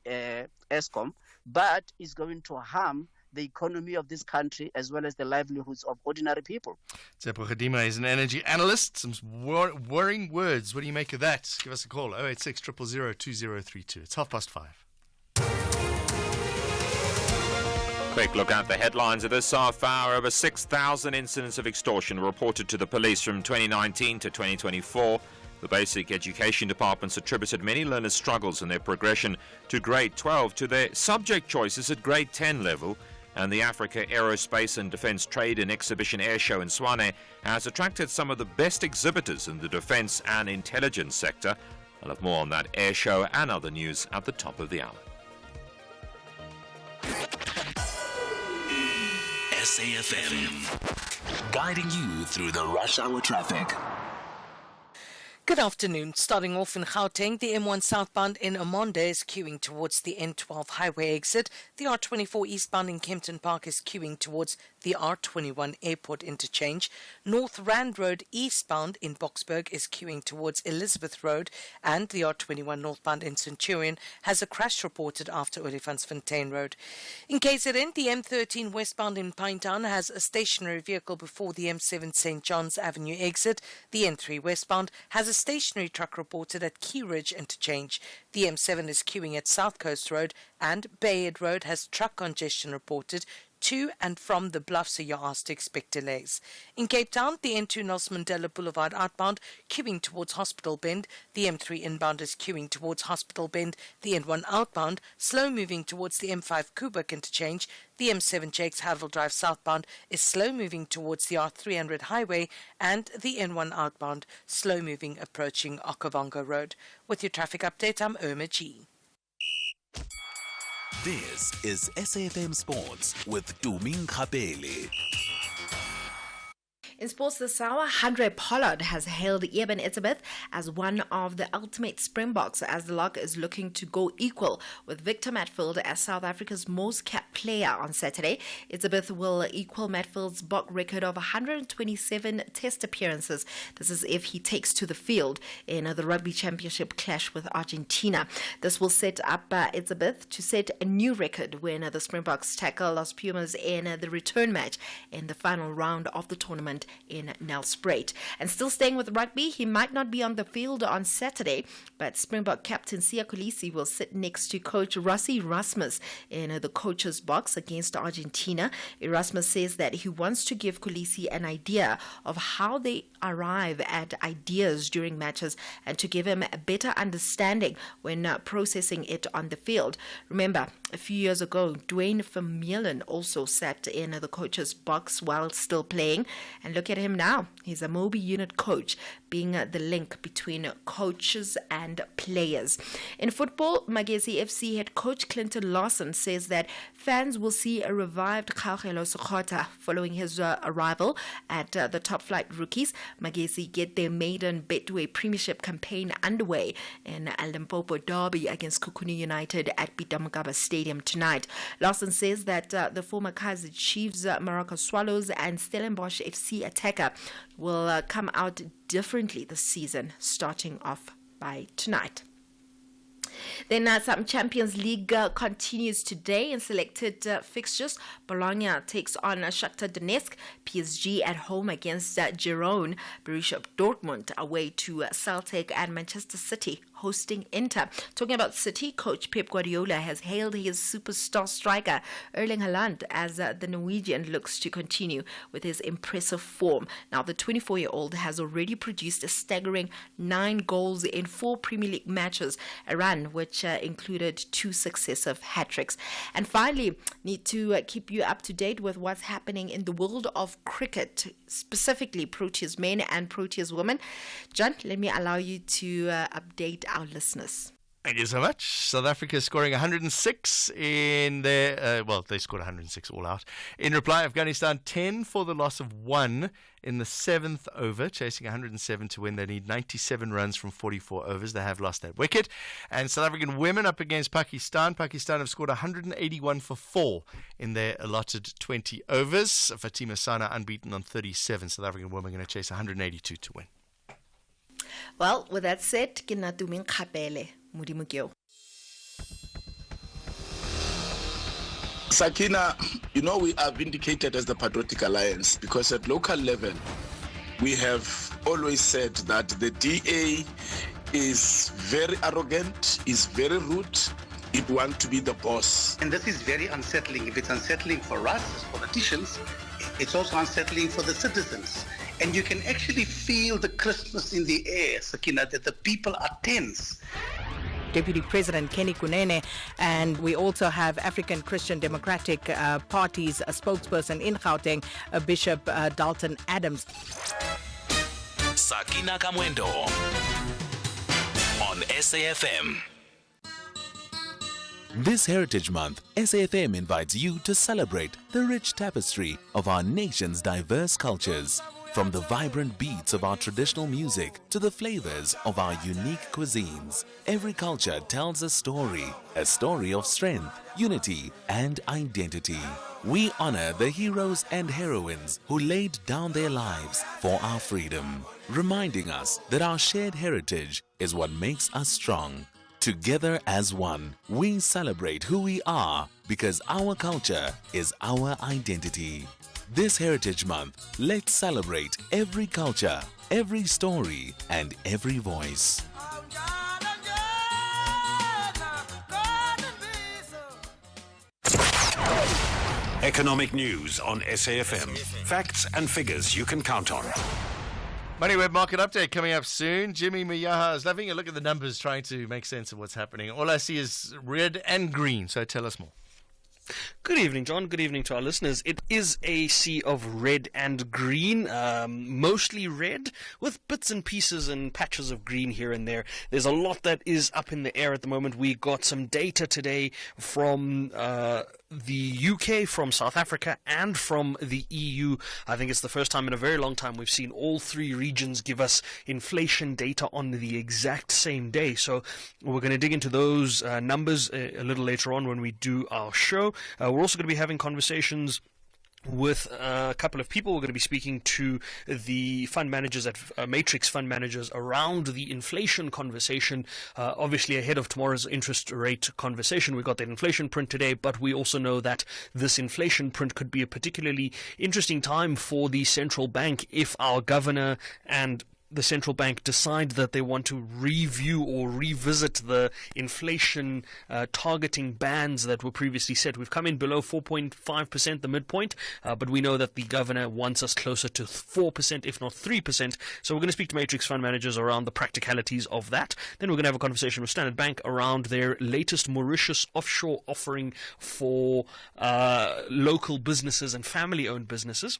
Eskom, but is going to harm the economy of this country as well as the livelihoods of ordinary people. Tsepo Khadima is an energy analyst. Some worrying words. What do you make of that? Give us a call, 086 000 2032. It's 5:30. Quick look at the headlines of this half hour. Over 6,000 incidents of extortion reported to the police from 2019 to 2024. The Basic Education Departments attributed many learners' struggles in their progression to grade 12 to their subject choices at grade 10 level. And the Africa Aerospace and Defence Trade and Exhibition Air Show in Swane has attracted some of the best exhibitors in the defence and intelligence sector. I'll have more on that air show and other news at the top of the hour. SAFM, guiding you through the rush hour traffic. Good afternoon. Starting off in Gauteng, the M1 southbound in Amonde is queuing towards the N12 highway exit. The R24 eastbound in Kempton Park is queuing towards the R21 airport interchange. North Rand Road eastbound in Boksburg is queuing towards Elizabeth Road, and the R21 northbound in Centurion has a crash reported after Olifantsfontein Road. In KZN, the M13 westbound in Pinetown has a stationary vehicle before the M7 St. John's Avenue exit. The N3 westbound has a stationary truck reported at Key Ridge interchange. The M7 is queuing at South Coast Road, and Bayhead Road has truck congestion reported to and from the Bluff, so you're asked to expect delays. In Cape Town, the N2 Nelson Mandela Boulevard outbound queuing towards Hospital Bend. The M3 inbound is queuing towards Hospital Bend. The N1 outbound slow moving towards the M5 Kubik interchange. The M7 Jakes Havel Drive southbound is slow moving towards the R300 highway, and the N1 outbound slow moving approaching Okavango Road. With your traffic update, I'm Irma G. This is SAFM Sports with Tuming Kapele. In sports this hour, Andre Pollard has hailed Eben Etzebeth as one of the ultimate Springboks as the Lock is looking to go equal with Victor Matfield as South Africa's most capped player on Saturday. Etzebeth will equal Matfield's Bok record of 127 test appearances. This is if he takes to the field in the Rugby Championship clash with Argentina. This will set up Etzebeth to set a new record when the Springboks tackle Los Pumas in the return match in the final round of the tournament in Nelspruit. And still staying with rugby, he might not be on the field on Saturday, but Springbok captain Siya Kolisi will sit next to coach Rassie Erasmus in the coach's box against Argentina. Erasmus says that he wants to give Kolisi an idea of how they arrive at ideas during matches and to give him a better understanding when processing it on the field. Remember, a few years ago, Dwayne Vermeulen also sat in the coach's box while still playing. And look at him now. He's a Mobi unit coach, being the link between coaches and players. In football, Magesi FC head coach Clinton Lawson says that fans will see a revived Kgaugelo Sekgotha following his arrival at the top flight rookies. Magesi get their maiden Betway Premiership campaign underway in a Limpopo derby against Kukuni United at Pitamagaba Stadium tonight. Lawson says that the former Kaizer Chiefs, Morocco Swallows and Stellenbosch FC attacker will come out differently this season, starting off by tonight. Then some Champions League continues today in selected fixtures. Bologna takes on Shakhtar Donetsk, PSG at home against Girona, Borussia Dortmund away to Celtic, and Manchester City hosting Inter. Talking about City, coach Pep Guardiola has hailed his superstar striker Erling Haaland as the Norwegian looks to continue with his impressive form. Now, the 24-year-old has already produced a staggering 9 goals in 4 Premier League matches, a run which included 2 successive hat-tricks. And finally, need to keep you up to date with what's happening in the world of cricket, specifically Proteas men and Proteas women. John, let me allow you to update our listeners. Thank you so much. South Africa scoring 106 in their, they scored 106 all out. In reply, Afghanistan 10 for the loss of 1 in the 7th over, chasing 107 to win. They need 97 runs from 44 overs. They have lost that wicket. And South African women up against Pakistan. Pakistan have scored 181 for 4 in their allotted 20 overs. Fatima Sana unbeaten on 37. South African women going to chase 182 to win. Well, with that said, ke nna Tuming Kapele. Sakina, we are vindicated as the Patriotic Alliance because at local level, we have always said that the DA is very arrogant, is very rude, it wants to be the boss. And this is very unsettling. If it's unsettling for us as politicians, it's also unsettling for the citizens. And you can actually feel the crispness in the air, Sakina, that the people are tense. Deputy President Kenny Kunene, and we also have African Christian Democratic Party's spokesperson in Gauteng, Bishop Dalton Adams. Sakina Kamwendo on SAFM. This Heritage Month, SAFM invites you to celebrate the rich tapestry of our nation's diverse cultures. From the vibrant beats of our traditional music to the flavors of our unique cuisines, every culture tells a story of strength, unity, and identity. We honor the heroes and heroines who laid down their lives for our freedom, reminding us that our shared heritage is what makes us strong. Together as one, we celebrate who we are because our culture is our identity. This Heritage Month, let's celebrate every culture, every story, and every voice. Economic news on SAFM. Facts and figures you can count on. Money Web Market Update coming up soon. Jimmy Miyaha is having a look at the numbers, trying to make sense of what's happening. All I see is red and green, so tell us more. Good evening, John. Good evening to our listeners. It is a sea of red and green, mostly red, with bits and pieces and patches of green here and there. There's a lot that is up in the air at the moment. We got some data today from the UK, from South Africa, and from the EU. I think it's the first time in a very long time we've seen all three regions give us inflation data on the exact same day. So we're going to dig into those numbers a little later on when we do our show. We're also going to be having conversations with a couple of people. We're going to be speaking to the fund managers at Matrix Fund Managers around the inflation conversation, obviously ahead of tomorrow's interest rate conversation. We got that inflation print today, but we also know that this inflation print could be a particularly interesting time for the central bank if our governor and the central bank decide that they want to review or revisit the inflation targeting bands that were previously set. We've come in below 4.5%, the midpoint, but we know that the governor wants us closer to 4%, if not 3%. So we're going to speak to Matrix Fund Managers around the practicalities of that. Then we're going to have a conversation with Standard Bank around their latest Mauritius offshore offering for local businesses and family-owned businesses.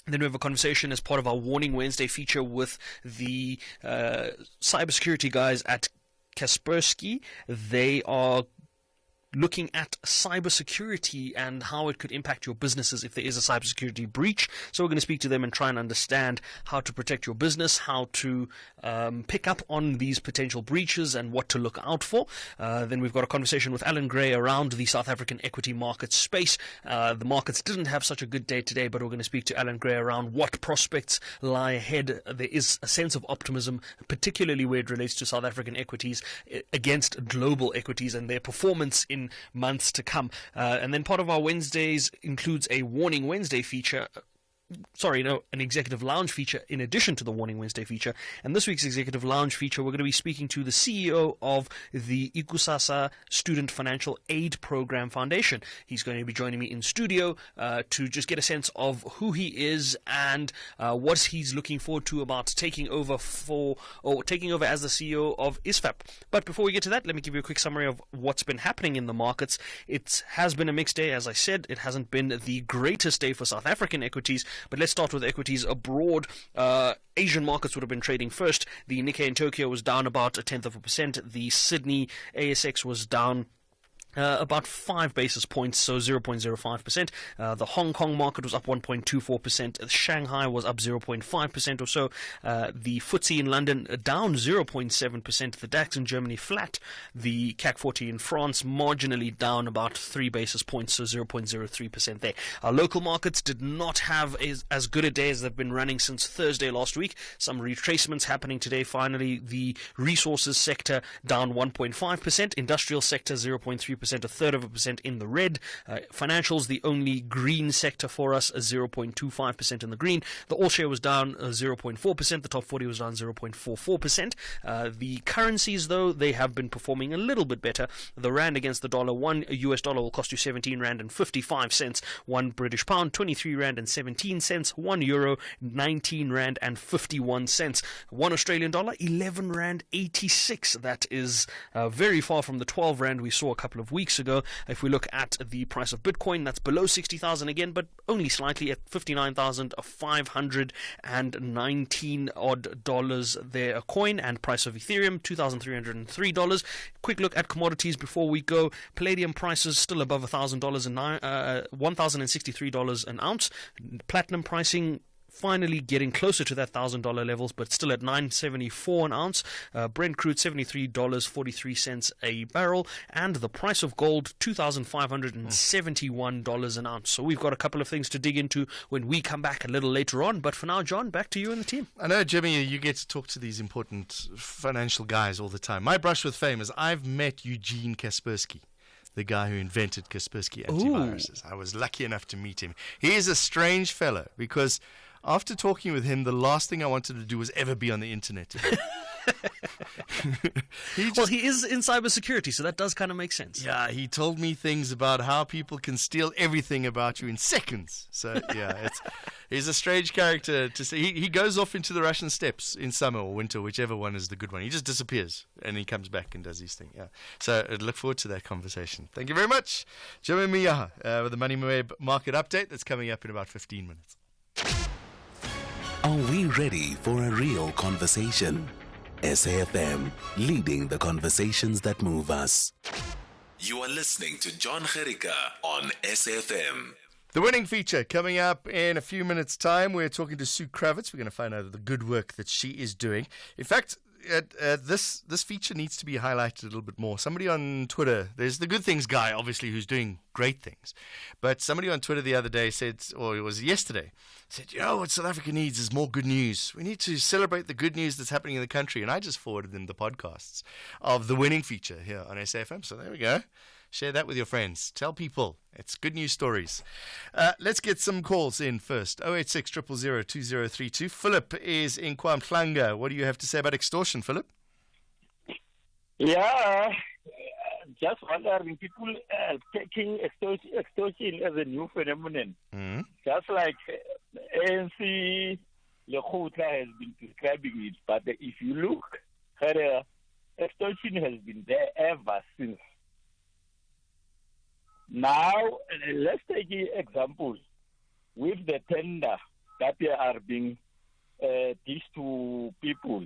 Then we have a conversation as part of our Warning Wednesday feature with the cybersecurity guys at Kaspersky. They are looking at cybersecurity and how it could impact your businesses if there is a cybersecurity breach. So we're going to speak to them and try and understand how to protect your business, how to pick up on these potential breaches and what to look out for. Then we've got a conversation with Alan Gray around the South African equity market space. The markets didn't have such a good day today, but we're going to speak to Alan Gray around what prospects lie ahead. There is a sense of optimism, particularly where it relates to South African equities against global equities and their performance in months to come. And then part of our Wednesdays includes a Warning Wednesday feature. An Executive Lounge feature in addition to the Warning Wednesday feature. And this week's Executive Lounge feature, we're going to be speaking to the CEO of the Ikusasa Student Financial Aid Program Foundation. He's going to be joining me in studio to just get a sense of who he is and what he's looking forward to about taking over as the CEO of ISFAP. But before we get to that, let me give you a quick summary of what's been happening in the markets. It has been a mixed day, as I said. It hasn't been the greatest day for South African equities. But let's start with equities abroad. Asian markets would have been trading first. The Nikkei in Tokyo was down about 0.1%. The Sydney ASX was down about 5 basis points, so 0.05%. The Hong Kong market was up 1.24%. Shanghai was up 0.5% or so. The FTSE in London down 0.7%. The DAX in Germany flat. The CAC 40 in France marginally down about 3 basis points, so 0.03% there. Our local markets did not have as good a day as they've been running since Thursday last week. Some retracements happening today. Finally, the resources sector down 1.5%. Industrial sector 0.3%. 0.33% in the red. Financials, the only green sector for us, 0.25% in the green. The all share was down 0.4%. The top 40 was down 0.44%. The currencies, though, they have been performing a little bit better. The rand against the dollar, one US dollar will cost you 17 rand and 55 cents. One British pound, 23 rand and 17 cents. 1 euro, 19 rand and 51 cents. One Australian dollar, 11 rand 86. That is very far from the 12 rand we saw a couple of weeks ago. If we look at the price of Bitcoin, that's below 60,000 again, but only slightly at 59,519 odd dollars there a coin. And price of Ethereum, $2,303. Quick look at commodities before we go. Palladium prices still above $1,000 and $1,063 an ounce. Platinum pricing finally getting closer to that $1,000 levels, but still at $9.74 an ounce. Brent crude $73.43 a barrel, and the price of gold $2,571 an ounce. So we've got a couple of things to dig into when we come back a little later on. But for now, John, back to you and the team. I know, Jimmy, you get to talk to these important financial guys all the time. My brush with fame is I've met Eugene Kaspersky, the guy who invented Kaspersky antiviruses. Ooh. I was lucky enough to meet him. He is a strange fellow because after talking with him, the last thing I wanted to do was ever be on the internet again. He is in cybersecurity, so that does kind of make sense. Yeah, he told me things about how people can steal everything about you in seconds. So, yeah, he's a strange character to see. He goes off into the Russian steppes in summer or winter, whichever one is the good one. He just disappears, and he comes back and does his thing. Yeah. So I look forward to that conversation. Thank you very much. Joe Miyaha with the Money Web Market Update that's coming up in about 15 minutes. Are we ready for a real conversation? SAFM, leading the conversations that move us. You are listening to Jon Gericke on SAFM. The winning feature coming up in a few minutes' time. We're talking to Sue Kravitz. We're going to find out the good work that she is doing. In fact, this feature needs to be highlighted a little bit more. Somebody on Twitter, there's the Good Things guy, obviously, who's doing great things. But somebody on Twitter the other day said, or it was yesterday, said, what South Africa needs is more good news. We need to celebrate the good news that's happening in the country. And I just forwarded them the podcasts of the winning feature here on SAFM. So there we go. Share that with your friends. Tell people. It's good news stories. Let's get some calls in first. 086 000 2032. Philip is in KwaMhlanga. What do you have to say about extortion, Philip? Yeah, just wondering, people taking extortion as a new phenomenon. Mm-hmm. Just like ANC Lekgotla has been describing it, but if you look, extortion has been there ever since. Now, let's take an example with the tender that they are being dished to people.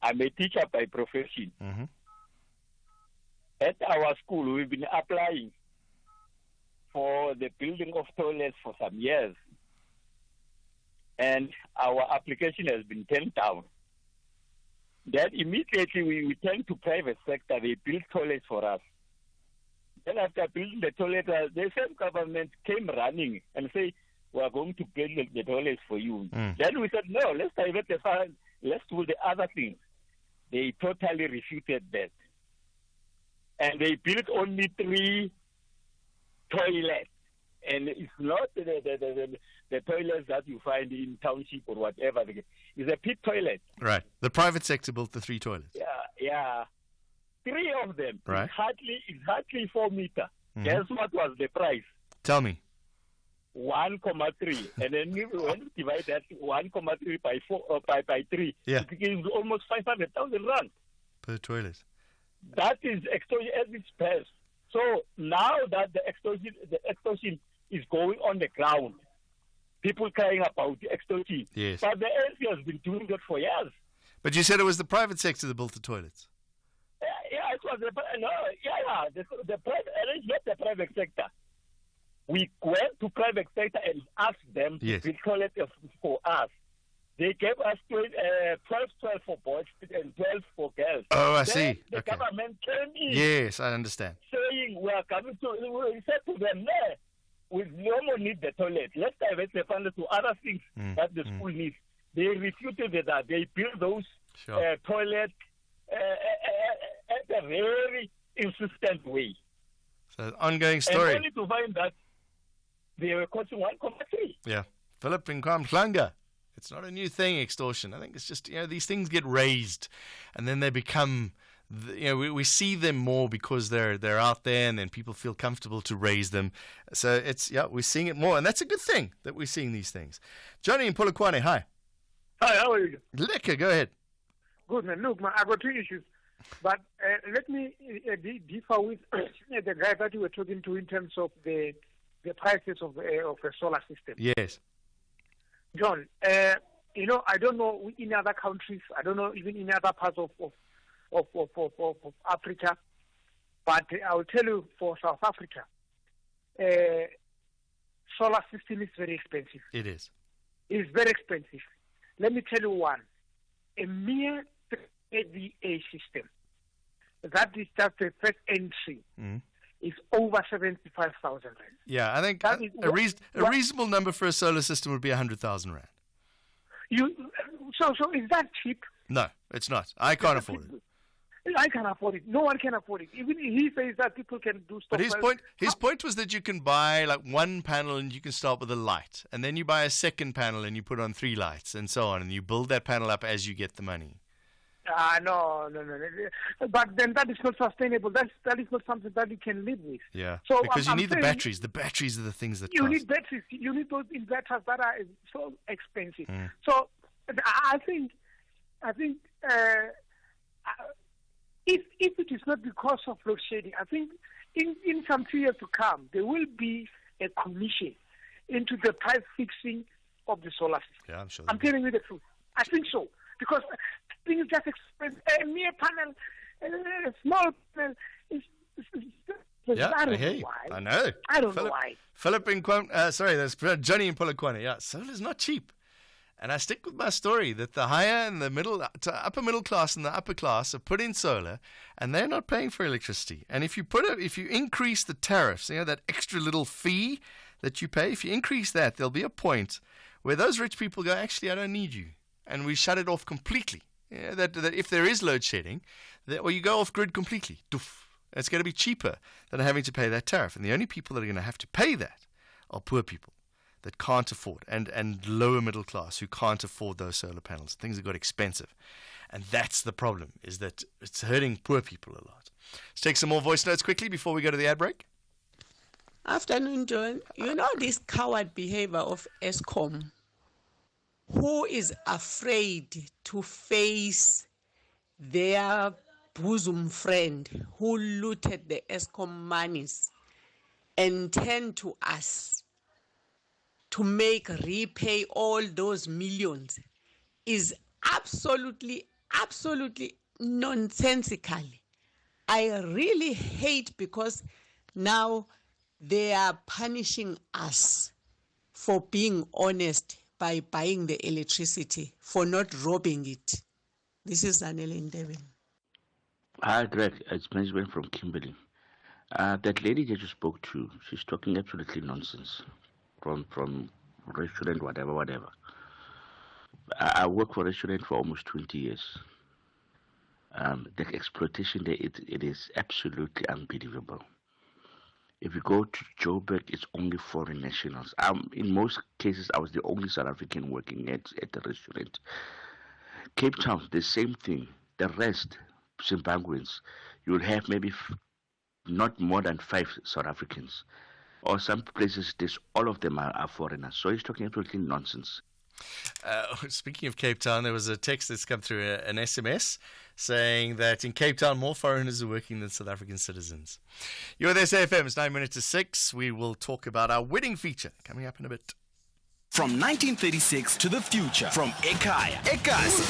I'm a teacher by profession. Mm-hmm. At our school, we've been applying for the building of toilets for some years. And our application has been turned down. Then immediately we turn to private sector, they build toilets for us. Then after building the toilet, the same government came running and say, we are going to build the toilets for you. Then we said, no, let's divert the fund, let's do the other things. They totally refuted that. And they built only 3 toilets. And it's not the toilets that you find in township or whatever. It's a pit toilet. Right. The private sector built the 3 toilets. Yeah. 3 of them. Right. It's hardly 4 meters. Mm-hmm. Guess what was the price? Tell me. 1.3. And then when you divide that 1.3 by 4 by 3, it gives almost 500,000 rand per toilet. That is extortion at its best. So now that the extortion is going on the ground, people crying about the extortion. Yes. But the ANC has been doing that for years. But you said it was the private sector that built the toilets. Yeah, it was the private, and it's not the private sector. We went to private sector and asked them to build toilets for us. They gave us 12 for boys and 12 for girls. Oh, I then see. The Okay. government came in. Yes, I understand. Saying we are coming to, we said to them, no, we no more need the toilet. Let's divert the funds to other things that the school needs. They refuted that. They built those toilets at a very insistent way. So, ongoing story. And only to find that they were costing 1.3. Yeah. Philip in KwaMhlanga. It's not a new thing, extortion. I think it's just, these things get raised and then they become, we see them more because they're out there and then people feel comfortable to raise them. So we're seeing it more. And that's a good thing that we're seeing these things. Johnny in Polokwane, hi. Hi, how are you? Lekker, go ahead. Good, man. Look, man, I got 2 issues. But let me differ with the guy that you were talking to in terms of the prices of a solar system. Yes. John, I don't know in other countries, I don't know even in other parts of Africa, but I will tell you for South Africa, solar system is very expensive. It is. It's very expensive. Let me tell you one. A mere AVA system, that is just the first entry, is over 75,000 rand. Yeah, I think a reasonable number for a solar system would be 100,000 rand. So is that cheap? No, it's not. I can't afford it. I can afford it. No one can afford it. Even he says that people can do stuff. But his point was that you can buy like one panel and you can start with a light, and then you buy a second panel and you put on 3 lights and so on, and you build that panel up as you get the money. No. But then that is not sustainable. That is not something that you can live with. Yeah. So because I'm you need the saying batteries. The batteries are the things that you cost. need batteries. You need those inverters that are so expensive. Mm. So I think if it is not because of load shedding, I think in some 2 years to come there will be a commission into the price fixing of the solar system. Yeah, I'm sure. I'm telling you the truth. I think so because things just expensive. A mere panel, a small panel is. Yeah, I I don't hear know you. why. I know. I don't know why. Philip in that's Johnny in Polokwane. Yeah, solar's not cheap. And I stick with my story that the higher and the middle to upper middle class and the upper class have put in solar, and they're not paying for electricity. And if you increase the tariffs, that extra little fee that you pay, if you increase that, there'll be a point where those rich people go, actually, I don't need you, and we shut it off completely. That if there is load shedding, or you go off grid completely, doof. It's going to be cheaper than having to pay that tariff. And the only people that are going to have to pay that are poor people that can't afford, and lower middle class who can't afford those solar panels. Things have got expensive. And that's the problem, is that it's hurting poor people a lot. Let's take some more voice notes quickly before we go to the ad break. Afternoon, John. You know this coward behavior of Eskom, who is afraid to face their bosom friend who looted the Eskom monies and turn to us to repay all those millions is absolutely nonsensical. I really hate because now they are punishing us for being honest by buying the electricity, for not robbing it. This is Anele Ndeben. Hi, Greg. It's Benjamin from Kimberley. That lady that you spoke to, she's talking absolutely nonsense from restaurant, whatever. I worked for a restaurant for almost 20 years. The exploitation there, it is absolutely unbelievable. If you go to Joburg, it's only foreign nationals. In most cases, I was the only South African working at the restaurant. Cape Town, the same thing. The rest, Zimbabweans, you'll have maybe not more than 5 South Africans. Or some places, all of them are foreigners. So he's talking absolutely nonsense. Speaking of Cape Town, there was a text that's come through, an SMS, saying that in Cape Town, more foreigners are working than South African citizens. You're with SAFM. It's 9 minutes to 6. We will talk about our wedding feature coming up in a bit. From 1936 to the future, from Ekaya, Ekasi,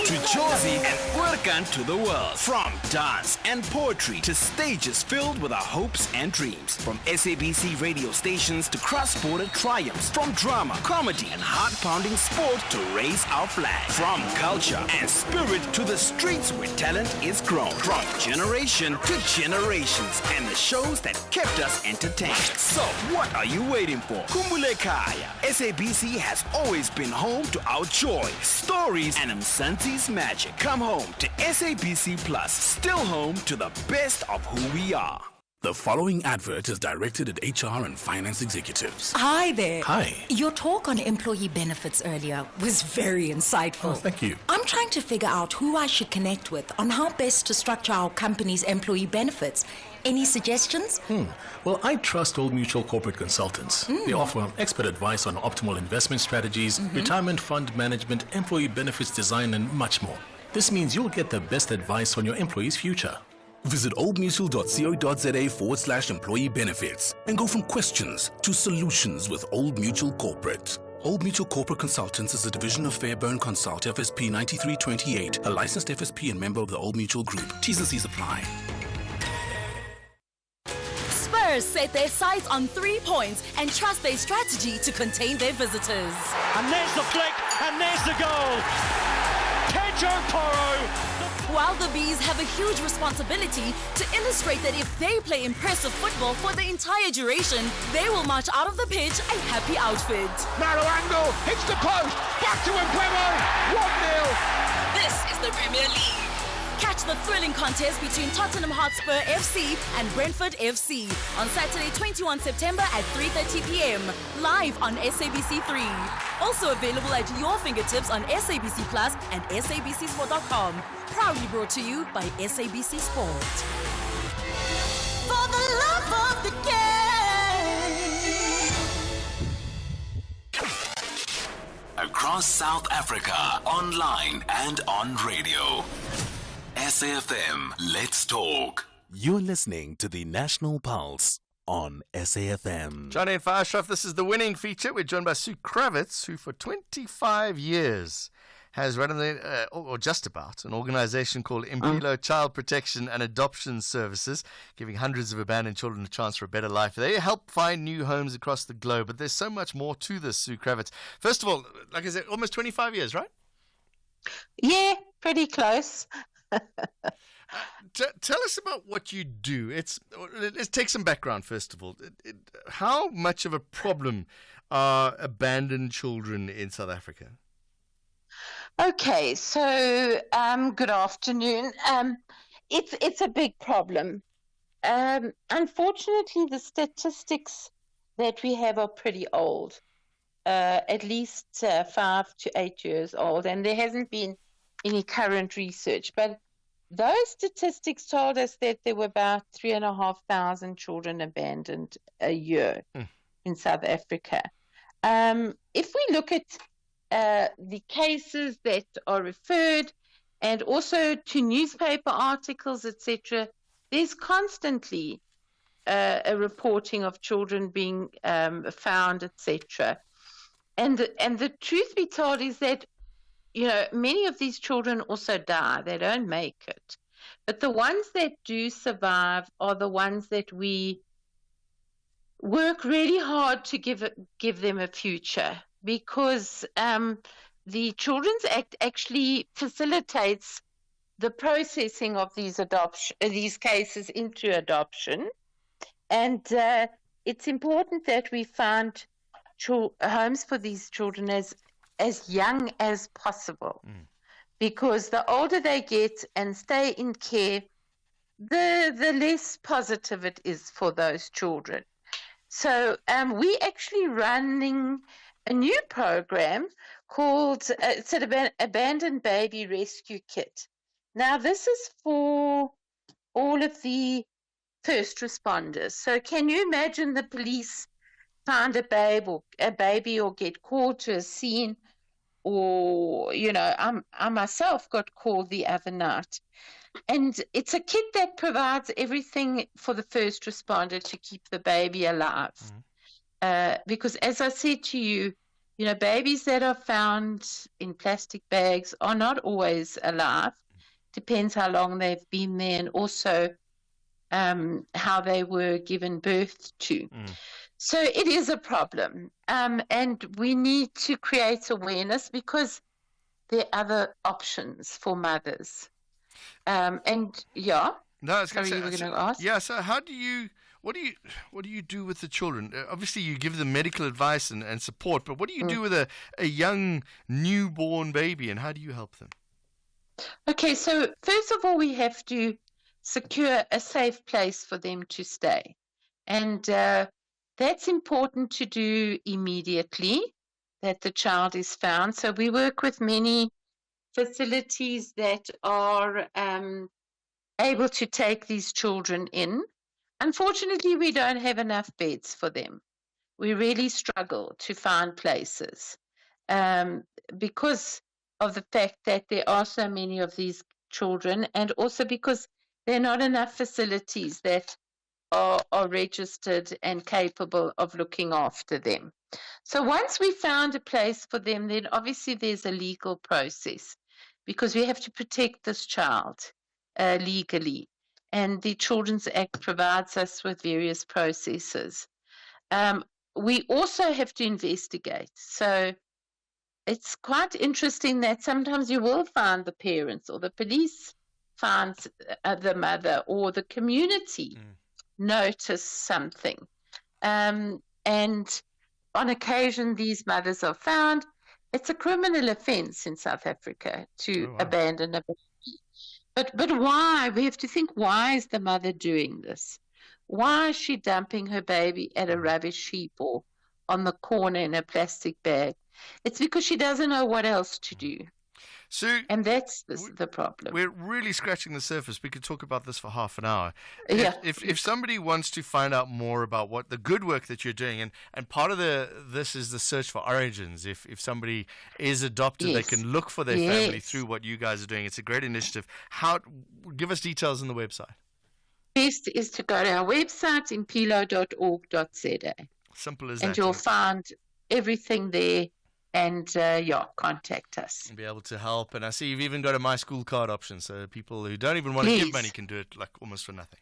to Jozi and Urkan to the world, from dance and poetry to stages filled with our hopes and dreams, from SABC radio stations to cross-border triumphs, from drama, comedy and heart-pounding sport to raise our flag, from culture and spirit to the streets where talent is grown, from generation to generations and the shows that kept us entertained. So, what are you waiting for? Kumbule Kaya. SABC has always been home to our joy, stories, and Msantsi's magic. Come home to SABC Plus, still home to the best of who we are. The following advert is directed at HR and finance executives. Hi there. Hi. Your talk on employee benefits earlier was very insightful. Oh, thank you. I'm trying to figure out who I should connect with on how best to structure our company's employee benefits. Any suggestions? Well, I trust Old Mutual Corporate Consultants. They offer expert advice on optimal investment strategies, retirement fund management, employee benefits design, and much more. This means you'll get the best advice on your employee's future. Visit oldmutual.co.za/employee benefits and go from questions to solutions with Old Mutual Corporate. Old Mutual Corporate Consultants is a division of Fairburn Consult, FSP 9328, a licensed FSP and member of the Old Mutual Group. T's and C's apply. Spurs set their sights on 3 points and trust their strategy to contain their visitors. And there's the flick, and there's the goal. Pedro Porro. While the Bees have a huge responsibility to illustrate that if they play impressive football for the entire duration, they will march out of the pitch a happy outfit. Narrow angle, hits the post, back to Mbeumo, 1-0. This is the Premier League. Catch the thrilling contest between Tottenham Hotspur FC and Brentford FC on Saturday, 21 September at 3:30 p.m. live on SABC3. Also available at your fingertips on SABC Plus and SABCSport.com. Proudly brought to you by SABC Sport. For the love of the game. Across South Africa, online and on radio. SAFM, let's talk. You're listening to the National Pulse on SAFM. Johnny and Ashraf, this is the winning feature. We're joined by Sue Kravitz, who for 25 years has run, or just about, an organization called Impilo Child Protection and Adoption Services, giving hundreds of abandoned children a chance for a better life. They help find new homes across the globe, but there's so much more to this, Sue Kravitz. First of all, like I said, almost 25 years, right? Yeah, pretty close. Tell us about what you do. Let's take some background, first of all. How much of a problem are abandoned children in South Africa? Okay, so good afternoon. It's a big problem. Unfortunately, the statistics that we have are pretty old, at least 5 to 8 years old, and there hasn't been any current research. But those statistics told us that there were about 3,500 children abandoned a year in South Africa. If we look at the cases that are referred, and also to newspaper articles, etc., there's constantly a reporting of children being found, etc. And the truth be told is that, you know, many of these children also die. They don't make it. But the ones that do survive are the ones that we work really hard to give them a future, because the Children's Act actually facilitates the processing of these cases into adoption. And it's important that we find homes for these children as young as possible, because the older they get and stay in care, the less positive it is for those children. So we're actually running a new program called it's an Abandoned Baby Rescue Kit. Now, this is for all of the first responders. So can you imagine the police find a baby or get called to a scene, or, you know, I myself got called the other night. And it's a kit that provides everything for the first responder to keep the baby alive. Because as I said to you, you know, babies that are found in plastic bags are not always alive. Depends how long they've been there, and also how they were given birth to. So it is a problem. And we need to create awareness, because there are other options for mothers. And yeah. No, I was going to ask. Yeah. So what do you do with the children? Obviously, you give them medical advice and support, but what do you do with a young newborn baby, and how do you help them? Okay, so first of all, we have to secure a safe place for them to stay, and that's important to do immediately that the child is found. So we work with many facilities that are able to take these children in. Unfortunately, we don't have enough beds for them. We really struggle to find places because of the fact that there are so many of these children, and also because there are not enough facilities that are registered and capable of looking after them. So once we found a place for them, then obviously there's a legal process, because we have to protect this child legally. And the Children's Act provides us with various processes. We also have to investigate. So it's quite interesting that sometimes you will find the parents, or the police finds the mother, or the community notice something. And on occasion, these mothers are found. It's a criminal offense in South Africa to abandon a baby. But why? We have to think, why is the mother doing this? Why is she dumping her baby at a rubbish heap or on the corner in a plastic bag? It's because she doesn't know what else to do. Sue, and that's the problem. We're really scratching the surface. We could talk about this for half an hour. Yeah. If somebody wants to find out more about what the good work that you're doing, and part of this is the search for origins. If somebody is adopted, Yes. they can look for their family through what you guys are doing. It's a great initiative. Give us details on the website. Best is to go to our website, impilo.org.za. Simple as and that. you'll find everything there. And, contact us. And be able to help. And I see you've even got a My School Card option, so people who don't even want to give money can do it like almost for nothing.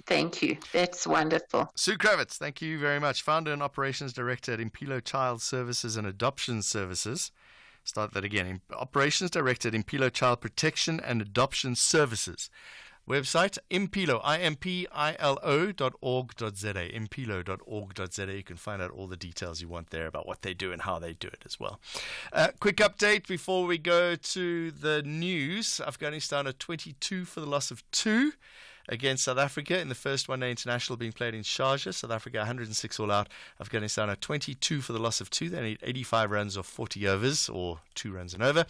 Thank you. That's wonderful. Sue Kravitz, thank you very much. Founder and Operations Director at Impilo Child Services and Adoption Services. Start that again. Operations Director at Impilo Child Protection and Adoption Services. Website, impilo, impilo.org.za, impilo.org.za. You can find out all the details you want there about what they do and how they do it as well. Quick update before we go to the news. Afghanistan are 22 for the loss of 2 against South Africa in the first one-day international being played in Sharjah. South Africa 106 all out. Afghanistan are 22 for the loss of 2. They need 85 runs or 40 overs, or 2 runs and over.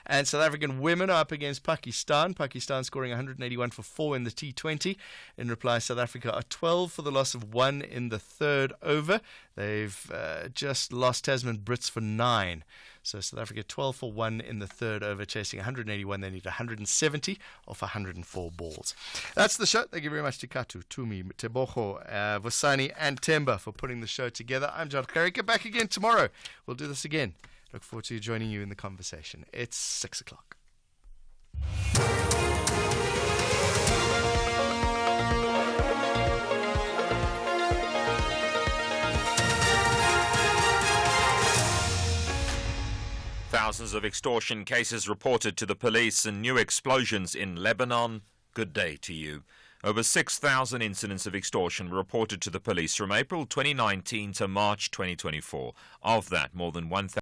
And South African women are up against Pakistan. Pakistan scoring 181 for 4 in the T20. In reply, South Africa are 12 for the loss of 1 in the third over. They've just lost Tasman Brits for 9. So South Africa 12 for 1 in the third over, chasing 181. They need 170 off 104 balls. That's the show. Thank you very much to Katu, Tumi, Teboho, Vosani, and Temba for putting the show together. I'm Jon Gericke. Back again tomorrow. We'll do this again. Look forward to joining you in the conversation. It's 6 o'clock. Thousands of extortion cases reported to the police and new explosions in Lebanon. Good day to you. Over 6,000 incidents of extortion were reported to the police from April 2019 to March 2024. Of that, more than 1,000